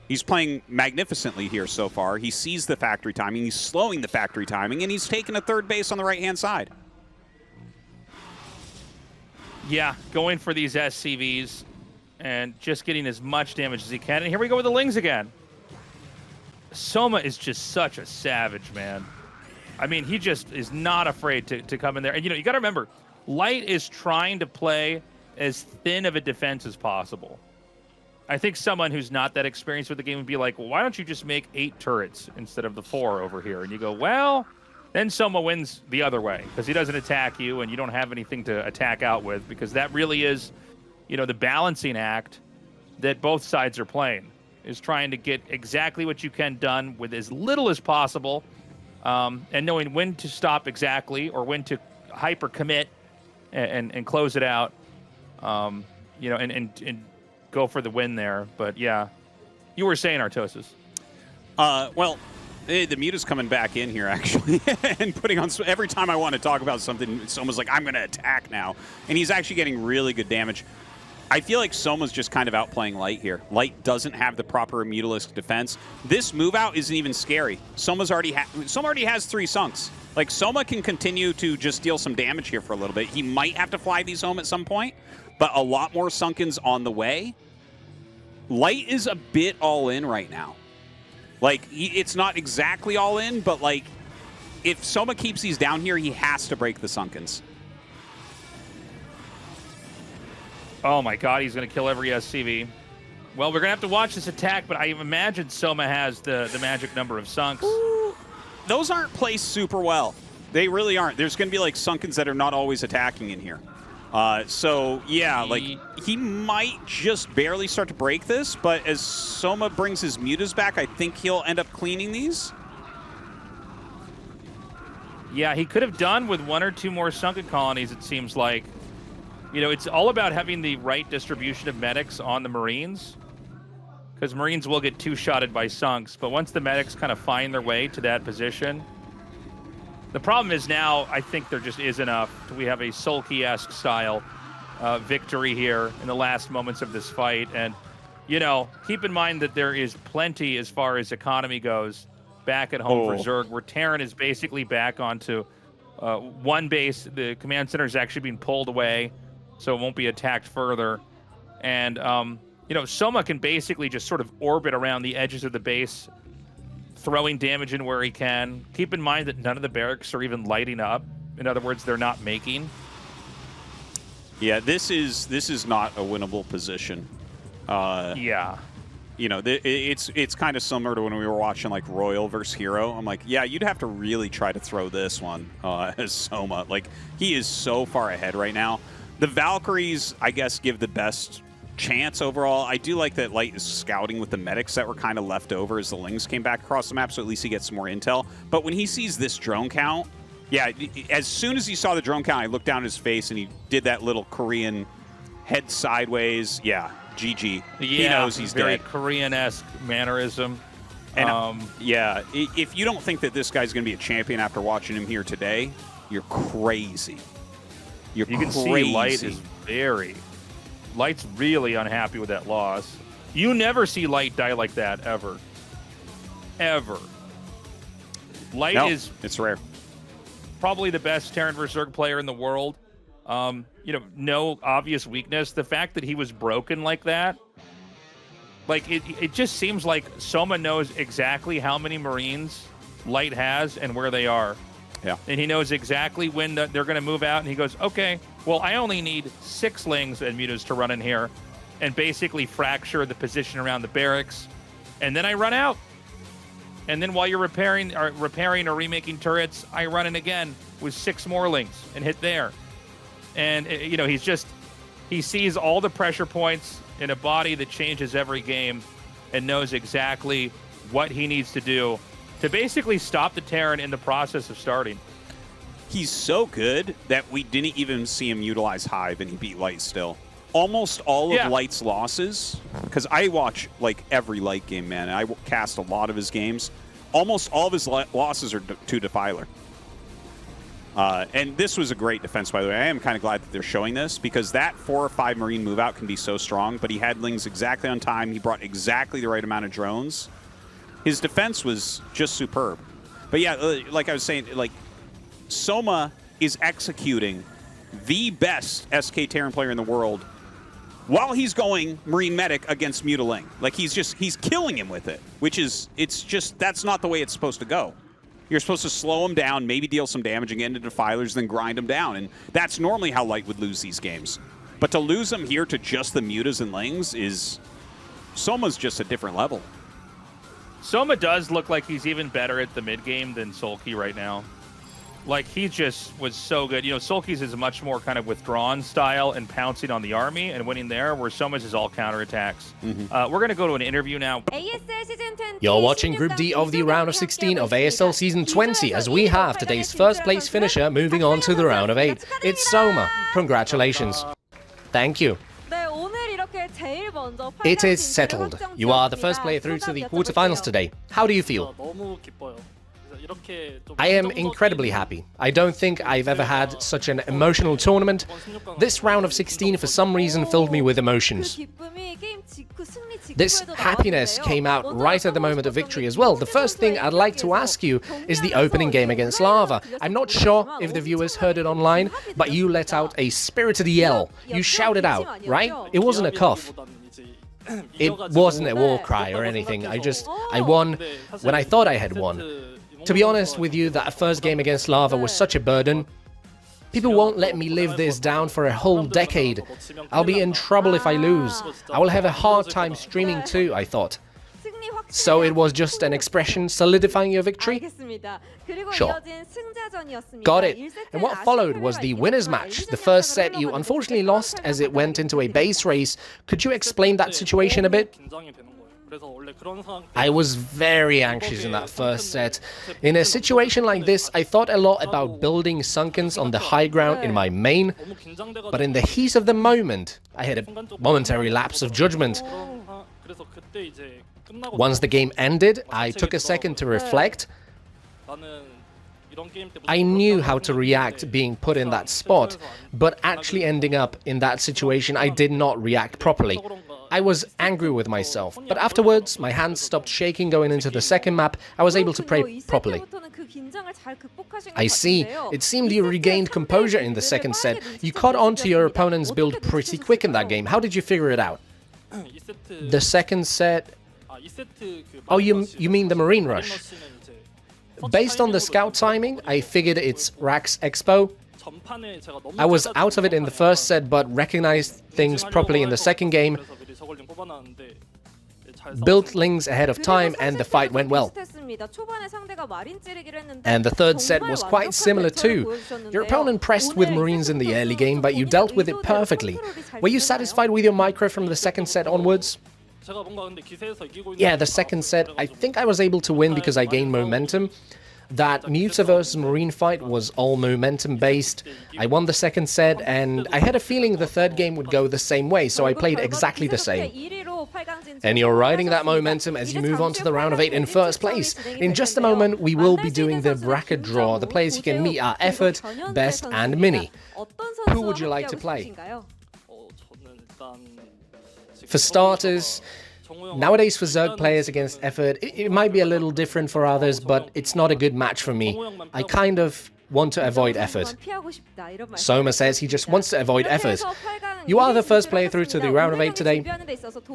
He's playing magnificently here so far. He sees the factory timing. He's slowing the factory timing, and he's taking a third base on the right-hand side. Yeah, going for these SCVs and just getting as much damage as he can. And here we go with the Lings again. Soma is just such a savage, man. I mean, he just is not afraid to come in there. And, you got to remember, Light is trying to play as thin of a defense as possible. I think someone who's not that experienced with the game would be like, well, why don't you just make 8 turrets instead of the 4 over here? And you go, well, then Soma wins the other way, because he doesn't attack you and you don't have anything to attack out with, because that really is, the balancing act that both sides are playing, is trying to get exactly what you can done with as little as possible, and knowing when to stop exactly, or when to hyper commit and close it out, and go for the win there. But yeah, you were saying, Artosis. Well, the muta's coming back in here, actually, and putting on... Every time I want to talk about something, Soma's like, I'm going to attack now. And he's actually getting really good damage. I feel like Soma's just kind of outplaying Light here. Light doesn't have the proper Mutalisk defense. This move out isn't even scary. Soma already has 3 sunks. Like, Soma can continue to just deal some damage here for a little bit. He might have to fly these home at some point, but a lot more Sunkens on the way. Light is a bit all in right now. Like, it's not exactly all in, but, like, if Soma keeps these down here, he has to break the Sunkens. Oh my god, he's going to kill every SCV. Well, we're going to have to watch this attack, but I imagine Soma has the magic number of sunks. Ooh, those aren't placed super well. They really aren't. There's going to be, like, Sunkens that are not always attacking in here. So, yeah, like, he might just barely start to break this, but as Soma brings his mutas back, I think he'll end up cleaning these. Yeah, he could have done with 1 or 2 more sunken colonies, it seems like. It's all about having the right distribution of medics on the Marines, because Marines will get 2-shotted by sunks, but once the medics kind of find their way to that position, the problem is now I think there just is enough. We have a Sulky-esque style victory here in the last moments of this fight. And, you know, keep in mind that there is plenty as far as economy goes back at home for Zerg, where Terran is basically back onto one base. The command center is actually being pulled away, so it won't be attacked further. And, you know, Soma can basically just sort of orbit around the edges of the base, throwing damage in where he can. Keep in mind that none of the barracks are even lighting up. In other words, they're not making. Yeah, this is not a winnable position. Yeah. You know, it's kind of similar to when we were watching like Royal versus Hero. I'm like, yeah, you'd have to really try to throw this one as Soma. Like, he is so far ahead right now. The Valkyries, I guess, give the best chance overall. I do like that Light is scouting with the medics that were kind of left over as the Lings came back across the map, so at least he gets some more intel. But when he sees this drone count, yeah, as soon as he saw the drone count, I looked down at his face and he did that little Korean head sideways. Yeah, GG. Yeah, he knows he's very dead. Korean-esque mannerism. And yeah, if you don't think that this guy's going to be a champion after watching him here today, you're crazy. You can see Light is Light's really unhappy with that loss. You never see Light die like that, ever. Ever. Light is... it's rare. Probably the best Terran vs. Zerg player in the world. You know, no obvious weakness. The fact that he was broken like that, like, it just seems like Soma knows exactly how many Marines Light has and where they are. Yeah. And he knows exactly when they're going to move out, and he goes, okay, well, I only need 6 Lings and Mutas to run in here and basically fracture the position around the barracks, and then I run out. And then while you're repairing or remaking turrets, I run in again with 6 more Lings and hit there. And, you know, he sees all the pressure points in a body that changes every game and knows exactly what he needs to do to basically stop the Terran in the process of starting. He's so good that we didn't even see him utilize Hive, and he beat Light still. Almost all of Light's losses, because I watch like every Light game, man, and I cast a lot of his games. Almost all of his losses are to Defiler. And this was a great defense, by the way. I am kind of glad that they're showing this, because that 4 or 5 Marine move out can be so strong, but he had Lings exactly on time. He brought exactly the right amount of drones. His defense was just superb. But yeah, like I was saying, like, Soma is executing the best SK Terran player in the world while he's going Marine Medic against Mutaling. Like, he's killing him with it, which is, that's not the way it's supposed to go. You're supposed to slow him down, maybe deal some damage and get into Defilers, then grind him down. And that's normally how Light would lose these games. But to lose him here to just the Mutas and Lings is... Soma's just a different level. Soma does look like he's even better at the mid-game than Sulky right now. Like, he just was so good. You know, Sulky's is a much more kind of withdrawn style and pouncing on the army and winning there, where Soma's is all counterattacks. We're going to go to an interview now. ASL Season 20 You're watching Group D of the round of 16 of ASL Season 20 as we have today's first place finisher moving on to the round of 8. It's Soma. Congratulations. Thank you. It is settled. You are the first player through to the quarterfinals today. How do you feel? I am incredibly happy. I don't think I've ever had such an emotional tournament. This round of 16 for some reason filled me with emotions. This happiness came out right at the moment of victory as well. The first thing I'd like to ask you is the opening game against Larva. I'm not sure if the viewers heard it online, but you let out a spirited yell. You shouted out, right? It wasn't a cough. It wasn't a war cry or anything. I won when I thought I had won. To be honest with you, that first game against Larva was such a burden. People won't let me live this down for a whole decade. I'll be in trouble if I lose. I will have a hard time streaming too, I thought. So it was just an expression solidifying your victory? Sure. Got it. And what followed was the winner's match. The first set you unfortunately lost as it went into a base race. Could you explain that situation a bit? I was very anxious in that first set. In a situation like this, I thought a lot about building sunkens on the high ground in my main, but in the heat of the moment, I had a momentary lapse of judgment. Once the game ended, I took a second to reflect. I knew how to react being put in that spot, but actually ending up in that situation, I did not react properly. I was angry with myself, but afterwards, my hands stopped shaking going into the second map. I was able to play properly. I see. It seemed you regained composure in the second set. You caught on to your opponent's build pretty quick in that game. How did you figure it out? The second set... Oh, you mean the Marine Rush? Based on the scout timing, I figured it's Rax Expo. I was out of it in the first set, but recognized things properly in the second game. Built Lings ahead of time, and the fight went well. And the third set was quite similar too. Your opponent pressed with Marines in the early game, but you dealt with it perfectly. Were you satisfied with your micro from the second set onwards? Yeah, the second set, I think I was able to win because I gained momentum. That Muta versus Marine fight was all momentum based. I won the second set, and I had a feeling the third game would go the same way, so I played exactly the same. And you're riding that momentum as you move on to the round of 8 in first place. In just a moment, we will be doing the bracket draw. The players you can meet are Effort, Best, and Mini. Who would you like to play? For starters, nowadays for Zerg players against Effort, it might be a little different for others, but it's not a good match for me. I kind of want to avoid Effort. Soma says he just wants to avoid Effort. You are the first player through to the round of 8 today.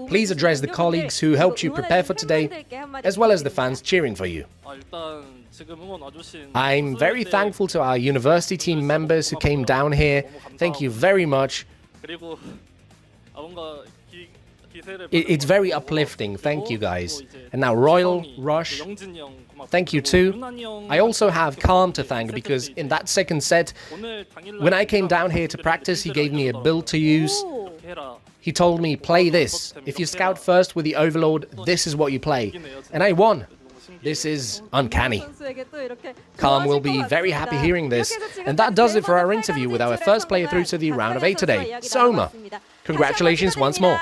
Please address the colleagues who helped you prepare for today, as well as the fans cheering for you. I'm very thankful to our university team members who came down here. Thank you very much. It's very uplifting, thank you guys. And now Royal, Rush, thank you too. I also have Calm to thank because in that second set, when I came down here to practice, he gave me a build to use. He told me, play this. If you scout first with the Overlord, this is what you play. And I won. This is uncanny. Calm will be very happy hearing this. And that does it for our interview with our first player through to the round of 8 today, Soma. Congratulations once more.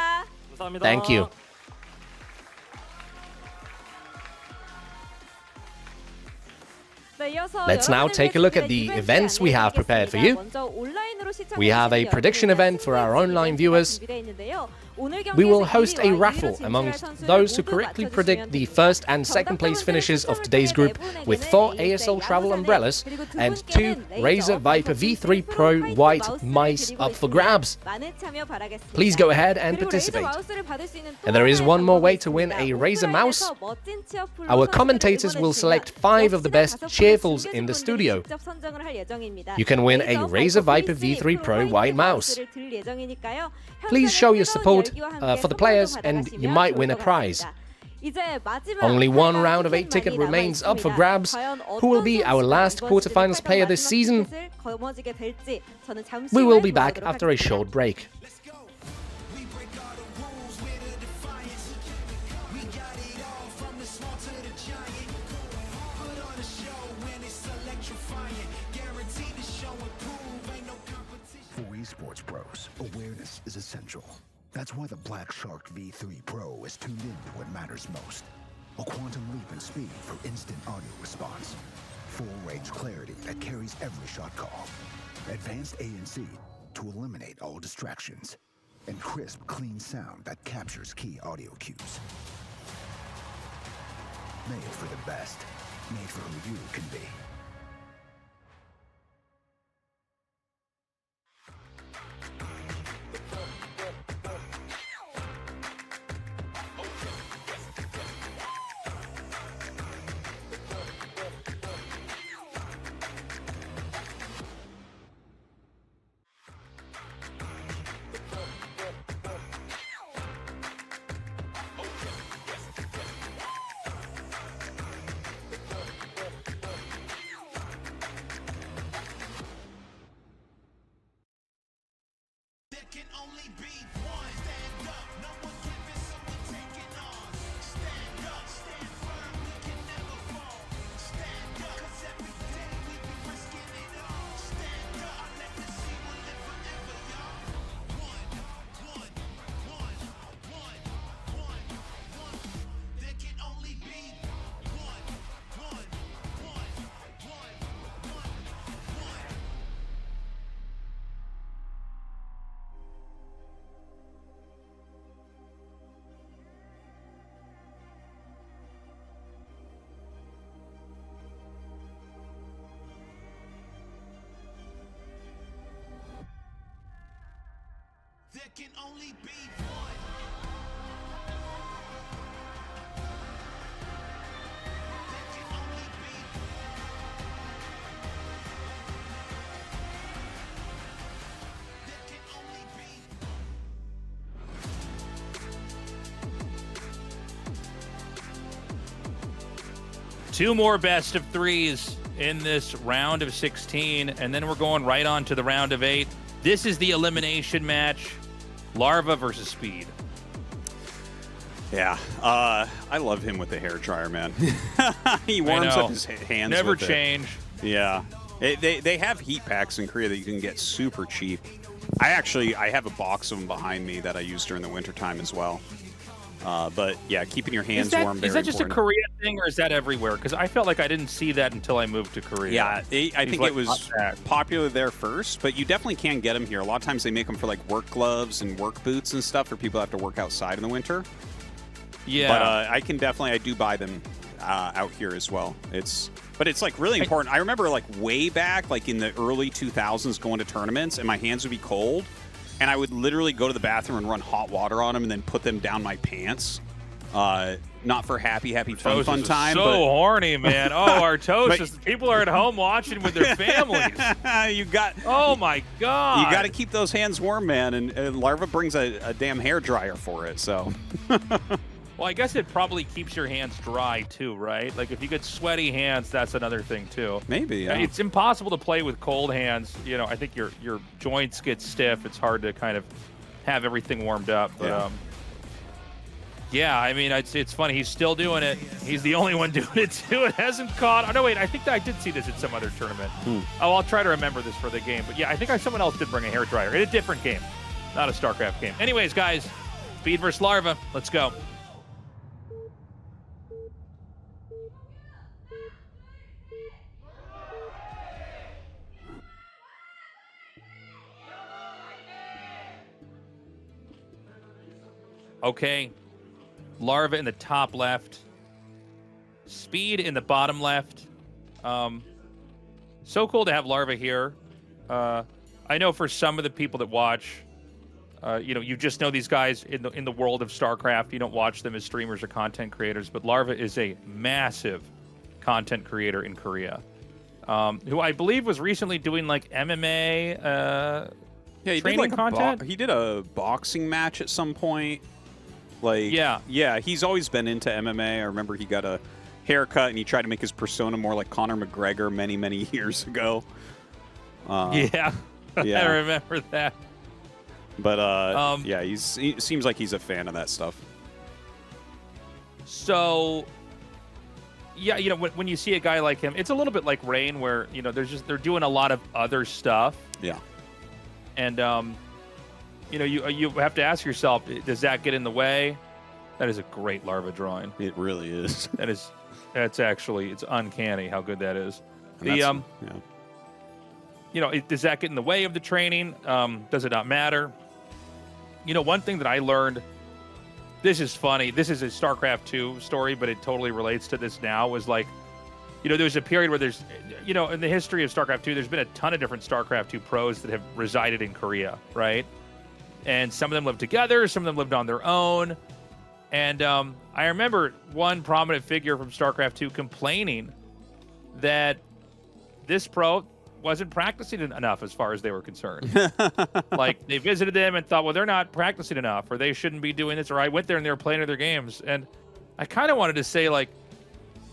Thank you. Let's now take a look at the events we have prepared for you. We have a prediction event for our online viewers. We will host a raffle amongst those who correctly predict the first and second place finishes of today's group with 4 ASL travel umbrellas and 2 Razer Viper V3 Pro white mice up for grabs. Please go ahead and participate. And there is one more way to win a Razer mouse. Our commentators will select 5 of the best cheerfuls in the studio. You can win a Razer Viper V3 Pro white mouse. Please show your support for the players and you might win a prize. Only one round of 8 ticket remains up for grabs. Who will be our last quarterfinals player this season? We will be back after a short break. Esports pros, awareness is essential. That's why the Black Shark V3 Pro is tuned in to what matters most. A quantum leap in speed for instant audio response. Full range clarity that carries every shot call. Advanced ANC to eliminate all distractions. And crisp, clean sound that captures key audio cues. Made for the best. Made for who you can be. Two more best of threes in this round of 16, and then we're going right on to the round of 8. This is the elimination match, Larva versus Speed. Yeah, I love him with the hair dryer, man. He warms up his hands. Never with change. It. Yeah, they have heat packs in Korea that you can get super cheap. I have a box of them behind me that I use during the wintertime as well. But yeah, keeping your hands warm. Is that just a Korea thing, or is that everywhere? Because I felt like I didn't see that until I moved to Korea. Yeah, I think it was popular there first, but you definitely can get them here. A lot of times they make them for like work gloves and work boots and stuff for people who have to work outside in the winter. Yeah, but I do buy them out here as well. But it's like really important. I remember like way back, like in the early 2000s, going to tournaments, and my hands would be cold. And I would literally go to the bathroom and run hot water on them and then put them down my pants. Not for happy fun time. So but horny, man. Oh, our Tastosis. People are at home watching with their families. Oh, my God. You got to keep those hands warm, man. And Larva brings a damn hair dryer for it, so. Well, I guess it probably keeps your hands dry, too, right? Like, if you get sweaty hands, that's another thing, too. Maybe, yeah. It's impossible to play with cold hands. You know, I think your joints get stiff. It's hard to kind of have everything warmed up. But, yeah, I mean, it's funny. He's still doing it. He's the only one doing it, too. It hasn't caught. Oh, no, wait. I think that I did see this at some other tournament. Oh, I'll try to remember this for the game. But, yeah, I think someone else did bring a hairdryer in a different game, not a StarCraft game. Anyways, guys, Speed versus Larva. Let's go. Okay, Larva in the top left, Speed in the bottom left. So cool to have Larva here. I know for some of the people that watch, you just know these guys in the world of StarCraft. You don't watch them as streamers or content creators, but Larva is a massive content creator in Korea, who I believe was recently doing like MMA he training did content. He did a boxing match at some point. Yeah, he's always been into MMA. I remember he got a haircut and he tried to make his persona more like Conor McGregor many years ago. Yeah, I remember that. But yeah, he seems like he's a fan of that stuff. So, yeah, when you see a guy like him, it's a little bit like Rain, where they're doing a lot of other stuff. Yeah, and you have to ask yourself, does that get in the way? That is a great Larva drawing. It really is. It's uncanny how good that is. And does that get in the way of the training? Does it not matter? One thing that I learned, this is funny. This is a StarCraft 2 story, but it totally relates to this now, was like, there was a period where there's, in the history of StarCraft 2, there's been a ton of different StarCraft 2 pros that have resided in Korea, right? And some of them lived together, some of them lived on their own. And I remember one prominent figure from StarCraft 2 complaining that this pro wasn't practicing enough as far as they were concerned. Like, they visited them and thought, well, they're not practicing enough, or they shouldn't be doing this, or I went there and they were playing other games. And I kind of wanted to say, like,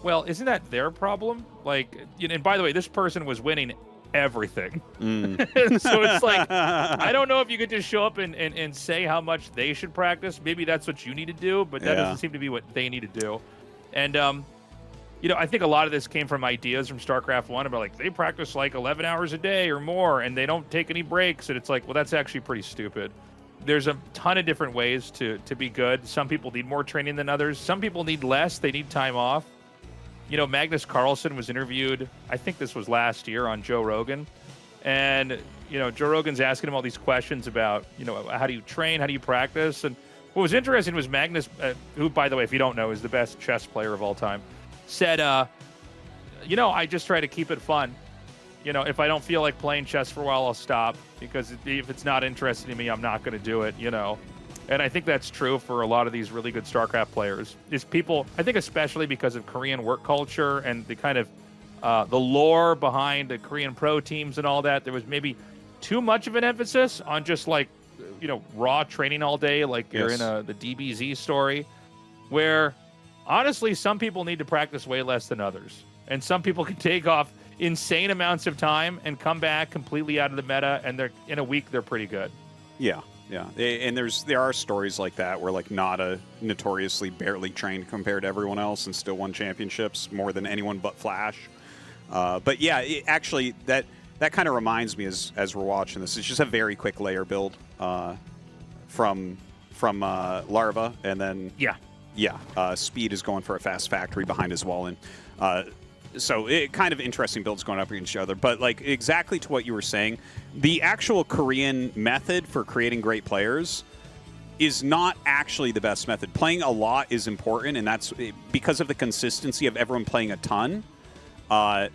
well, isn't that their problem? Like, and by the way, this person was winning everything. So it's like, I don't know if you could just show up and say how much they should practice. Maybe that's what you need to do, but that doesn't seem to be what they need to do. And I think a lot of this came from ideas from StarCraft 1 about, like, they practice like 11 hours a day or more and they don't take any breaks, and it's like, well, that's actually pretty stupid. There's a ton of different ways to be good. Some people need more training than others. Some people need less. They need time off. Magnus Carlsen was interviewed, I think this was last year, on Joe Rogan. And, Joe Rogan's asking him all these questions about, how do you train? How do you practice? And what was interesting was Magnus, who, by the way, if you don't know, is the best chess player of all time, said, I just try to keep it fun. You know, if I don't feel like playing chess for a while, I'll stop, because if it's not interesting to me, I'm not going to do it, you know. And I think that's true for a lot of these really good StarCraft players. Is people, I think especially because of Korean work culture and the kind of the lore behind the Korean pro teams and all that, there was maybe too much of an emphasis on just like, you know, raw training all day, like you're in the DBZ story, where honestly, some people need to practice way less than others. And some people can take off insane amounts of time and come back completely out of the meta, and they're in a week they're pretty good. Yeah, yeah, and there are stories like that where like Nada notoriously barely trained compared to everyone else and still won championships more than anyone but Flash. But yeah, actually that kind of reminds me as we're watching this, it's just a very quick layer build from Larva, and then Speed is going for a fast factory behind his wall, and so it kind of interesting builds going up against each other. But like exactly to what you were saying, the actual Korean method for creating great players is not actually the best method. Playing a lot is important, and that's because of the consistency of everyone playing a ton.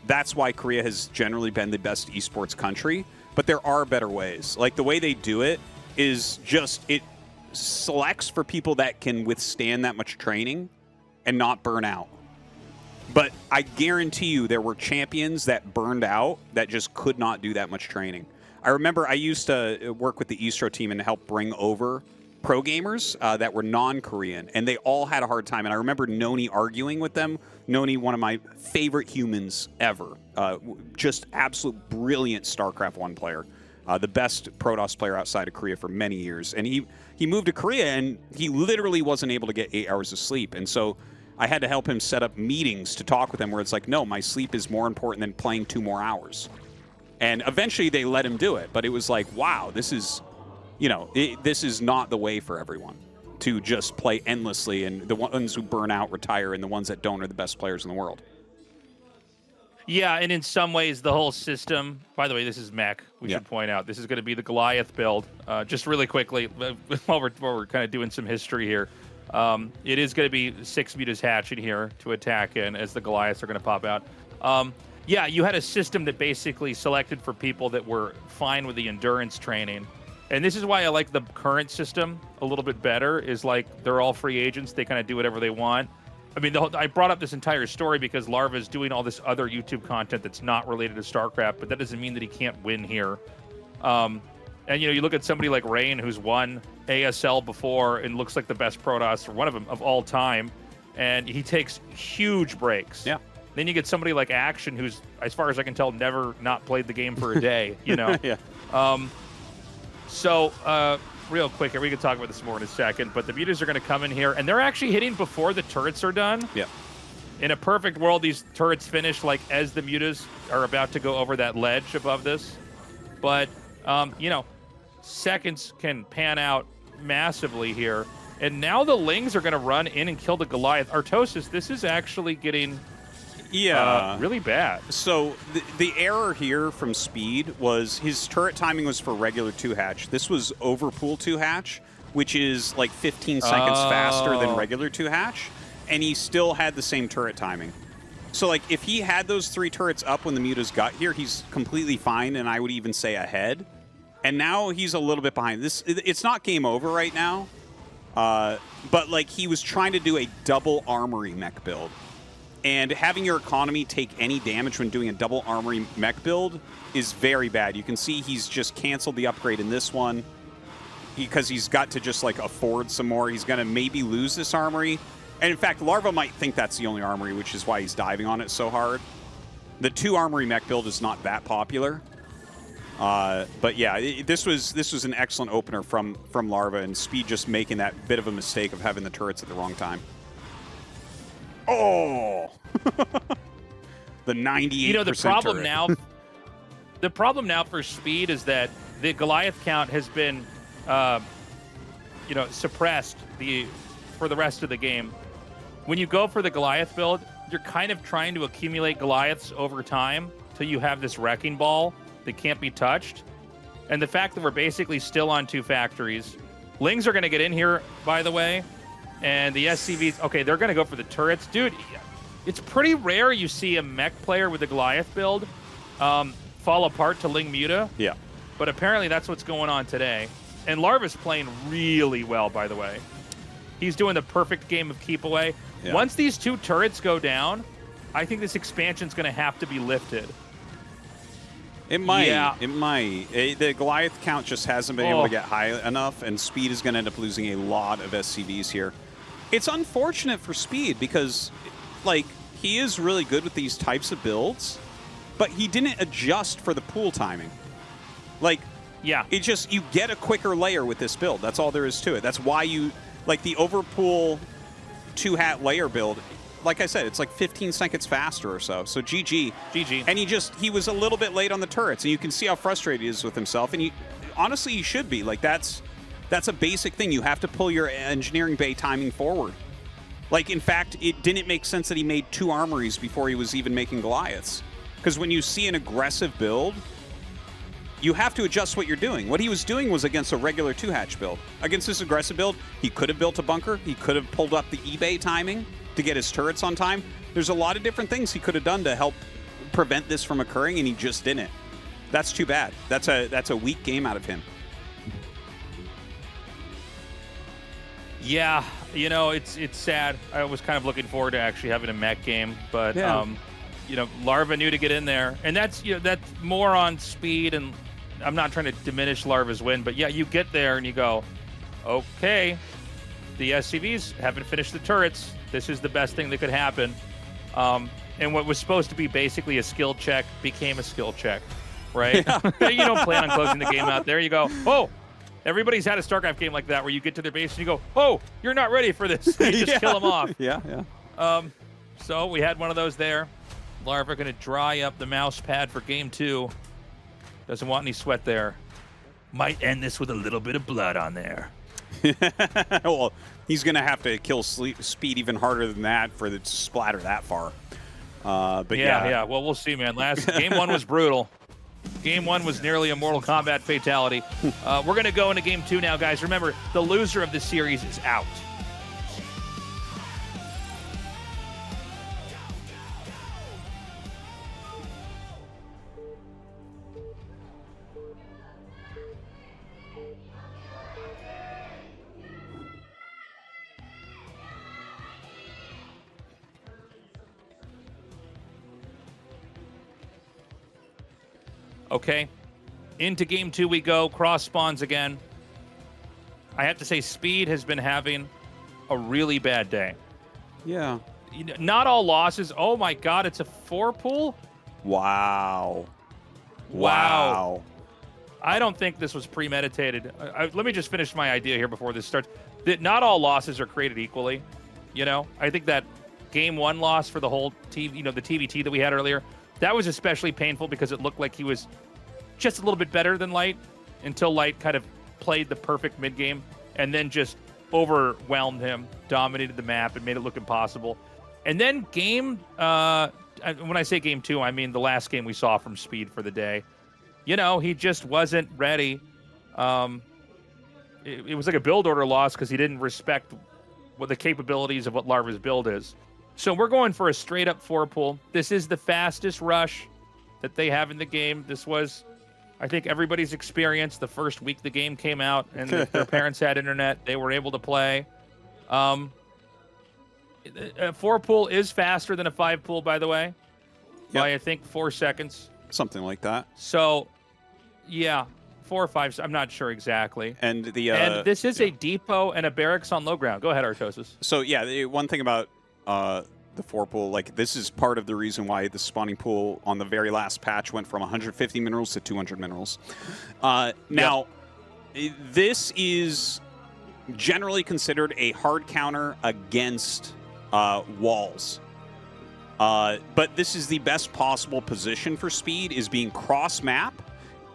That's why Korea has generally been the best esports country. But there are better ways. Like the way they do it is just it selects for people that can withstand that much training and not burn out. But I guarantee you there were champions that burned out that just could not do that much training. I remember I used to work with the Eastro team and help bring over pro gamers that were non-Korean, and they all had a hard time. And I remember Noni arguing with them. Noni, one of my favorite humans ever. Just absolute brilliant StarCraft 1 player. The best Protoss player outside of Korea for many years. And he moved to Korea, and he literally wasn't able to get 8 hours of sleep. And so I had to help him set up meetings to talk with him where it's like, no, my sleep is more important than playing 2 more hours. And eventually they let him do it. But it was like, wow, this is, you know, this is not the way for everyone to just play endlessly. And the ones who burn out retire, and the ones that don't are the best players in the world. Yeah, and in some ways, the whole system, by the way, this is mech, we should point out. This is going to be the Goliath build. Just really quickly, while we're kind of doing some history here, it is going to be 6 mutas hatching here to attack in as the Goliaths are going to pop out. Yeah, you had a system that basically selected for people that were fine with the endurance training. And this is why I like the current system a little bit better, is like they're all free agents. They kind of do whatever they want. I mean, I brought up this entire story because Larva is doing all this other YouTube content that's not related to StarCraft, but that doesn't mean that he can't win here. And, you know, you look at somebody like Rain, who's won ASL before and looks like the best Protoss, or one of them of all time, and he takes huge breaks. Yeah. Then you get somebody like Action, who's, as far as I can tell, never not played the game for a day, you know? Yeah. Real quick here, we can talk about this more in a second, but the mutas are going to come in here, and they're actually hitting before the turrets are done. Yeah. In a perfect world, these turrets finish like as the mutas are about to go over that ledge above this. But, you know, seconds can pan out massively here. And now the Lings are going to run in and kill the Goliath. Artosis, this is actually getting really bad. So the error here from Speed was his turret timing was for regular 2-hatch. This was overpool 2-hatch, which is like 15 seconds faster than regular 2-hatch, and he still had the same turret timing. So like if he had those 3 turrets up when the mutas got here, he's completely fine, and I would even say ahead. And now he's a little bit behind. It's not game over right now, but like he was trying to do a double armory mech build. And having your economy take any damage when doing a double armory mech build is very bad. You can see he's just canceled the upgrade in this one because he's got to just like afford some more. He's going to maybe lose this armory. And in fact, Larva might think that's the only armory, which is why he's diving on it so hard. The 2 armory mech build is not that popular. But yeah, this was an excellent opener from Larva, and Speed just making that bit of a mistake of having the turrets at the wrong time. Oh, the 98%. You know, the problem turret. the problem now for Speed is that the Goliath count has been, you know, suppressed for the rest of the game. When you go for the Goliath build, you're kind of trying to accumulate Goliaths over time till you have this wrecking ball that can't be touched. And the fact that we're basically still on 2 factories, Lings are going to get in here, by the way. And the SCVs, okay, they're going to go for the turrets. Dude, it's pretty rare you see a mech player with a Goliath build. fall apart to Ling Muta. Yeah. But apparently that's what's going on today. And Larva's playing really well, by the way. He's doing the perfect game of keep away. Yeah. Once these 2 turrets go down, I think this expansion's going to have to be lifted. It might. Yeah. It might. The Goliath count just hasn't been able to get high enough, and Speed is going to end up losing a lot of SCVs here. It's unfortunate for Speed because, like, he is really good with these types of builds, but he didn't adjust for the pool timing. Like, yeah, it just, you get a quicker layer with this build. That's all there is to it. That's why you, like, the overpool 2-hat layer build, like I said, it's like 15 seconds faster or so. So GG. GG. And he was a little bit late on the turrets, and you can see how frustrated he is with himself. And honestly, he should be. Like, that's a basic thing. You have to pull your engineering bay timing forward. Like, in fact, it didn't make sense that he made 2 armories before he was even making Goliaths. Because when you see an aggressive build, you have to adjust what you're doing. What he was doing was against a regular 2-hatch build. Against this aggressive build, he could have built a bunker. He could have pulled up the eBay timing to get his turrets on time. There's a lot of different things he could have done to help prevent this from occurring, and he just didn't. That's too bad. That's a weak game out of him. Yeah, you know, it's sad. I was kind of looking forward to actually having a mech game, but you know, Larva knew to get in there, and that's that's more on speed. And I'm not trying to diminish Larva's win, but yeah, you get there and you go, okay, the SCVs haven't finished the turrets. This is the best thing that could happen. And what was supposed to be basically a skill check became a skill check, right? You don't plan on closing the game out there. You go, oh. Everybody's had a StarCraft game like that where you get to their base and you go, oh, you're not ready for this. You just kill them off. Yeah. So we had one of those there. Larva going to dry up the mouse pad for game 2. Doesn't want any sweat there. Might end this with a little bit of blood on there. Well, he's going to have to kill Speed even harder than that for it to splatter that far. But yeah. Well, we'll see, man. Game 1 was brutal. Game 1 was nearly a Mortal Kombat fatality. We're going to go into Game 2 now, guys. Remember, the loser of the series is out. Okay, into Game 2 we go. Cross spawns again. I have to say, Speed has been having a really bad day. Yeah. Not all losses. Oh my God, it's a 4-pool? Wow. I don't think this was premeditated. Let me just finish my idea here before this starts. That not all losses are created equally. You know, I think that Game 1 loss for the whole TV, the TVT that we had earlier, that was especially painful because it looked like he was just a little bit better than Light until Light kind of played the perfect mid game and then just overwhelmed him, dominated the map, and made it look impossible. And then when I say Game 2, I mean the last game we saw from Speed for the day. He just wasn't ready. It was like a build order loss because he didn't respect what the capabilities of what Larva's build is. So we're going for a straight-up 4-pool. This is the fastest rush that they have in the game. This was, I think, everybody's experience the first week the game came out, and if their parents had internet, they were able to play. A 4-pool is faster than a 5-pool, by the way, by, I think, 4 seconds. Something like that. So, yeah, 4 or 5. I'm not sure exactly. And this is a depot and a barracks on low ground. Go ahead, Artosis. So, yeah, the one thing about the 4-pool, like, this is part of the reason why the spawning pool on the very last patch went from 150 minerals to 200 minerals. Now, this is generally considered a hard counter against walls. But this is the best possible position for Speed, is being cross-map.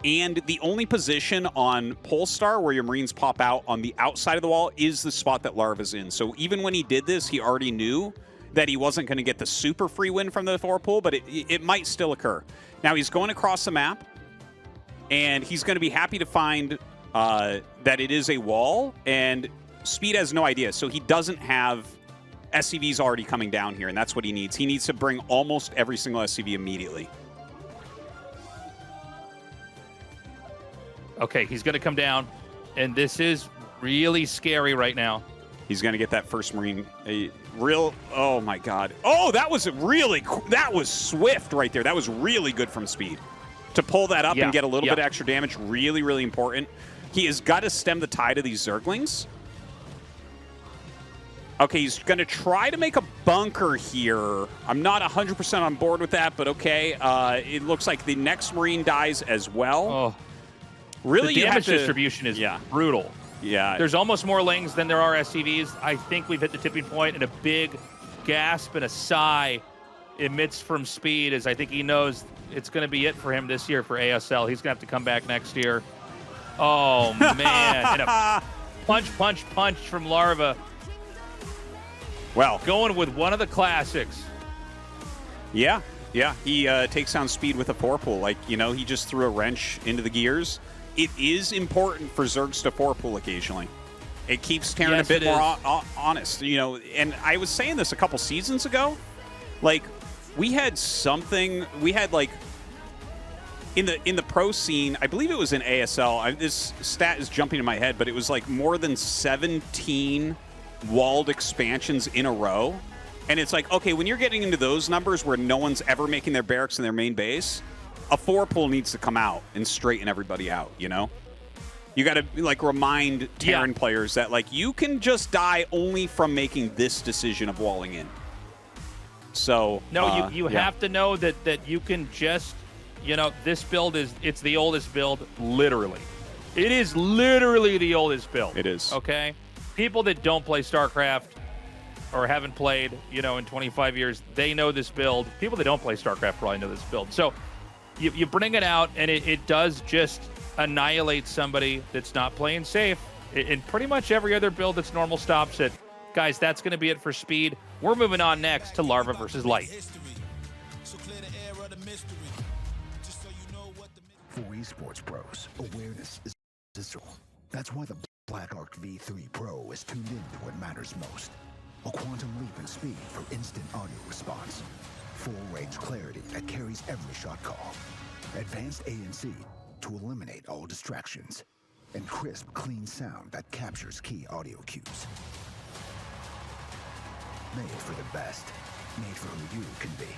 And the only position on Polestar where your Marines pop out on the outside of the wall is the spot that Larva's in. So even when he did this, he already knew that he wasn't going to get the super free win from the 4-pool, but it might still occur. Now he's going across the map, and he's going to be happy to find that it is a wall, and Speed has no idea. So he doesn't have SCVs already coming down here, and that's what he needs. He needs to bring almost every single SCV immediately. Okay, he's going to come down, and this is really scary right now. He's going to get that first Marine. Oh my God. Oh, that was that was swift right there. That was really good from speed. To pull that up and get a little bit extra damage, really, really important. He has got to stem the tide of these Zerglings. Okay, he's going to try to make a bunker here. I'm not 100% on board with that, but okay. It looks like the next Marine dies as well. Oh. Really, the damage distribution is brutal. Yeah. There's almost more Lings than there are SCVs. I think we've hit the tipping point, and a big gasp and a sigh emits from Speed as I think he knows it's going to be it for him this year for ASL. He's going to have to come back next year. Oh, man. And a punch from Larva. Well, going with one of the classics. Yeah. He takes down Speed with a 4-pull. Like, you know, he just threw a wrench into the gears. It is important for Zergs to 4-pull occasionally. It keeps Terran a bit more honest, you know. And I was saying this a couple seasons ago. Like, we had like in the pro scene, I believe it was in ASL. This stat is jumping in my head, but it was like more than 17 walled expansions in a row. And it's like, okay, when you're getting into those numbers where no one's ever making their barracks in their main base, a 4-pull needs to come out and straighten everybody out, you know? You got to like remind Terran players that like you can just die only from making this decision of walling in. So no, you have to know that you can just, you know, this build it's the oldest build, literally. It is literally the oldest build. It is. Okay? People that don't play StarCraft or haven't played, you know, in 25 years, they know this build. People that don't play StarCraft probably know this build. So you bring it out, and it does just annihilate somebody that's not playing safe. In pretty much every other build that's normal stops it. Guys, that's going to be it for Speed. We're moving on next to Larva versus Light. For esports pros, awareness is essential. That's why the Black Arc V3 Pro is tuned in to what matters most. A quantum leap in speed for instant audio response. Full-range clarity that carries every shot call. Advanced ANC to eliminate all distractions. And crisp, clean sound that captures key audio cues. Made for the best. Made for who you can be.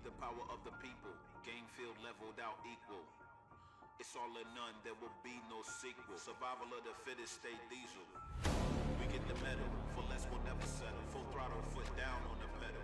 the power of the people. Game field leveled out equal. It's all or none, there will be no sequel. Survival of the fittest, stay diesel. We get the medal, for less we'll never settle. Full throttle, foot down on the pedal.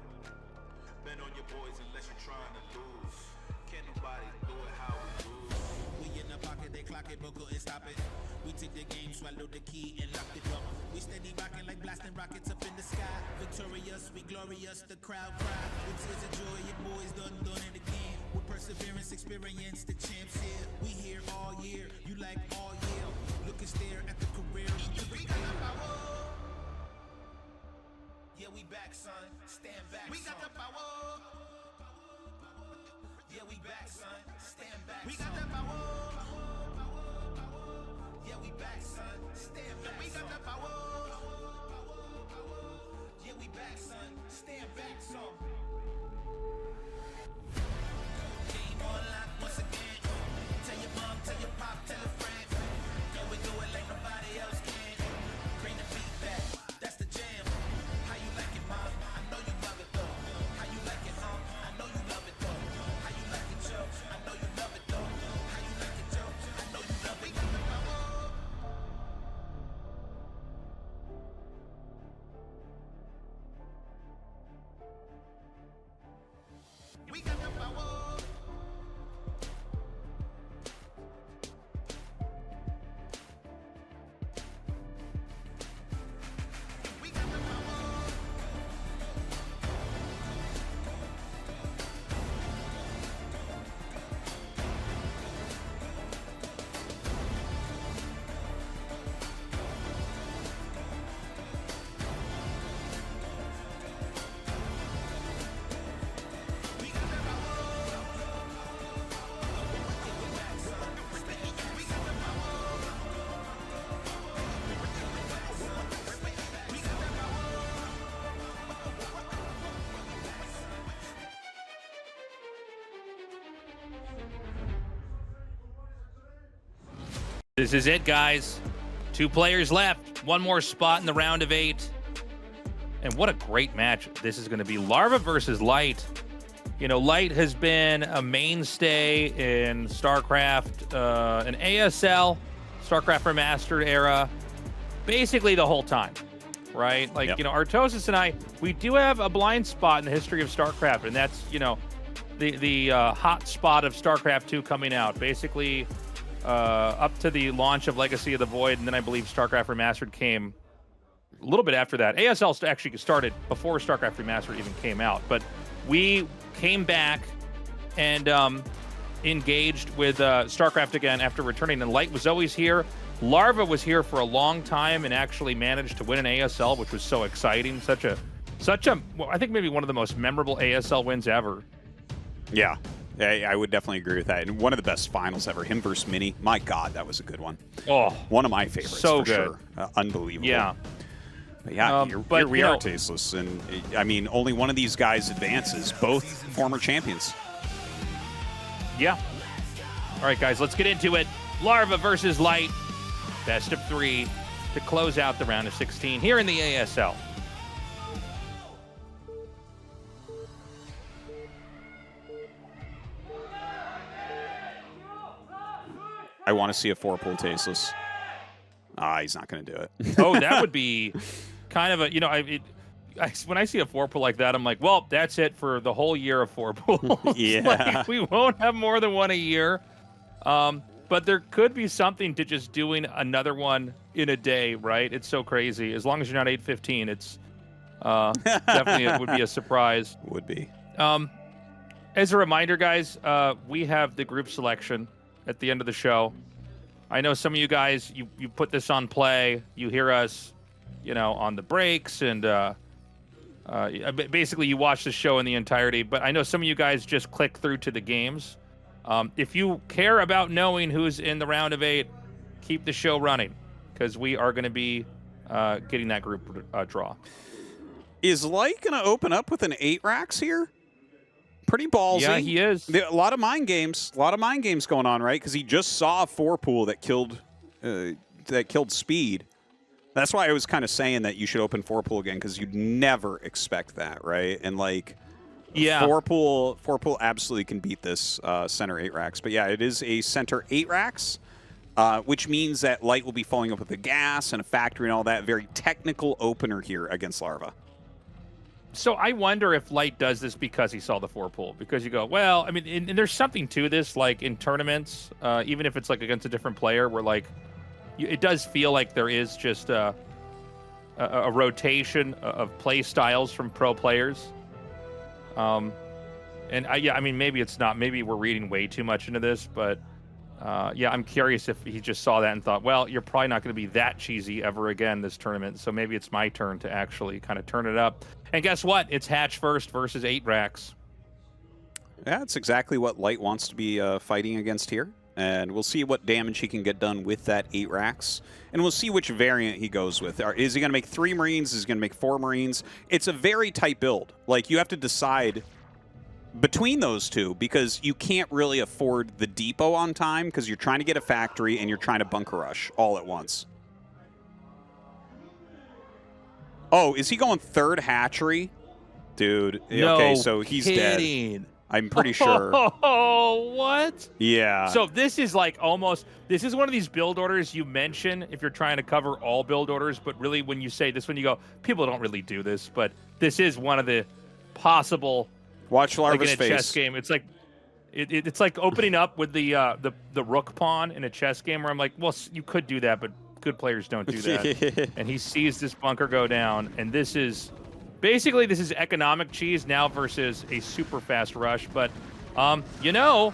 Bet on your boys unless you're trying to lose. Can't nobody do it how we lose. We in the pocket, they clock it, but couldn't stop it. We took the game, swallowed the key, and locked it up. We steady rocking like blasting rockets up in the sky. Victorious, we glorious, the crowd cry. With tears of joy, your boys done it again. With perseverance, experience, the champs here. We here all year, you like all year. Look and stare at the career. We got the power. Yeah, we back, son. Stand back, we got the power. Yeah, we back, son. Stand back, we got the power. Yeah, we back, son. Stand back, we got the power. Yeah, we back, son. Stand back, son. Game on lock once again. Tell your mom, tell your pop, tell a friend. Yo, we do it like nobody else can. Bring the beat back, that's the jam. How you like it, mom? I know you love it though. How you like it, I know you love it though. How you like it, Joe? I know you love it though. How you like it, Joe? I know you love it. We got the power. We got the power. This is it, guys. 2 players left. 1 more spot in the round of 8. And what a great match this is going to be. Larva versus Light. You know, Light has been a mainstay in StarCraft, an ASL, StarCraft Remastered era, basically the whole time, right? Like, you know, Artosis and I, we do have a blind spot in the history of StarCraft, and that's, you know, the hot spot of StarCraft 2 coming out. Basically, up to the launch of Legacy of the Void, and then I believe StarCraft Remastered came a little bit after that. ASL actually started before StarCraft Remastered even came out, but we came back and engaged with StarCraft again after returning, and Light was always here. Larva was here for a long time and actually managed to win an ASL, which was so exciting. Such a, well, I think maybe one of the most memorable ASL wins ever. Yeah. I would definitely agree with that. And one of the best finals ever. Him versus Mini. My God, that was a good one. Oh, one of my favorites. So for good. Sure. Unbelievable. Yeah. But yeah, but here we are, Tasteless. And I mean, only one of these guys advances. Both former champions. Yeah. All right, guys, let's get into it. Larva versus Light. Best of 3 to close out the round of 16 here in the ASL. I want to see a 4-pull Tasteless. He's not going to do it. Oh, that would be kind of a, you know, when I see a 4-pull like that, I'm like, well, that's it for the whole year of 4-pulls. Yeah. Like, we won't have more than one a year. But there could be something to just doing another one in a day, right? It's so crazy. As long as you're not 8:15, it's definitely it would be a surprise. Would be. As a reminder, guys, we have the group selection at the end of the show. I know some of you guys, you put this on play. You hear us, you know, on the breaks, and basically you watch the show in the entirety. But I know some of you guys just click through to the games. If you care about knowing who's in the round of 8, keep the show running, because we are going to be getting that group draw. Is Light going to open up with an 8 racks here? Pretty ballsy. Yeah, he is. A lot of mind games. A lot of mind games going on, right? Because he just saw a 4-pool that killed Speed. That's why I was kind of saying that you should open 4-pool again, because you'd never expect that, right? And like, Yeah. Four pool absolutely can beat this center 8 racks. But yeah, it is a center 8 racks, which means that Light will be following up with a gas and a factory and all that. Very technical opener here against Larva. So I wonder if Light does this because he saw the 4 pool. Because you go, well, I mean, and there's something to this, like in tournaments, even if it's like against a different player, where like it does feel like there is just a rotation of play styles from pro players. And I mean, maybe it's not. Maybe we're reading way too much into this, but yeah, I'm curious if he just saw that and thought, well, you're probably not going to be that cheesy ever again this tournament, so maybe it's my turn to actually kind of turn it up. And guess what? It's hatch first versus 8 racks. Yeah, that's exactly what Light wants to be fighting against here. And we'll see what damage he can get done with that 8 racks. And we'll see which variant he goes with. Is he going to make 3 Marines? Is he going to make 4 Marines? It's a very tight build. Like, you have to decide between those two because you can't really afford the depot on time because you're trying to get a factory and you're trying to bunker rush all at once. Oh, is he going 3rd hatchery? Dude, No okay, so he's kidding. dead. I'm pretty sure. Oh, what? Yeah. So this is like almost, this is one of these build orders you mention if you're trying to cover all build orders, but really when you say this one, you go, people don't really do this, but this is one of the possible. Watch Larva's like in a face. chess game. It's like, it's like opening up with the rook pawn in a chess game where I'm like, well, you could do that, but good players don't do that. And he sees this bunker go down, and this is basically economic cheese now versus a super fast rush. But you know,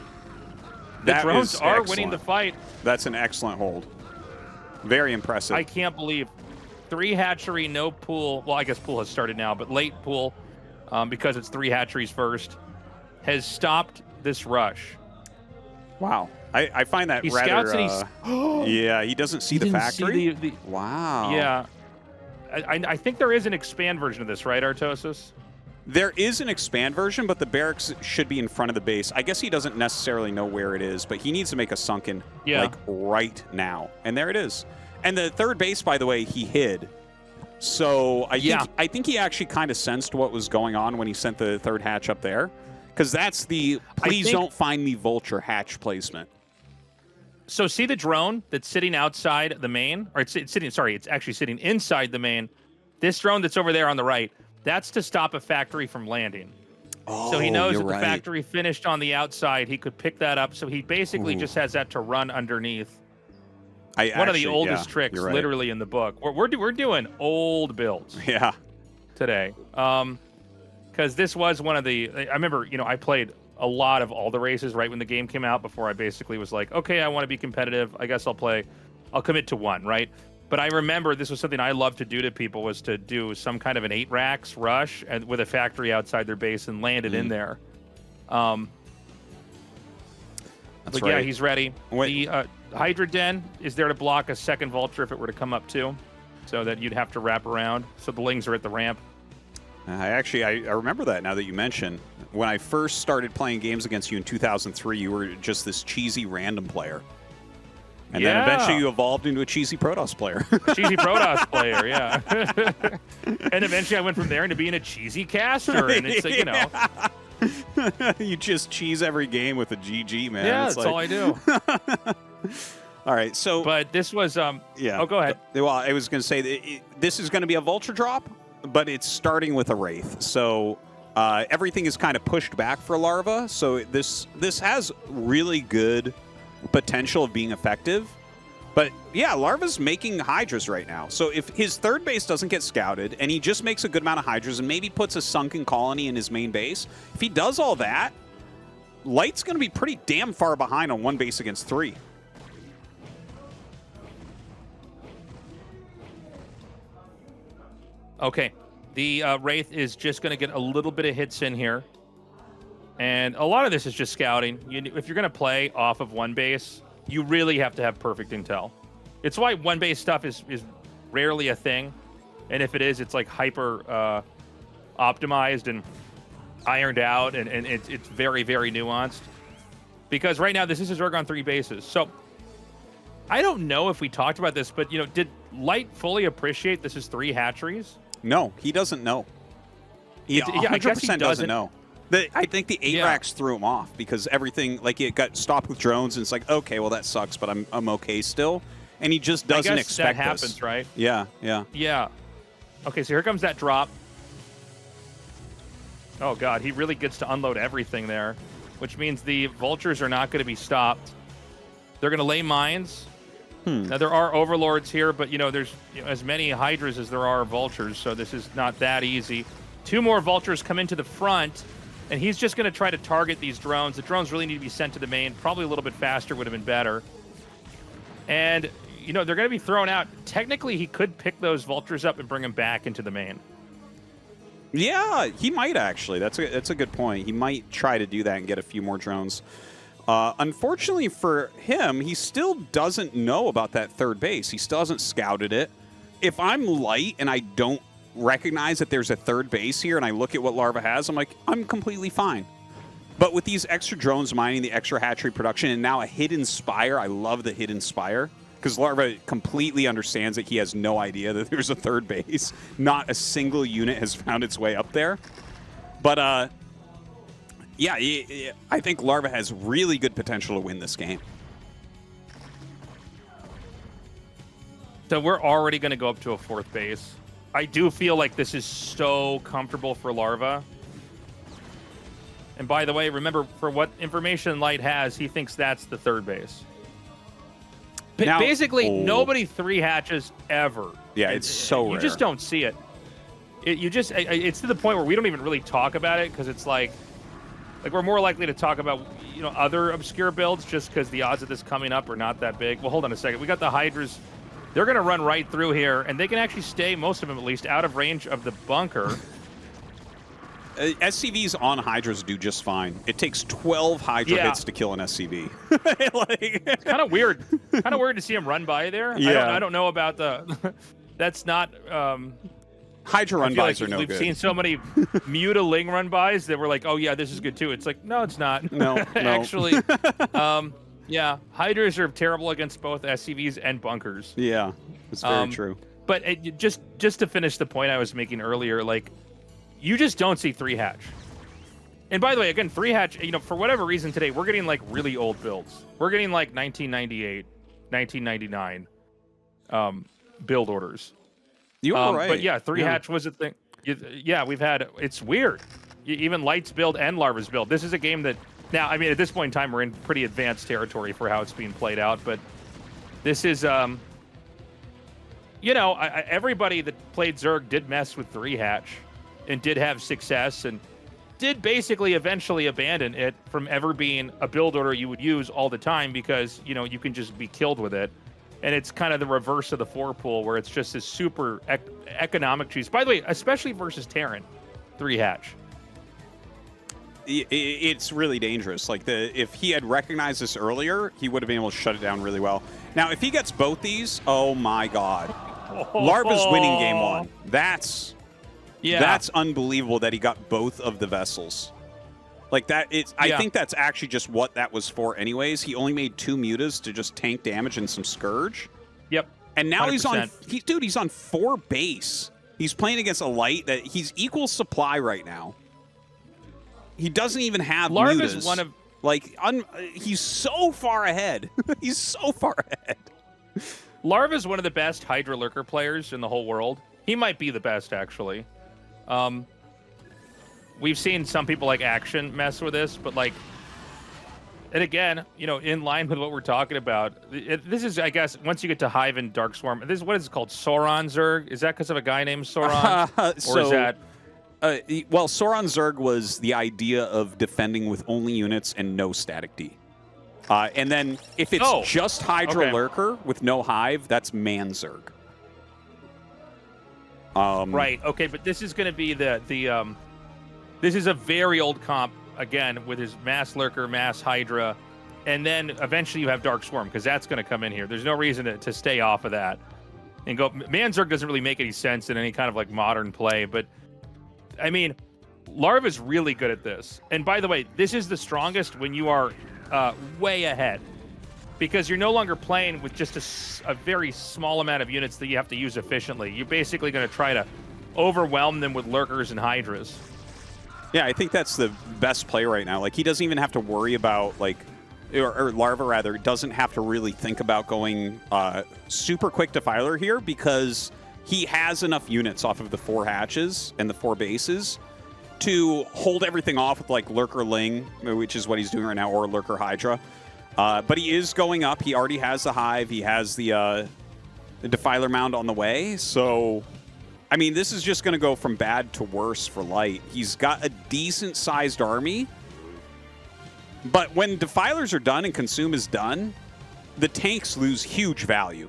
the drones are winning the fight. That's an excellent hold. Very impressive. I can't believe 3 hatchery, no pool. Well, I guess pool has started now, but late pool because it's 3 hatcheries first has stopped this rush. Wow. I find that he rather... scouts and yeah, he doesn't see the factory? Wow. Yeah. I think there is an expand version of this, right, Artosis? There is an expand version, but the barracks should be in front of the base. I guess he doesn't necessarily know where it is, but he needs to make a sunken, like, right now. And there it is. And the 3rd base, by the way, he hid. So I think he actually kind of sensed what was going on when he sent the 3rd hatch up there. Because that's the please don't find me vulture hatch placement. So see the drone that's sitting outside the main, or it's sitting, sorry, it's actually sitting inside the main. This drone that's over there on the right, that's to stop a factory from landing. Oh, so he knows if the right. factory finished on the outside, he could pick that up. So he basically just has that to run underneath. One of the oldest tricks, literally, in the book. We're doing old builds. Yeah. Today. Because this was one of the, I remember, you know, I played a lot of all the races right when the game came out before I basically was like, okay, I want to be competitive. I guess I'll commit to one, right? But I remember this was something I loved to do to people, was to do some kind of an 8 racks rush and with a factory outside their base and land it in there. That's but right. yeah, he's ready. The Hydra Den is there to block a 2nd Vulture if it were to come up too, so that you'd have to wrap around. So the Lings are at the ramp. I remember that now that you mention. When I first started playing games against you in 2003, you were just this cheesy random player. And then eventually you evolved into a cheesy Protoss player. Cheesy Protoss player, yeah. And eventually I went from there into being a cheesy caster. And it's like, you know. You just cheese every game with a GG, man. Yeah, it's that's all I do. All right, so... But this was... yeah. Oh, go ahead. Well, I was going to say, this is going to be a Vulture drop, but it's starting with a Wraith. So everything is kind of pushed back for Larva. So this has really good potential of being effective. But yeah, Larva's making Hydras right now. So if his 3rd base doesn't get scouted and he just makes a good amount of Hydras and maybe puts a sunken colony in his main base, if he does all that, Light's going to be pretty damn far behind on 1 base against 3. Okay. The Wraith is just going to get a little bit of hits in here. And a lot of this is just scouting. If you're going to play off of 1 base, you really have to have perfect intel. It's why 1 base stuff is rarely a thing. And if it is, it's like hyper optimized and ironed out. And it's very, very nuanced. Because right now, this is a Zerg on 3 bases. So I don't know if we talked about this, but, you know, did Light fully appreciate this is 3 hatcheries? No, he doesn't know. He 100% doesn't know. I think the 8 racks threw him off because everything, like, it got stopped with drones, and it's like, okay, well, that sucks, but I'm okay still. And he just doesn't expect that happens, this. right? Yeah, yeah. Yeah. Okay, so here comes that drop. Oh, God, he really gets to unload everything there, which means the vultures are not going to be stopped. They're going to lay mines. Now, there are overlords here, but, there's as many hydras as there are vultures, so this is not that easy. 2 more vultures come into the front, and he's just going to try to target these drones. The drones really need to be sent to the main. Probably a little bit faster would have been better. And, they're going to be thrown out. Technically, he could pick those vultures up and bring them back into the main. Yeah, he might actually. That's a good point. He might try to do that and get a few more drones. Unfortunately for him, he still doesn't know about that third base. He still hasn't scouted it. If I'm light and I don't recognize that there's a third base here and I look at what Larva has, I'm like, I'm completely fine. But with these extra drones mining, the extra hatchery production, and now a hidden spire, I love the hidden spire, because Larva completely understands that he has no idea that there's a third base. Not a single unit has found its way up there. But, yeah, I think Larva has really good potential to win this game. So we're already going to go up to a 4th base. I do feel like this is so comfortable for Larva. And by the way, remember, for what information Light has, he thinks that's the 3rd base. Now, basically, nobody 3 hatches ever. Yeah, it's so rare. You just don't see it. It's to the point where we don't even really talk about it, because it's like we're more likely to talk about other obscure builds just because the odds of this coming up are not that big. Well, hold on a second. We got the Hydras. They're going to run right through here, and they can actually stay, most of them at least, out of range of the bunker. SCVs on Hydras do just fine. It takes 12 Hydra hits to kill an SCV. It's kind of weird. Kind of weird to see him run by there. Yeah. I don't know about the... That's not... Hydra run-bys are no good. We've seen so many Mutaling run-bys that we're like, oh, yeah, this is good, too. It's like, no, it's not. No. Actually, yeah, Hydras are terrible against both SCVs and bunkers. Yeah, it's very true. But just to finish the point I was making earlier, like, you just don't see 3 hatch. And by the way, again, 3 hatch, for whatever reason today, we're getting, like, really old builds. We're getting, like, 1998, 1999 build orders. You were right. But yeah, 3 hatch was a thing. Yeah, we've had, it's weird. Even Light's build and Larva's build. This is a game that, now, I mean, at this point in time, we're in pretty advanced territory for how it's being played out, but this is, everybody that played Zerg did mess with 3 hatch and did have success and did basically eventually abandon it from ever being a build order you would use all the time because, you can just be killed with it. And it's kind of the reverse of the 4 pool where it's just this super economic choose. By the way, especially versus Terran, 3 hatch. It's really dangerous. Like, if he had recognized this earlier, he would have been able to shut it down really well. Now, if he gets both these, oh my God. Larva's winning game 1. That's unbelievable that he got both of the vessels. Like that, I think that's actually just what that was for anyways. He only made 2 mutas to just tank damage and some Scourge. Yep. And now 100%. he's on 4 base. He's playing against a Light that he's equal supply right now. He doesn't even have Larva's mutas. one of... Like, he's so far ahead. He's so far ahead. Larva's one of the best Hydra Lurker players in the whole world. He might be the best, actually. We've seen some people like Action mess with this, but like, and again, in line with what we're talking about, this is, I guess, once you get to Hive and Dark Swarm, this is what is it called? Sauron Zerg? Is that because of a guy named Sauron? Or is that... well, Sauron Zerg was the idea of defending with only units and no static D. And then if it's just Hydra Lurker with no Hive, that's Man Zerg. Right. Okay, but this is going to be this is a very old comp again with his Mass Lurker, Mass Hydra, and then eventually you have Dark Swarm because that's going to come in here. There's no reason to stay off of that and go. Man Zerg doesn't really make any sense in any kind of like modern play, but I mean, Larva's really good at this. And by the way, this is the strongest when you are way ahead because you're no longer playing with just a very small amount of units that you have to use efficiently. You're basically going to try to overwhelm them with Lurkers and Hydras. Yeah, I think that's the best play right now. Like, he doesn't even have to worry about, like, or Larva, rather, doesn't have to really think about going super quick Defiler here because he has enough units off of the 4 hatches and the 4 bases to hold everything off with, like, Lurker Ling, which is what he's doing right now, or Lurker Hydra. But he is going up. He already has the Hive. He has the Defiler Mound on the way. So, I mean, this is just going to go from bad to worse for Light. He's got a decent-sized army. But when Defilers are done and Consume is done, the tanks lose huge value.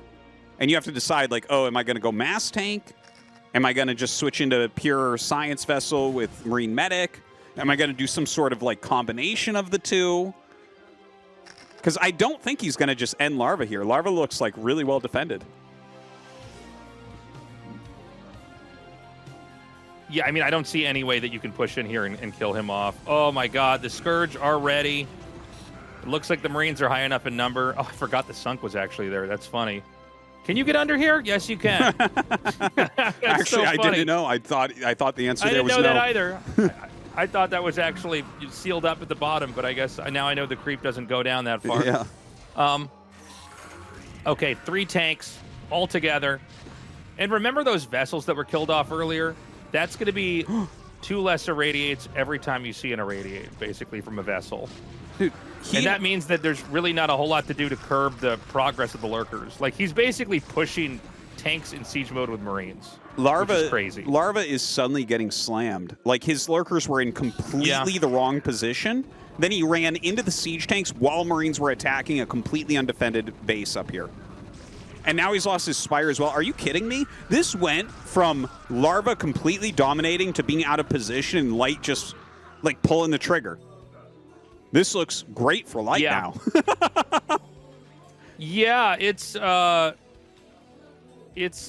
And you have to decide, like, oh, am I going to go Mass Tank? Am I going to just switch into pure Science Vessel with Marine Medic? Am I going to do some sort of, like, combination of the two? Because I don't think he's going to just end Larva here. Larva looks, like, really well defended. Yeah, I mean, I don't see any way that you can push in here and kill him off. Oh, my God. The Scourge already. It looks like the Marines are high enough in number. Oh, I forgot the Sunk was actually there. That's funny. Can you get under here? Yes, you can. Actually, so I didn't know. I thought the answer there was no. I didn't know that either. I thought that was actually sealed up at the bottom, but I guess now I know the creep doesn't go down that far. Yeah. Okay, 3 tanks all together. And remember those vessels that were killed off earlier? That's going to be 2 less irradiates every time you see an irradiate, basically, from a vessel. Dude, and that means that there's really not a whole lot to do to curb the progress of the Lurkers. Like, he's basically pushing tanks in siege mode with Marines. Larva, which is crazy. Larva is suddenly getting slammed. Like, his Lurkers were in completely the wrong position. Then he ran into the siege tanks while Marines were attacking a completely undefended base up here. And now he's lost his Spire as well. Are you kidding me? This went from Larva completely dominating to being out of position and Light just, like, pulling the trigger. This looks great for Light now. Yeah, it's a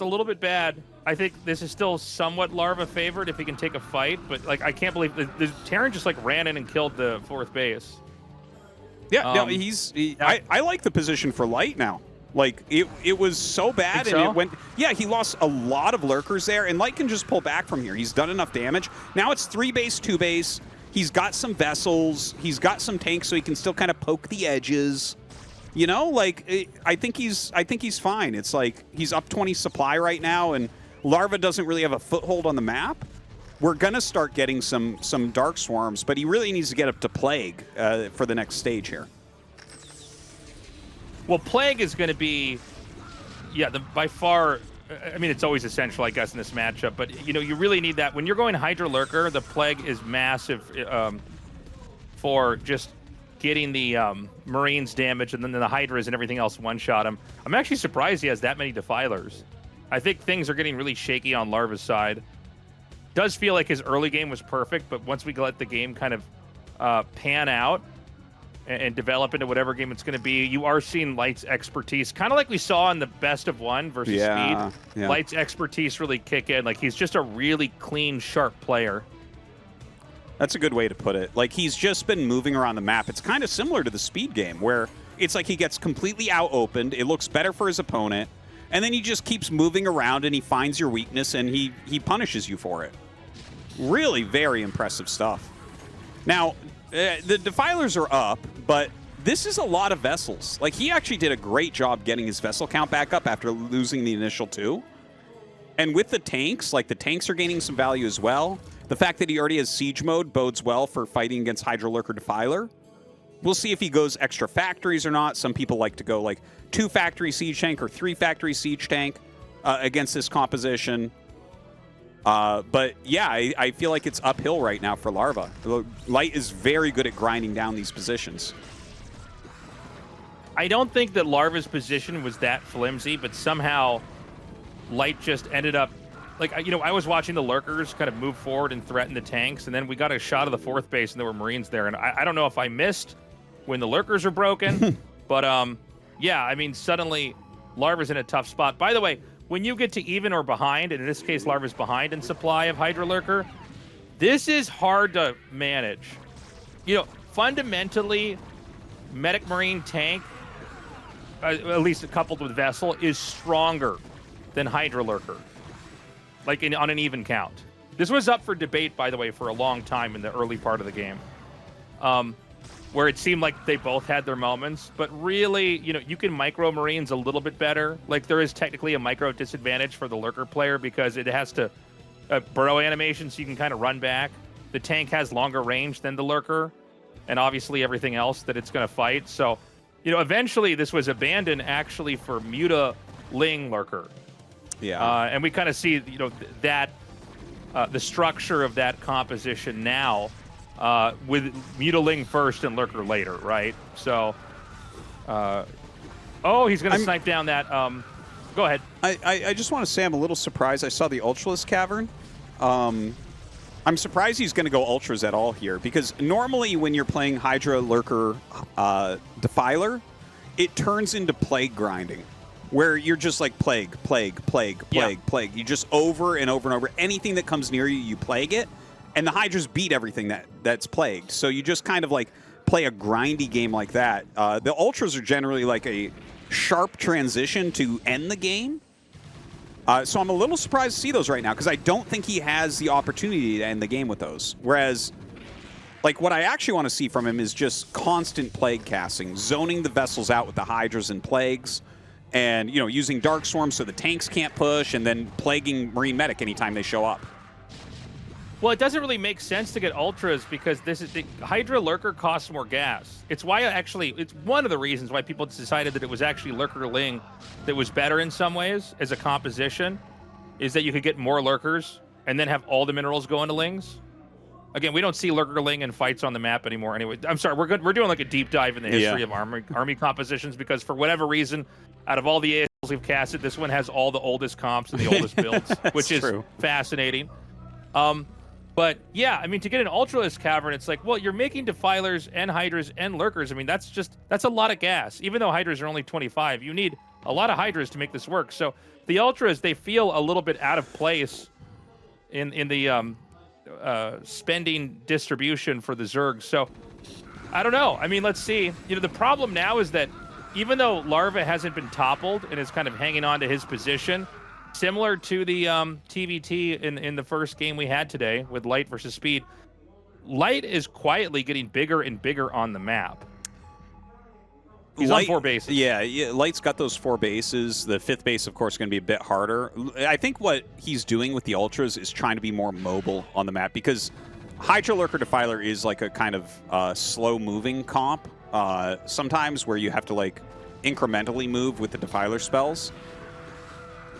little bit bad. I think this is still somewhat Larva favored if he can take a fight, but, like, I can't believe the Terran just, like, ran in and killed the 4th base. Yeah, no, I like the position for Light now. Like, it was so bad, and it went... Yeah, he lost a lot of Lurkers there, and Light can just pull back from here. He's done enough damage. Now it's 3 base, 2 base. He's got some vessels. He's got some tanks, so he can still kind of poke the edges. You know, like, I think he's fine. It's like he's up 20 supply right now, and Larva doesn't really have a foothold on the map. We're going to start getting some Dark Swarms, but he really needs to get up to Plague for the next stage here. Well, Plague is going to be, by far, I mean, it's always essential, I guess, in this matchup. But, you know, you really need that. When you're going Hydra Lurker, the Plague is massive for just getting the Marines damage, and then the Hydras and everything else one-shot him. I'm actually surprised he has that many Defilers. I think things are getting really shaky on Larva's side. Does feel like his early game was perfect, but once we let the game kind of pan out, and develop into whatever game it's going to be, you are seeing Light's expertise, kind of like we saw in the best of 1 versus Speed. Yeah. Light's expertise really kick in. Like, he's just a really clean, sharp player. That's a good way to put it. Like, he's just been moving around the map. It's kind of similar to the Speed game, where it's like he gets completely out-opened, it looks better for his opponent, and then he just keeps moving around and he finds your weakness and he punishes you for it. Really very impressive stuff. Now, the Defilers are up, but this is a lot of vessels. Like, he actually did a great job getting his vessel count back up after losing the initial 2. And with the tanks, like, the tanks are gaining some value as well. The fact that he already has siege mode bodes well for fighting against Hydra Lurker Defiler. We'll see if he goes extra factories or not. Some people like to go, like, 2 factory siege tank or 3 factory siege tank against this composition. But yeah, I feel like it's uphill right now for Larva. Light is very good at grinding down these positions. I don't think that Larva's position was that flimsy, but somehow Light just ended up... Like, you know, I was watching the Lurkers kind of move forward and threaten the tanks, and then we got a shot of the 4th base, and there were Marines there. And I don't know if I missed when the Lurkers are broken, but yeah, I mean, suddenly Larva's in a tough spot. By the way, when you get to even or behind, and in this case, Larva's behind in supply of Hydra Lurker, this is hard to manage. You know, fundamentally, Medic Marine tank, at least coupled with Vessel, is stronger than Hydra Lurker, like on an even count. This was up for debate, by the way, for a long time in the early part of the game, where it seemed like they both had their moments. But really, you know, you can micro Marines a little bit better. Like, there is technically a micro disadvantage for the Lurker player because it has to burrow animation, so you can kind of run back. The tank has longer range than the Lurker, and obviously everything else that it's going to fight. So, you know, eventually this was abandoned actually for Muta Ling Lurker. Yeah. And we kind of see, you know, that the structure of that composition now with Muta Ling first and Lurker later, right? So, oh, he's going to snipe down that. Go ahead. I just want to say I'm a little surprised. I saw the Ultralisk Cavern. I'm surprised he's going to go Ultras at all here, because normally when you're playing Hydra, Lurker, Defiler, it turns into Plague grinding, where you're just like Plague. You just over and over and over. Anything that comes near you, you Plague it, and the Hydras beat everything that's plagued. So you just kind of like play a grindy game like that. The Ultras are generally like a sharp transition to end the game. So I'm a little surprised to see those right now, because I don't think he has the opportunity to end the game with those. Whereas, like, what I actually want to see from him is just constant Plague casting, zoning the vessels out with the Hydras and Plagues, and, you know, using Dark Swarm so the tanks can't push, and then plaguing Marine Medic anytime they show up. Well, it doesn't really make sense to get Ultras because this is the Hydra Lurker costs more gas. It's why it's one of the reasons why people decided that it was actually Lurker Ling that was better in some ways as a composition, is that you could get more Lurkers and then have all the minerals go into Lings. Again, we don't see Lurker Ling in fights on the map anymore anyway. I'm sorry, we're doing like a deep dive in the history of army compositions, because for whatever reason, out of all the ASLs we've casted, this one has all the oldest comps and the oldest builds, which is fascinating. But yeah, I mean, to get an Ultralisk Cavern, it's like, well, you're making Defilers and Hydras and Lurkers. I mean, that's a lot of gas. Even though Hydras are only 25, you need a lot of Hydras to make this work. So the Ultras, they feel a little bit out of place in the spending distribution for the Zerg. So I don't know. I mean, let's see. You know, the problem now is that even though Larva hasn't been toppled and is kind of hanging on to his position, similar to the TVT in the first game we had today with Light versus Speed, Light is quietly getting bigger and bigger on the map. He's on 4 bases. Yeah, Light's got those 4 bases. The 5th base, of course, is going to be a bit harder. I think what he's doing with the Ultras is trying to be more mobile on the map, because Hydra Lurker Defiler is like a kind of slow-moving comp sometimes, where you have to like incrementally move with the Defiler spells.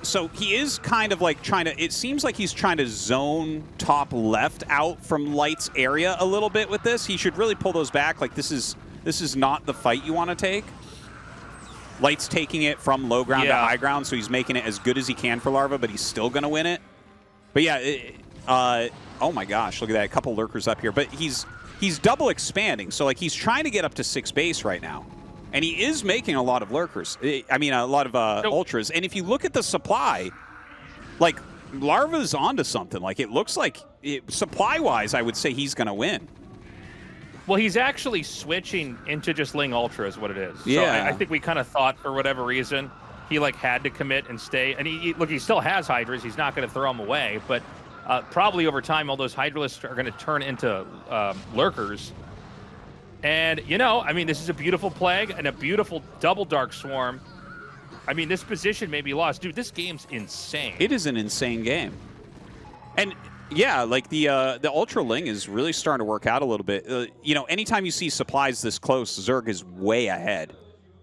So he is kind of like trying to, it seems like he's trying to zone top left out from Light's area a little bit with this. He should really pull those back. Like, this is not the fight you want to take. Light's taking it from low ground to high ground, so he's making it as good as he can for Larva, but he's still going to win it. But yeah, oh my gosh, look at that. A couple Lurkers up here. But he's double expanding, so like he's trying to get up to 6 base right now. And he is making a lot of Lurkers. I mean, a lot of Ultras. And if you look at the supply, like, Larva's onto something. Like, it looks like, supply-wise, I would say he's going to win. Well, he's actually switching into just Ling Ultra is what it is. Yeah. So I think we kind of thought, for whatever reason, he, like, had to commit and stay. And, he still has Hydras. He's not going to throw them away. But probably over time, all those Hydralisks are going to turn into Lurkers. And, you know, I mean, this is a beautiful Plague and a beautiful double Dark Swarm. I mean, this position may be lost. Dude, this game's insane. It is an insane game. And, yeah, like, the Ultra Ling is really starting to work out a little bit. You know, anytime you see supplies this close, Zerg is way ahead.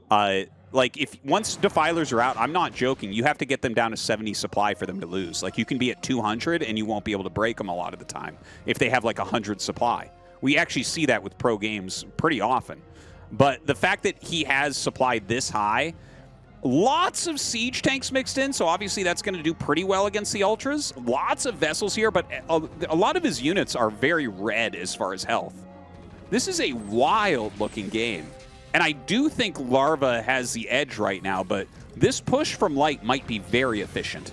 Like, once Defilers are out, I'm not joking, you have to get them down to 70 supply for them to lose. Like, you can be at 200 and you won't be able to break them a lot of the time if they have, like, 100 supply. We actually see that with pro games pretty often. But the fact that he has supply this high, lots of siege tanks mixed in, so obviously that's going to do pretty well against the Ultras. Lots of vessels here, but a lot of his units are very red as far as health. This is a wild-looking game. And I do think Larva has the edge right now, but this push from Light might be very efficient.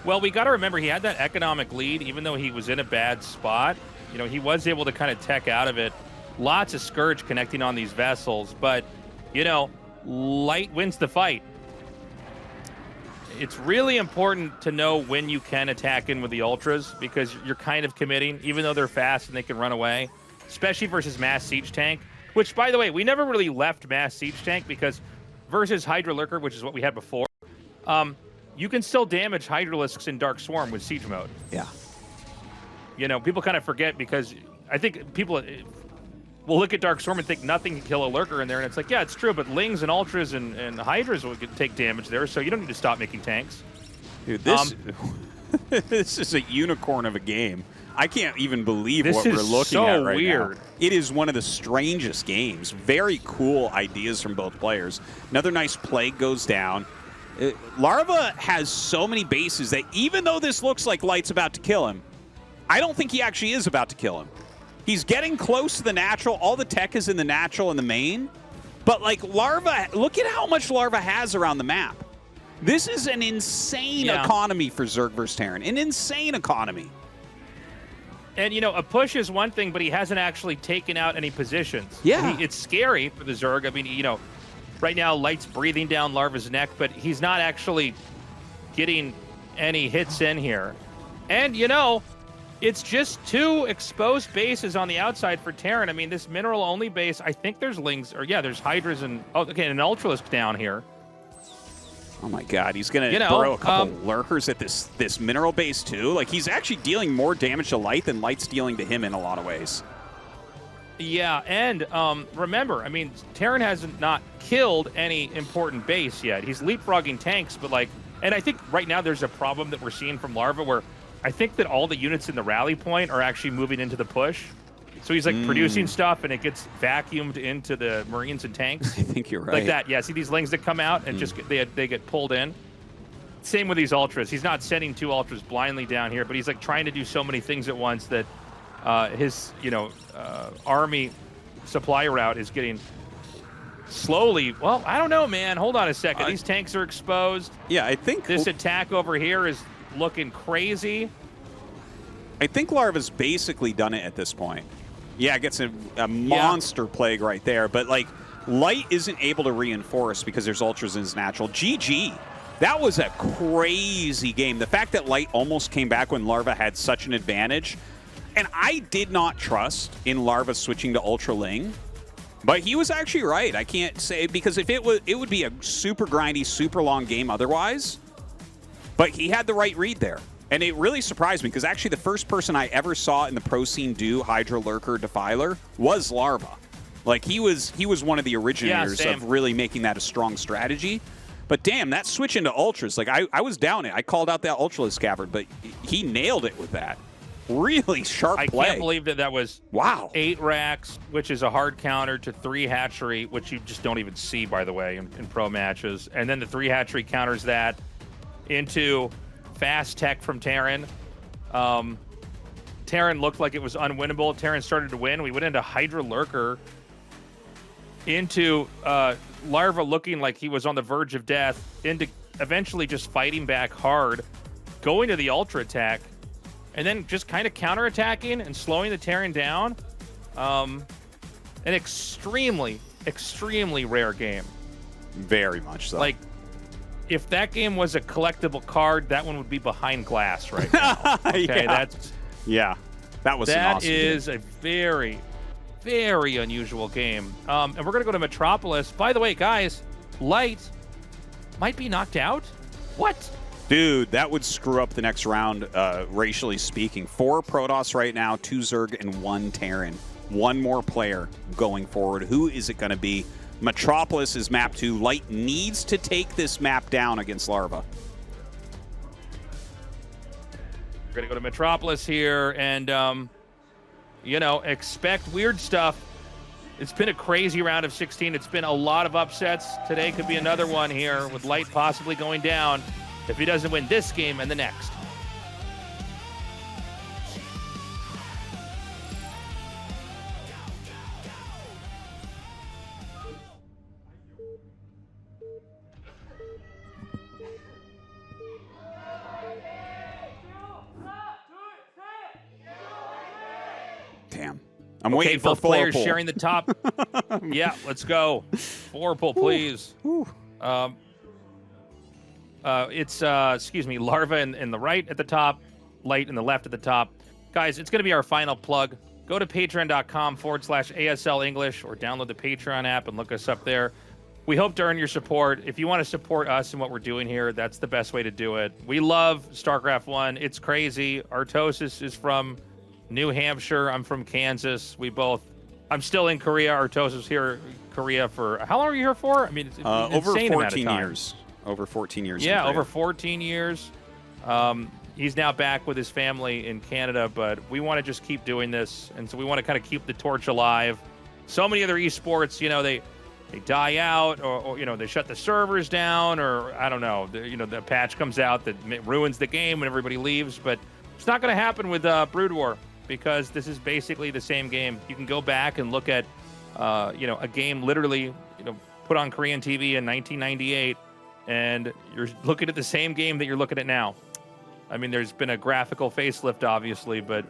Well, we got to remember he had that economic lead, even though he was in a bad spot. You know, he was able to kind of tech out of it. Lots of Scourge connecting on these vessels, but, you know, Light wins the fight. it's really important to know when you can attack in with the ultras because you're kind of committing, even though they're fast and they can run away, especially versus mass siege tank. Which, by the way, we never really left mass siege tank because versus Hydra Lurker, which is what we had before, you can still damage Hydralisks in Dark Swarm with siege mode. Yeah. You know, people kind of forget because I think people will look at Dark Swarm and think nothing can kill a Lurker in there, and it's like, yeah, it's true, but Lings and Ultras and Hydras will take damage there, so you don't need to stop making tanks. Dude, this this is a unicorn of a game. I can't even believe what we're looking at right now. It is one of the strangest games. Very cool ideas from both players. Another nice plague goes down. Larva has so many bases that even though this looks like Light's about to kill him, I don't think he actually is about to kill him. He's getting close to the natural. All the tech is in the natural and the main. But like Larva, look at how much Larva has around the map. This is an insane economy for Zerg versus Terran. An insane economy. And, you know, a push is one thing, but he hasn't actually taken out any positions. Yeah. It's scary for the Zerg. I mean, you know, right now Light's breathing down Larva's neck, but he's not actually getting any hits in here. And, you know, it's just 2 exposed bases on the outside for Terran. I mean, this mineral-only base, I think there's Lings, or yeah, there's Hydras and, oh, okay, an Ultralisk down here. Oh my God, he's gonna throw a couple lurkers at this mineral base too. Like he's actually dealing more damage to Light than Light's dealing to him in a lot of ways. Yeah, and remember, I mean, Terran hasn't not killed any important base yet. He's leapfrogging tanks, but like, and I think right now there's a problem that we're seeing from Larva where I think that all the units in the rally point are actually moving into the push. So he's like producing stuff and it gets vacuumed into the Marines and tanks. I think you're right. Like that, yeah. See these Lings that come out and just they get pulled in. Same with these Ultras. He's not sending 2 Ultras blindly down here, but he's like trying to do so many things at once that his army supply route is getting slowly. Well, I don't know, man. Hold on a second. These tanks are exposed. Yeah, I think this attack over here is looking crazy. I think Larva's basically done it at this point. Yeah, it gets a monster plague right there. But, like, Light isn't able to reinforce because there's Ultras in his natural. GG. That was a crazy game. The fact that Light almost came back when Larva had such an advantage. And I did not trust in Larva switching to Ultra Ling. But he was actually right. I can't say, because if it would be a super grindy, super long game otherwise. But he had the right read there. And it really surprised me because actually the first person I ever saw in the pro scene do Hydra Lurker Defiler was Larva. Like he was one of the originators of really making that a strong strategy. But damn, that switch into Ultras, like I was down it. I called out that Ultralisk Cavern, but he nailed it with that. Really sharp play. I can't believe that was 8 racks, which is a hard counter to 3 hatchery, which you just don't even see, by the way, in pro matches. And then the 3 hatchery counters that into fast tech from Terran. Terran looked like it was unwinnable. Terran started to win. We went into Hydra Lurker, into Larva looking like he was on the verge of death, into eventually just fighting back hard, going to the Ultra attack, and then just kind of counterattacking and slowing the Terran down. An extremely, extremely rare game. Very much so. Like, if that game was a collectible card, that one would be behind glass right now. Okay, that was an awesome game. Is a very, very unusual game. And we're gonna go to Metropolis. By the way, guys, Light might be knocked out. What? Dude, that would screw up the next round, racially speaking. 4 Protoss right now, 2 Zerg, and 1 Terran. 1 more player going forward. Who is it going to be? Metropolis is map 2. Light needs to take this map down against Larva. We're going to go to Metropolis here and, you know, expect weird stuff. It's been a crazy round of 16. It's been a lot of upsets. Today could be another one here with Light possibly going down if he doesn't win this game and the next. Damn. I'm waiting for both players pull. sharing the top. Yeah, let's go. 4 pull, please. It's excuse me, Larva in the right at the top, Light in the left at the top. Guys, it's going to be our final plug. Go to patreon.com/ASL English or download the Patreon app and look us up there. We hope to earn your support. If you want to support us and what we're doing here, that's the best way to do it. We love StarCraft 1. It's crazy. Artosis is from New Hampshire. I'm from Kansas. I'm still in Korea. Artosis here in Korea for... How long are you here for? I mean, it's over insane 14 years. Over 14 years. Yeah, over 14 years. He's now back with his family in Canada, but we want to just keep doing this, and so we want to kind of keep the torch alive. So many other esports, they die out, or they shut the servers down, or I don't know, the patch comes out that ruins the game when everybody leaves. But it's not going to happen with Brood War, because this is basically the same game. You can go back and look at a game literally put on Korean TV in 1998, and you're looking at the same game that you're looking at now. I mean, there's been a graphical facelift, obviously, but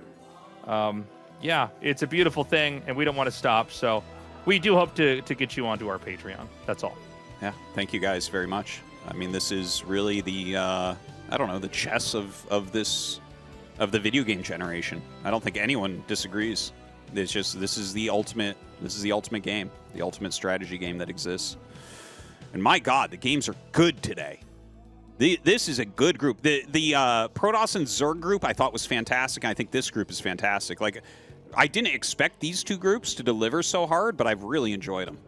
yeah, it's a beautiful thing, and we don't want to stop. So we do hope to get you onto our Patreon. That's all. Yeah, thank you guys very much. I mean, this is really the the chess of the video game generation. I don't think anyone disagrees. It's just this is the ultimate game, the ultimate strategy game that exists. And my God, the games are good today. This is a good group. The Protoss and Zerg group I thought was fantastic. And I think this group is fantastic. Like, I didn't expect these two groups to deliver so hard, but I've really enjoyed them.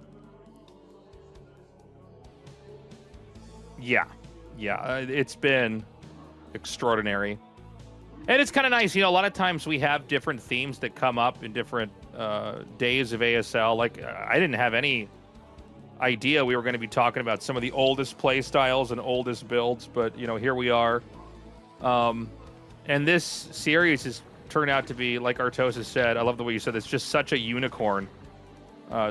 Yeah, it's been extraordinary. And it's kind of nice, a lot of times we have different themes that come up in different days of ASL. Like, I didn't have any idea we were going to be talking about some of the oldest play styles and oldest builds, but here we are. And this series has turned out to be, like Artosis said, I love the way you said it's just such a unicorn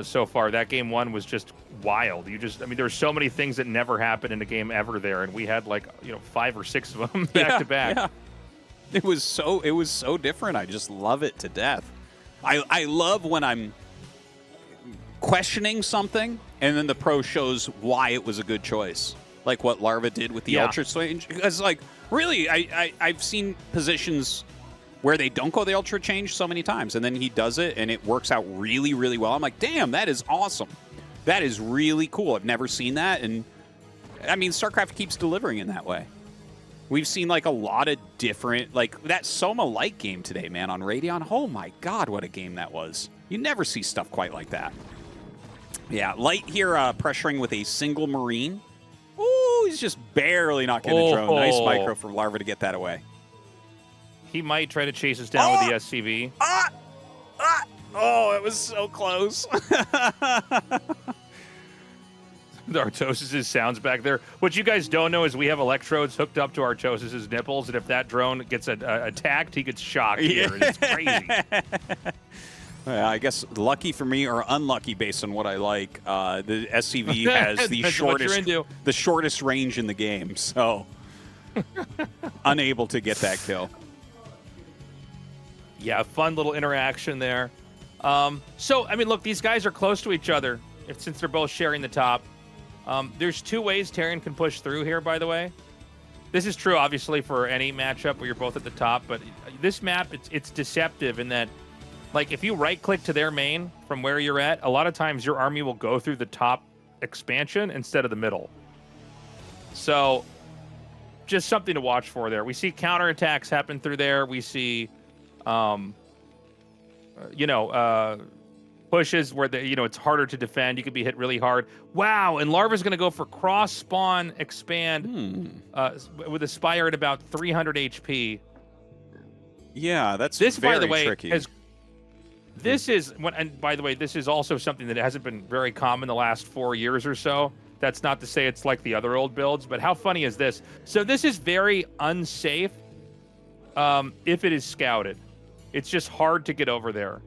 so far. That game 1 was just wild. There were so many things that never happened in a game ever there, and we had 5 or 6 of them back to back. Yeah. It was so different. I just love it to death. I love when I'm questioning something and then the pro shows why it was a good choice, like what Larva did with the Ultra Change. Because really, I've seen positions where they don't go the Ultra Change so many times, and then he does it and it works out really, really well. I'm like, damn, that is awesome. That is really cool. I've never seen that, and I mean, StarCraft keeps delivering in that way. We've seen a lot of different, that Soma Light game today, man, on Radeon. Oh my God, what a game that was. You never see stuff quite like that. Yeah, Light here pressuring with a single Marine. Ooh, he's just barely not getting a drone. Nice micro for Larva to get that away. He might try to chase us down with the SCV. Oh, it was so close. Artosis' sounds back there. What you guys don't know is we have electrodes hooked up to Artosis' nipples, and if that drone gets attacked, he gets shocked here. And it's crazy. I guess lucky for me or unlucky based on what I like. The SCV has the shortest range in the game, so unable to get that kill. Yeah, fun little interaction there. So, I mean, look, these guys are close to each other since they're both sharing the top. There's 2 ways Terran can push through here, by the way. This is true, obviously, for any matchup where you're both at the top, but this map, it's deceptive in that, if you right-click to their main from where you're at, a lot of times your army will go through the top expansion instead of the middle. So, just something to watch for there. We see counterattacks happen through there. We see, pushes where it's harder to defend. You could be hit really hard. Wow, and Larva's going to go for cross-spawn expand with a Spire at about 300 HP. Yeah, that's this, very by the way, tricky. This is, and by the way, this is also something that hasn't been very common the last 4 years or so. That's not to say it's like the other old builds, but how funny is this? So this is very unsafe if it is scouted. It's just hard to get over there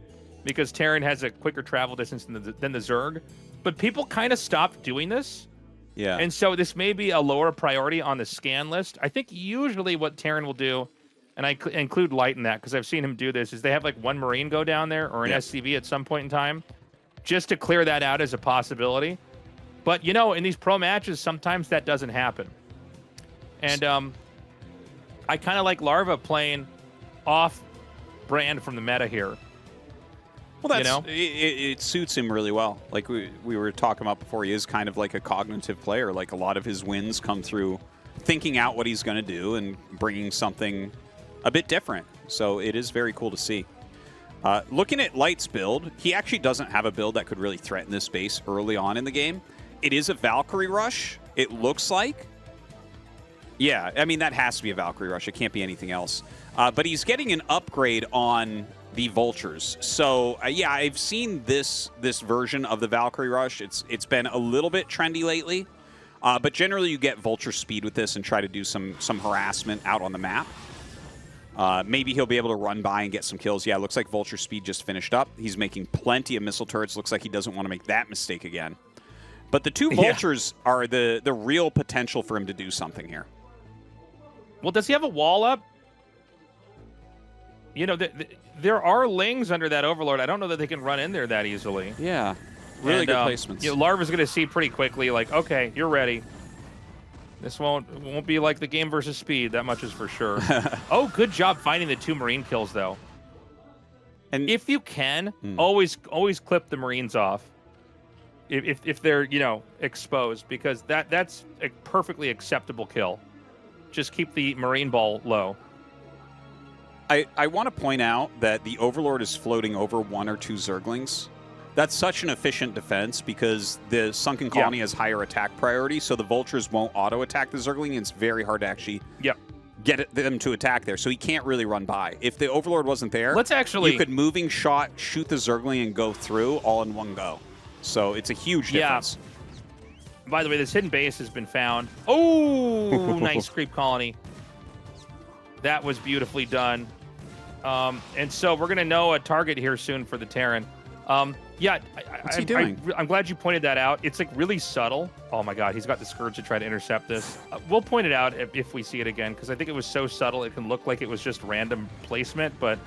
because Terran has a quicker travel distance than the Zerg. But people kind of stopped doing this. Yeah. And so this may be a lower priority on the scan list. I think usually what Terran will do, and I include Light in that because I've seen him do this, is they have 1 Marine go down there or an SCV at some point in time just to clear that out as a possibility. But, in these pro matches, sometimes that doesn't happen. And I kind of like Larva playing off brand from the meta here. Well, that's it suits him really well. Like we were talking about before, he is kind of like a cognitive player. Like a lot of his wins come through thinking out what he's going to do and bringing something a bit different. So it is very cool to see. Looking at Light's build, he actually doesn't have a build that could really threaten this space early on in the game. It is a Valkyrie Rush, it looks like. Yeah, I mean, that has to be a Valkyrie Rush. It can't be anything else. But he's getting an upgrade on the Vultures. So, yeah, I've seen this version of the Valkyrie Rush. It's been a little bit trendy lately. But generally, you get Vulture speed with this and try to do some harassment out on the map. Maybe he'll be able to run by and get some kills. Yeah, it looks like Vulture speed just finished up. He's making plenty of missile turrets. Looks like he doesn't want to make that mistake again. But the two Vultures are the real potential for him to do something here. Well, does he have a wall up? You know, there are Lings under that Overlord. I don't know that they can run in there that easily. Yeah, really good placements. You know, Larva's going to see pretty quickly, like, okay, you're ready. This won't be like the game versus speed. That much is for sure. Oh, good job finding the 2 Marine kills, though. And if you can, always clip the Marines off. If they're, you know, exposed, because that's a perfectly acceptable kill. Just keep the Marine ball low. I want to point out that the Overlord is floating over 1 or 2 Zerglings. That's such an efficient defense because the Sunken Colony has higher attack priority, so the Vultures won't auto-attack the Zergling, and it's very hard to actually get them to attack there, so he can't really run by. If the Overlord wasn't there, you could moving shot, shoot the Zergling, and go through all in one go. So it's a huge difference. By the way, this hidden base has been found. Oh, nice creep colony. That was beautifully done. And so we're going to know a target here soon for the Terran. Yeah, what's he doing? I'm glad you pointed that out. It's like really subtle. Oh my God, he's got the Scourge to try to intercept this. We'll point it out if we see it again, because I think it was so subtle it can look like it was just random placement. But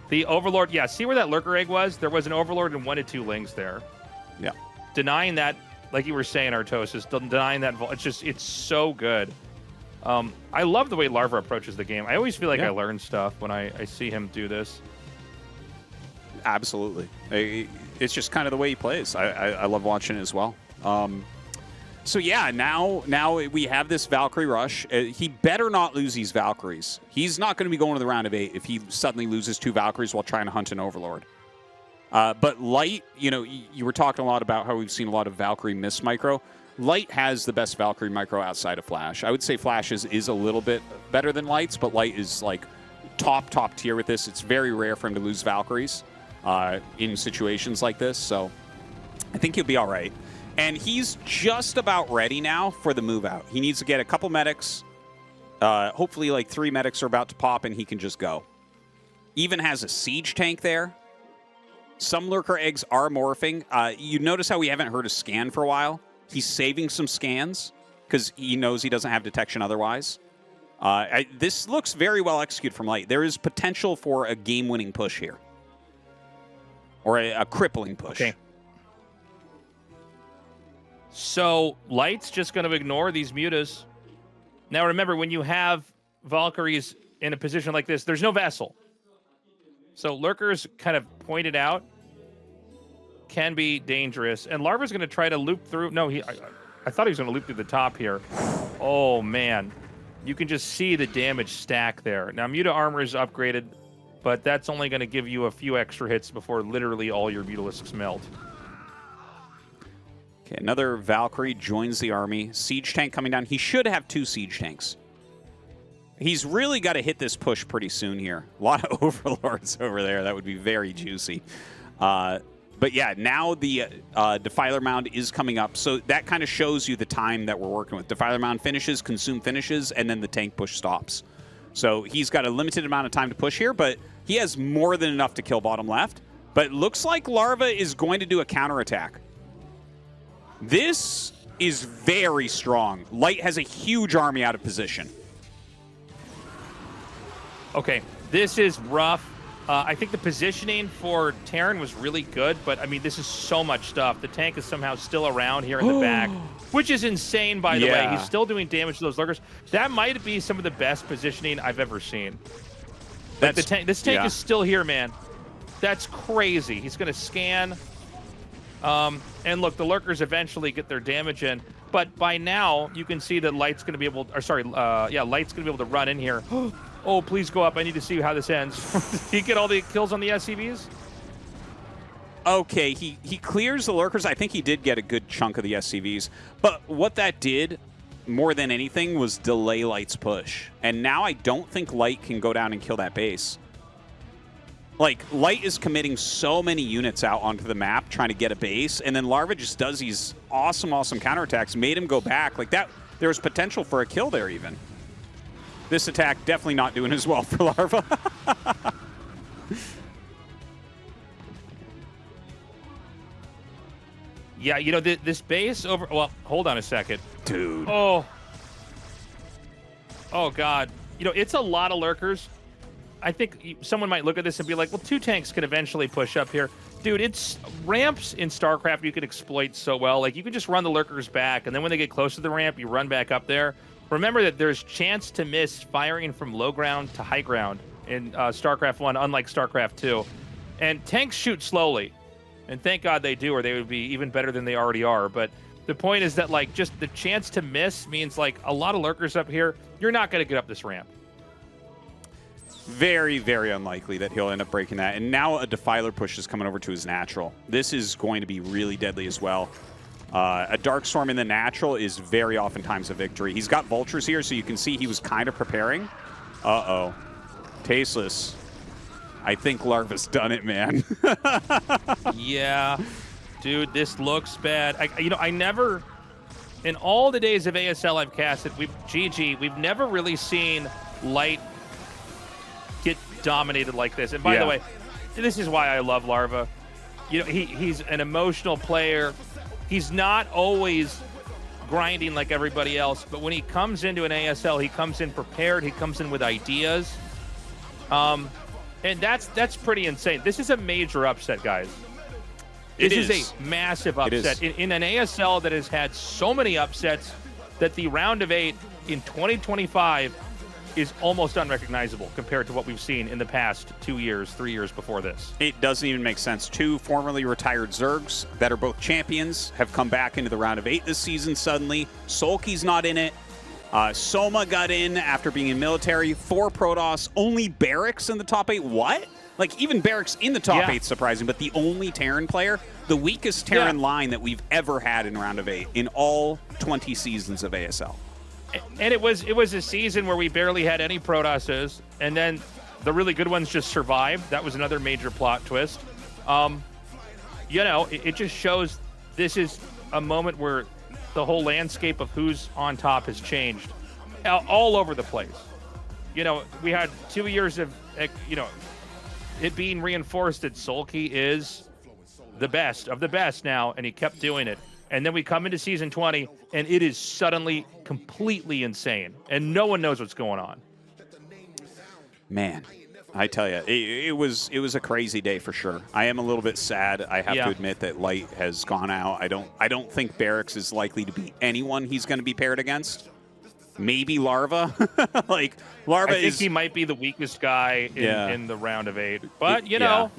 the Overlord, yeah, see where that Lurker Egg was? There was an Overlord and 1 to 2 Lings there. Yeah. Denying that, like you were saying, Artosis, denying that, it's so good. I love the way Larva approaches the game. I always feel like I learn stuff when I see him do this. Absolutely. It's just kind of the way he plays. I love watching it as well. So yeah, now we have this Valkyrie Rush. He better not lose these Valkyries. He's not going to be going to the round of 8 if he suddenly loses 2 Valkyries while trying to hunt an Overlord. But Light, you know, you were talking a lot about how we've seen a lot of Valkyrie miss micro. Light has the best Valkyrie micro outside of Flash. I would say Flash is a little bit better than Light's, but Light is like top tier with this. It's very rare for him to lose Valkyries in situations like this, so I think he'll be all right. And he's just about ready now for the move out. He needs to get a couple medics. Hopefully like 3 medics are about to pop and he can just go. Even has a siege tank there. Some Lurker Eggs are morphing. You notice how we haven't heard a scan for a while? He's saving some scans because he knows he doesn't have detection otherwise. This looks very well executed from Light. There is potential for a game-winning push here. Or a crippling push. Okay. So Light's just going to ignore these mutas. Now remember, when you have Valkyries in a position like this, there's no vessel. So Lurkers kind of pointed out can be dangerous. And Larva's going to try to loop through. No, I thought he was going to loop through the top here. Oh, man. You can just see the damage stack there. Now, Muta armor is upgraded, but that's only going to give you a few extra hits before literally all your Mutalisks melt. Okay, another Valkyrie joins the army. Siege tank coming down. He should have 2 siege tanks. He's really got to hit this push pretty soon here. A lot of Overlords over there. That would be very juicy. But yeah, now the Defiler Mound is coming up. So that kind of shows you the time that we're working with. Defiler Mound finishes, Consume finishes, and then the tank push stops. So he's got a limited amount of time to push here, but he has more than enough to kill bottom left. But it looks like Larva is going to do a counterattack. This is very strong. Light has a huge army out of position. Okay, this is rough I think the positioning for Terran was really good, but I mean, this is so much stuff. The tank is somehow still around here in the back, which is insane, by the way. He's still doing damage to those lurkers. That might be some of the best positioning I've ever seen. Like this tank is still here, man. That's crazy. He's going to scan. And look, the lurkers eventually get their damage in. But by now, you can see that Light's going to be able, or sorry, Light's going to be able to run in here. Oh, please go up. I need to see how this ends. Did he get all the kills on the SCVs? Okay, he clears the lurkers. I think he did get a good chunk of the SCVs. But what that did, more than anything, was delay Light's push. And now I don't think Light can go down and kill that base. Like, Light is committing so many units out onto the map trying to get a base, and then Larva just does these awesome counterattacks, made him go back. Like, that, there was potential for a kill there, even. This attack definitely not doing as well for Larva. Yeah, you know, this base over... Well, hold on a second. Dude. Oh, God. You know, it's a lot of lurkers. I think someone might look at this and be like, well, 2 tanks can eventually push up here. Dude, it's ramps in StarCraft you can exploit so well. Like, you can just run the lurkers back, and then when they get close to the ramp, you run back up there. Remember that there's chance to miss firing from low ground to high ground in StarCraft 1, unlike StarCraft 2. And tanks shoot slowly. And thank God they do, or they would be even better than they already are. But the point is that, like, just the chance to miss means, like, a lot of lurkers up here, you're not going to get up this ramp. Very, very unlikely that he'll end up breaking that. And now a Defiler push is coming over to his natural. This is going to be really deadly as well. A Dark Storm in the natural is very oftentimes a victory. He's got Vultures here, so you can see he was kind of preparing. Uh-oh. Tasteless. I think Larva's done it, man. Yeah. Dude, this looks bad. I never... In all the days of ASL I've casted, we've never really seen Light get dominated like this. And by the way, this is why I love Larva. You know, he's an emotional player. He's not always grinding like everybody else, but when he comes into an ASL, he comes in prepared. He comes in with ideas. And that's pretty insane. This is a major upset, guys. This is a massive upset. In an ASL that has had so many upsets that the round of 8 in 2025 is almost unrecognizable compared to what we've seen in the past 2 years, 3 years before this. It doesn't even make sense. 2 formerly retired Zergs that are both champions have come back into the round of 8 this season suddenly. Sulky's not in it. Soma got in after being in military. 4 Protoss, only Barracks in the top 8. What? Like, even Barracks in the top 8 surprising, but the only Terran player, the weakest Terran line that we've ever had in round of 8 in all 20 seasons of ASL. And it was a season where we barely had any Protosses, and then the really good ones just survived. That was another major plot twist. You know, it just shows this is a moment where the whole landscape of who's on top has changed all over the place. You know, we had 2 years of, you know, it being reinforced that Sulky is the best of the best now, and he kept doing it. And then we come into Season 20, and it is suddenly completely insane, and no one knows what's going on. Man, I tell you, it was a crazy day for sure. I am a little bit sad. I have to admit that Light has gone out. I don't think Barracks is likely to be anyone he's going to be paired against. Maybe Larva. Like, Larva I think he might be the weakest guy in the round of 8. But, you know,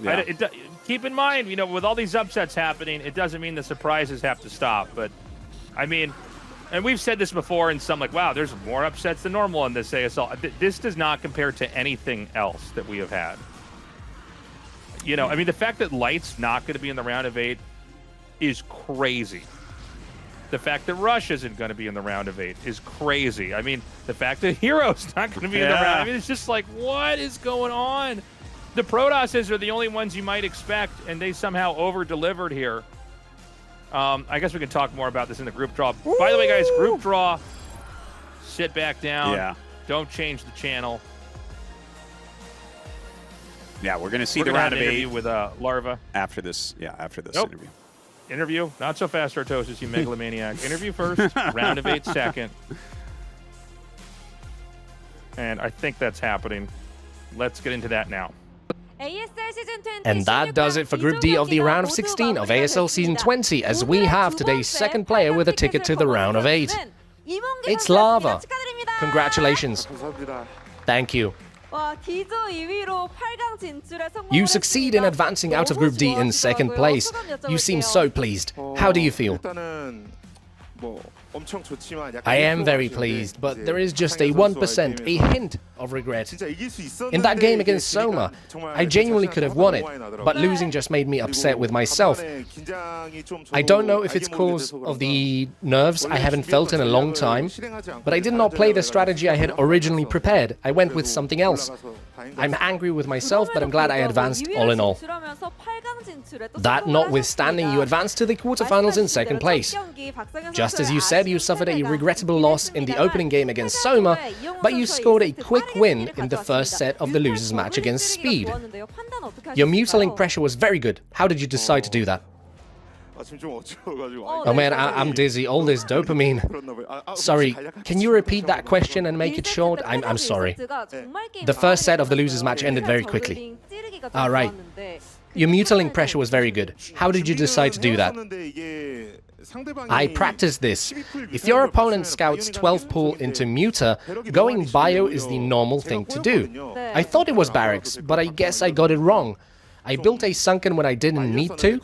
keep in mind, you know, with all these upsets happening, it doesn't mean the surprises have to stop. But, I mean, and we've said this before, and some like, wow, there's more upsets than normal in this ASL. This does not compare to anything else that we have had. You know, I mean, the fact that Light's not going to be in the round of 8 is crazy. The fact that Rush isn't going to be in the round of 8 is crazy. I mean, the fact that Hero's not going to be in the round, I mean, it's just like, what is going on? The Protosses are the only ones you might expect, and they somehow over-delivered here. I guess we can talk more about this in the group draw. Woo! By the way, guys, group draw, sit back down. Yeah. Don't change the channel. Yeah, we're going to see the round of 8 interview with Larva. After this, interview. Interview? Not so fast, Tastosis, you megalomaniac. Interview first, round of 8 second. And I think that's happening. Let's get into that now. ASL Season 20 And that does it for Group D of the round of 16 of ASL Season 20, as we have today's second player with a ticket to the round of 8. It's Larva. Congratulations. Thank you. You succeed in advancing out of Group D in second place. You seem so pleased. How do you feel? I am very pleased, but there is just a 1%, a hint of regret. In that game against Soma, I genuinely could have won it, but losing just made me upset with myself. I don't know if it's because of the nerves I haven't felt in a long time, but I did not play the strategy I had originally prepared. I went with something else. I'm angry with myself, but I'm glad I advanced all in all. That notwithstanding, you advanced to the quarterfinals in second place. Just as you said, you suffered a regrettable loss in the opening game against Soma, but you scored a quick win in the first set of the losers match against Speed. Your mutiling pressure was very good. How did you decide to do that? Oh man, I'm dizzy. All this dopamine. Sorry, can you repeat that question and make it short? I'm sorry. The first set of the losers match ended very quickly. Alright. Your mutiling pressure was very good. How did you decide to do that? I practiced this. If your opponent scouts 12 pool into muter, going bio is the normal thing to do. I thought it was barracks, but I guess I got it wrong. I built a sunken when I didn't need to.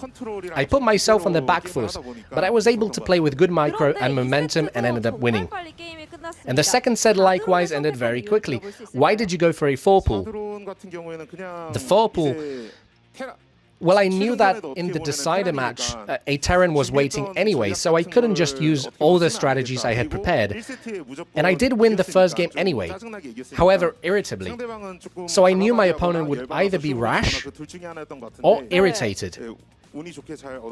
I put myself on the back foot, but I was able to play with good micro and momentum and ended up winning. And the second set likewise ended very quickly. Why did you go for a 4 pool? The 4 pool... Well, I knew that in the decider match, a Terran was waiting anyway, so I couldn't just use all the strategies I had prepared. And I did win the first game anyway, however irritably. So I knew my opponent would either be rash or irritated.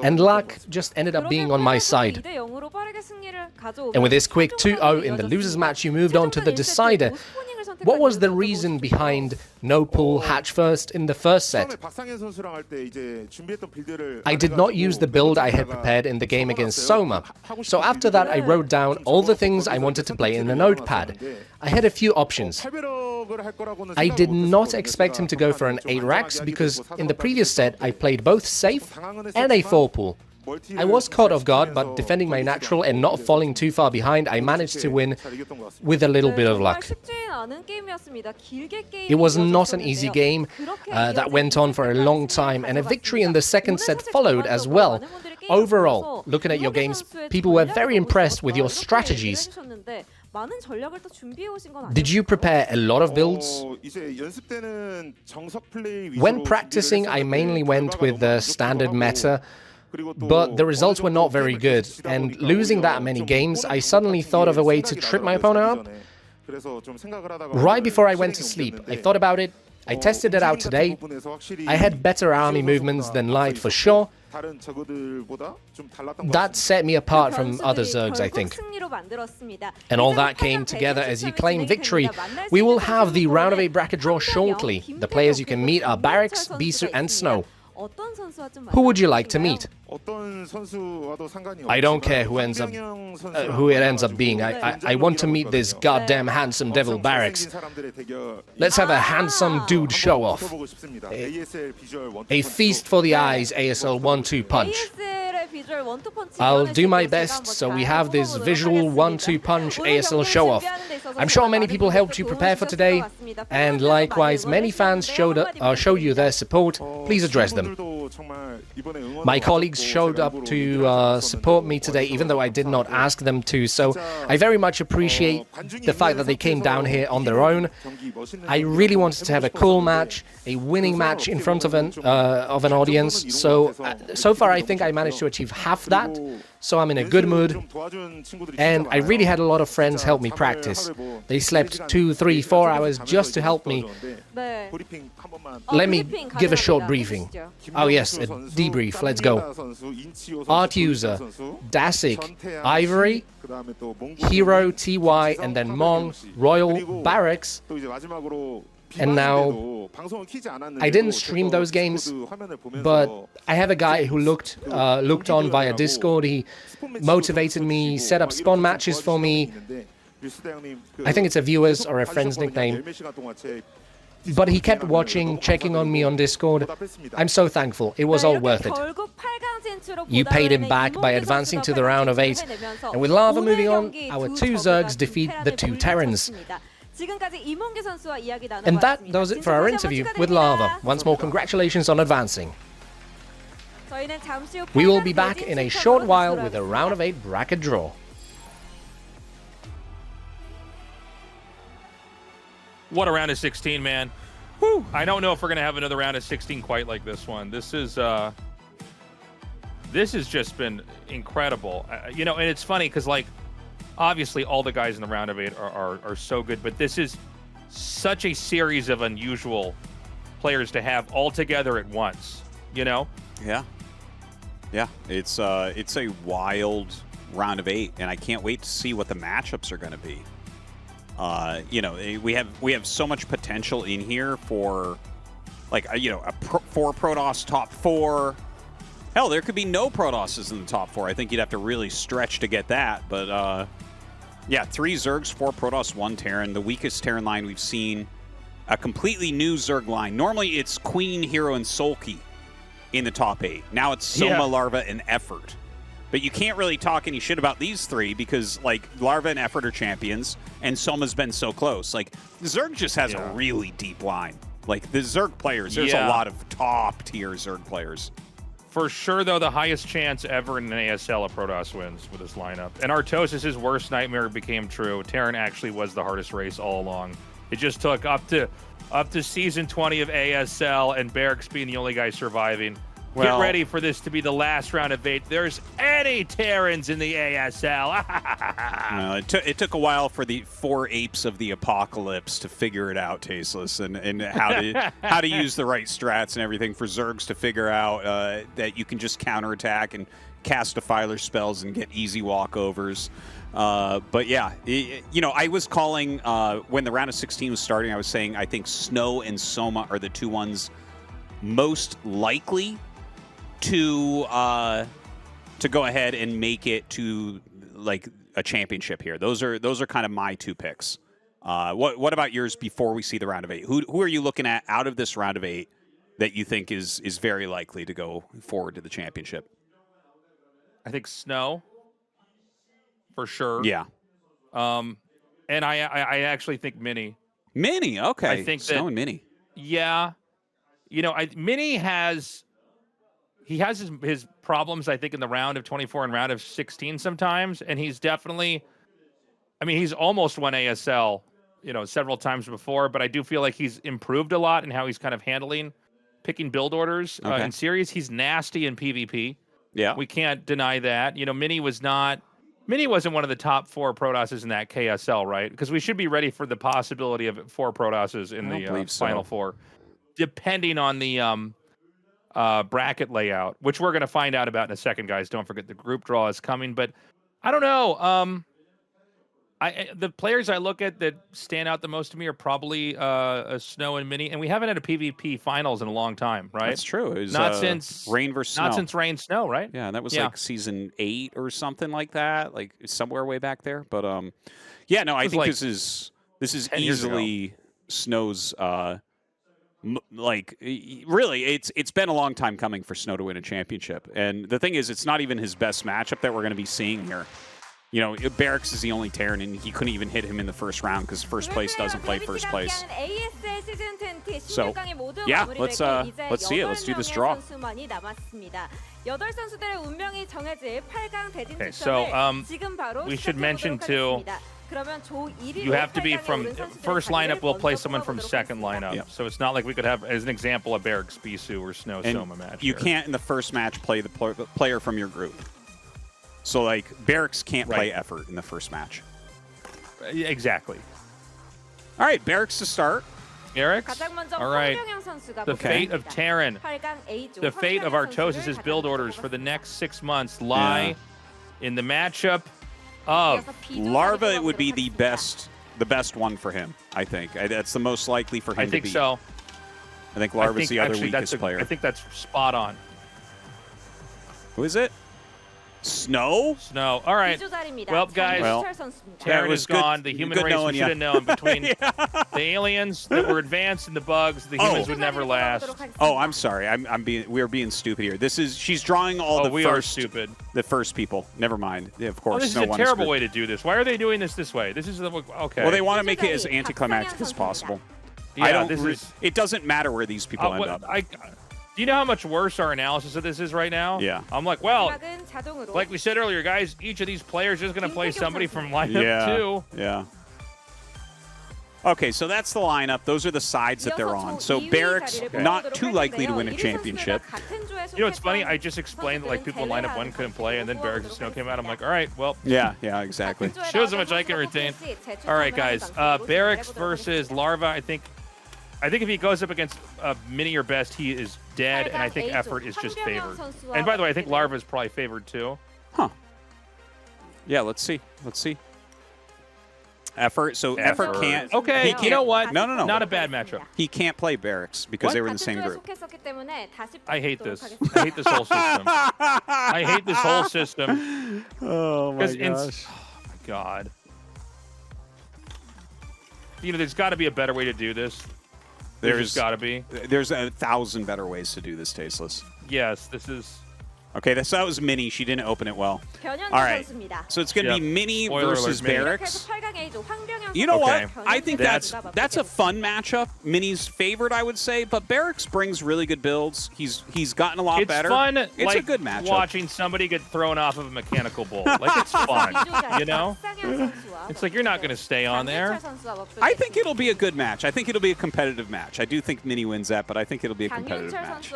And luck just ended up being on my side. And with this quick 2-0 in the losers match, you moved on to the decider. What was the reason behind no pool hatch first in the first set? I did not use the build I had prepared in the game against Soma. So after that I wrote down all the things I wanted to play in the notepad. I had a few options. I did not expect him to go for an 8 racks because in the previous set I played both safe and a 4 pool. I was caught off guard, but defending my natural and not falling too far behind, I managed to win with a little bit of luck. It was not an easy game that went on for a long time, and a victory in the second set followed as well. Overall, looking at your games, people were very impressed with your strategies. Did you prepare a lot of builds? When practicing, I mainly went with the standard meta, but the results were not very good, and losing that many games, I suddenly thought of a way to trip my opponent up. Right before I went to sleep, I thought about it, I tested it out today. I had better army movements than Light for sure. That set me apart from other Zergs, I think. And all that came together as you claim victory. We will have the round of 8 bracket draw shortly. The players you can meet are Barracks, Bisu and Snow. Who would you like to meet? I don't care who it ends up being. I want to meet this goddamn handsome devil Barracks. Let's have a handsome dude show off. A feast for the eyes, ASL 1-2 punch. I'll do my best so we have this visual 1-2 punch ASL show off. I'm sure many people helped you prepare for today, and likewise many fans showed you their support. Please address them. My colleagues showed up to support me today, even though I did not ask them to, so I very much appreciate the fact that they came down here on their own. I really wanted to have a cool match, a winning match in front of an audience, so far I think I managed to achieve half that, so I'm in a good mood, and I really had a lot of friends help me practice. They slept 2, 3, 4 hours just to help me. Let me give a short briefing. Oh yes, a debrief, let's go. Art User, Dasik, Ivory, Hero, TY, and then Mong, Royal, Barracks, and now I didn't stream those games, but I have a guy who looked on via Discord. He motivated me, set up spawn matches for me. I think it's a viewer's or a friend's nickname. But he kept watching, checking on me on Discord. I'm so thankful. It was all worth it. You paid him back by advancing to the round of 8. And with Larva moving on, our 2 Zergs defeat the 2 Terrans. And that does it for our interview with Larva. Once more, congratulations on advancing. We will be back in a short while with a round of 8 bracket draw. What a round of 16, man. Whew. I don't know if we're going to have another round of 16 quite like this one. This has just been incredible. You know, and it's funny because, like, obviously all the guys in the round of 8 are so good, but this is such a series of unusual players to have all together at once, you know? Yeah. Yeah, it's a wild round of 8, and I can't wait to see what the matchups are going to be. You know, we have so much potential in here for, like, you know, 4 Protoss top 4. Hell, there could be no Protosses in the top 4. I think you'd have to really stretch to get that. But yeah, 3 Zergs, 4 Protoss, 1 Terran. The weakest Terran line we've seen. A completely new Zerg line. Normally it's Queen, Hero, and Sulky in the top 8. Now it's Soma, Larva, and Effort. But you can't really talk any shit about these 3 because, like, Larva and Effort are champions, and Soma's been so close. Like, Zerg just has a really deep line. Like, the Zerg players, there's a lot of top-tier Zerg players. For sure, though, the highest chance ever in an ASL, a Protoss wins with this lineup. And Artosis' worst nightmare became true. Terran actually was the hardest race all along. It just took up to Season 20 of ASL, and Barracks being the only guy surviving. Get ready for this to be the last round of 8. There's any Terrans in the ASL. Well, it took a while for the 4 apes of the apocalypse to figure it out, Tasteless, and how to use the right strats and everything for Zergs to figure out that you can just counterattack and cast Defiler spells and get easy walkovers. But yeah, you know, I was calling when the round of 16 was starting, I was saying I think Snow and Soma are the 2 ones most likely to go ahead and make it to, like, a championship here. Those are kind of my 2 picks. What about yours before we see the round of 8? Who are you looking at out of this round of 8 that you think is very likely to go forward to the championship? I think Snow, for sure. Yeah. And I actually think Mini. Mini, okay. I think Snow and Mini. Yeah. You know, Mini has his problems, I think, in the round of 24 and round of 16 sometimes, and he's definitely, I mean, he's almost won ASL, you know, several times before, but I do feel like he's improved a lot in how he's kind of picking build orders in series. He's nasty in PvP. Yeah. We can't deny that. You know, Mini wasn't one of the top 4 Protosses in that KSL, right? Because we should be ready for the possibility of 4 Protosses in the Final 4, depending on the bracket layout, which we're going to find out about in a second, guys. Don't forget the group draw is coming, but I don't know. The players I look at that stand out the most to me are probably Snow and Mini, and we haven't had a PvP finals in a long time, right? That's true. It was, not since Rain versus Snow. Not since Rain Snow, right? Yeah, that was like Season 8 or something like that, like somewhere way back there. But yeah, no, I think like this is easily Snow's. Like, really, it's been a long time coming for Snow to win a championship. And the thing is, it's not even his best matchup that we're going to be seeing here. You know, Barracks is the only Terran, and he couldn't even hit him in the first round because first place doesn't play first place. So, yeah, let's see it. Let's do this draw. Okay, so we should mention too, you have to be from first lineup. We'll play someone from second lineup. Yep. So it's not like we could have, as an example, a Barracks Bisu or Snow And Soma match. You can't in the first match play the player from your group. So, like, Barracks can't play Effort in the first match. Exactly. All right, Barracks to start. Barracks? All right. The fate of Terran, the fate of Artosis' build orders for the next 6 months lie in the matchup of Larva. Would be the best one for him, I think. That's the most likely for him to beat. I think so. I think Larva's the other weakest player. I think that's spot on. Who is it? Snow? Snow. All right. 비조 Well, guys, Terran was is good- gone. The human good race we knowing should ya. have known between the aliens that were advanced and the bugs. The humans would never last. Oh, I'm sorry. We're being stupid here. She's drawing all the we first, are stupid. The first people. Never mind. Yeah, of course. Oh, this is no a one terrible good. way to do this. Why are they doing this way? This is okay. Well, they want to make it as anticlimactic as possible. Yeah, it doesn't matter where these people end up. Do you know how much worse our analysis of this is right now? Yeah. I'm like, well, like we said earlier, guys, each of these players is going to play somebody from lineup 2. Yeah. Okay, so that's the lineup. Those are the sides that they're on. So Barracks, not too likely to win a championship. You know, it's funny. I just explained that like people in lineup 1 couldn't play, and then Barracks and Snow came out. I'm like, all right, well. Yeah, exactly. Shows how much I can retain. All right, guys. Barracks versus Larva. I think if he goes up against Mini or Best, he is dead, and I think Effort is just favored. And by the way, I think Larva is probably favored too. Huh. Yeah, let's see. Effort. So Effort can't. Okay, you know what? No. Not a bad matchup. He can't play Barracks because they were in the same group. I hate this. I hate this whole system. I hate this whole system. Oh my gosh. Oh my god. You know, there's got to be a better way to do this. There's got to be. There's 1,000 better ways to do this, Tasteless. Yes, this is. Okay, that was Mini. She didn't open it well. All right. So it's going to be Mini versus Barracks. You know what? I think that's a fun matchup. Mini's favored, I would say, but Barracks brings really good builds. He's gotten a lot better. Fun. It's like a good matchup. Watching somebody get thrown off of a mechanical bull. Like, it's fun, you know? It's like you're not going to stay on there. I think it'll be a good match. I think it'll be a competitive match. I do think Mini wins that, but I think it'll be a competitive match.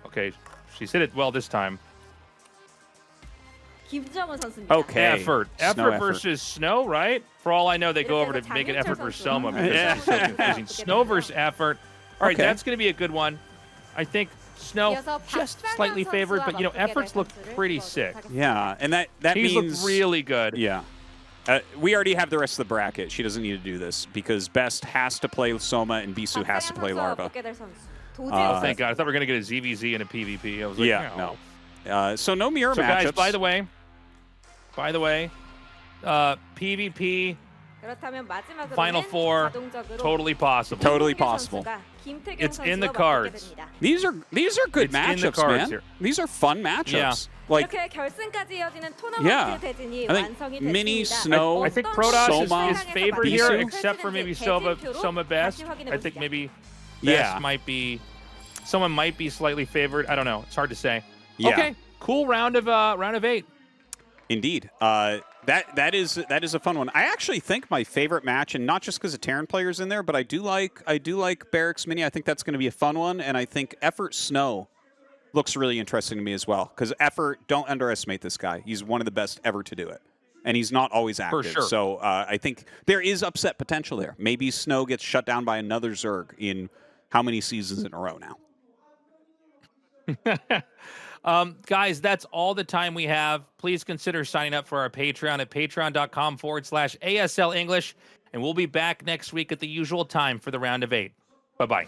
Okay, she said it well this time. Okay. Effort versus Snow, right? For all I know, they go over to make an Effort versus Soma because it's so confusing. Snow versus Effort. All right, that's going to be a good one. I think Snow just slightly favored, but you know, Effort's looked pretty sick. Yeah, and that He's means looked really good. Yeah. We already have the rest of the bracket. She doesn't need to do this because Best has to play Soma and Bisu has to play Larva. Oh, thank God. I thought we were going to get a ZVZ and a PvP. I was like, no. So no mirror matchups. matchups. Guys, by the way, PvP, Final Four, totally possible. Totally possible. It's in the cards. These are good matchups, man. Here. These are fun matchups. Yeah. Like, I think Mini, Snow, I think Protoss Soma, is favored Bisu. here, except for maybe Soma Best. I think maybe Best might be. Someone might be slightly favored. I don't know. It's hard to say. Yeah. Okay, cool round of 8. Indeed. That is a fun one. I actually think my favorite match, and not just because of Terran players in there, but I do like Barracks Mini. I think that's going to be a fun one, and I think Effort Snow looks really interesting to me as well. Because Effort, don't underestimate this guy. He's one of the best ever to do it, and he's not always active. For sure. So I think there is upset potential there. Maybe Snow gets shut down by another Zerg in how many seasons in a row now? Guys, that's all the time we have. Please consider signing up for our Patreon at patreon.com/ASL English. And we'll be back next week at the usual time for the round of 8. Bye-bye.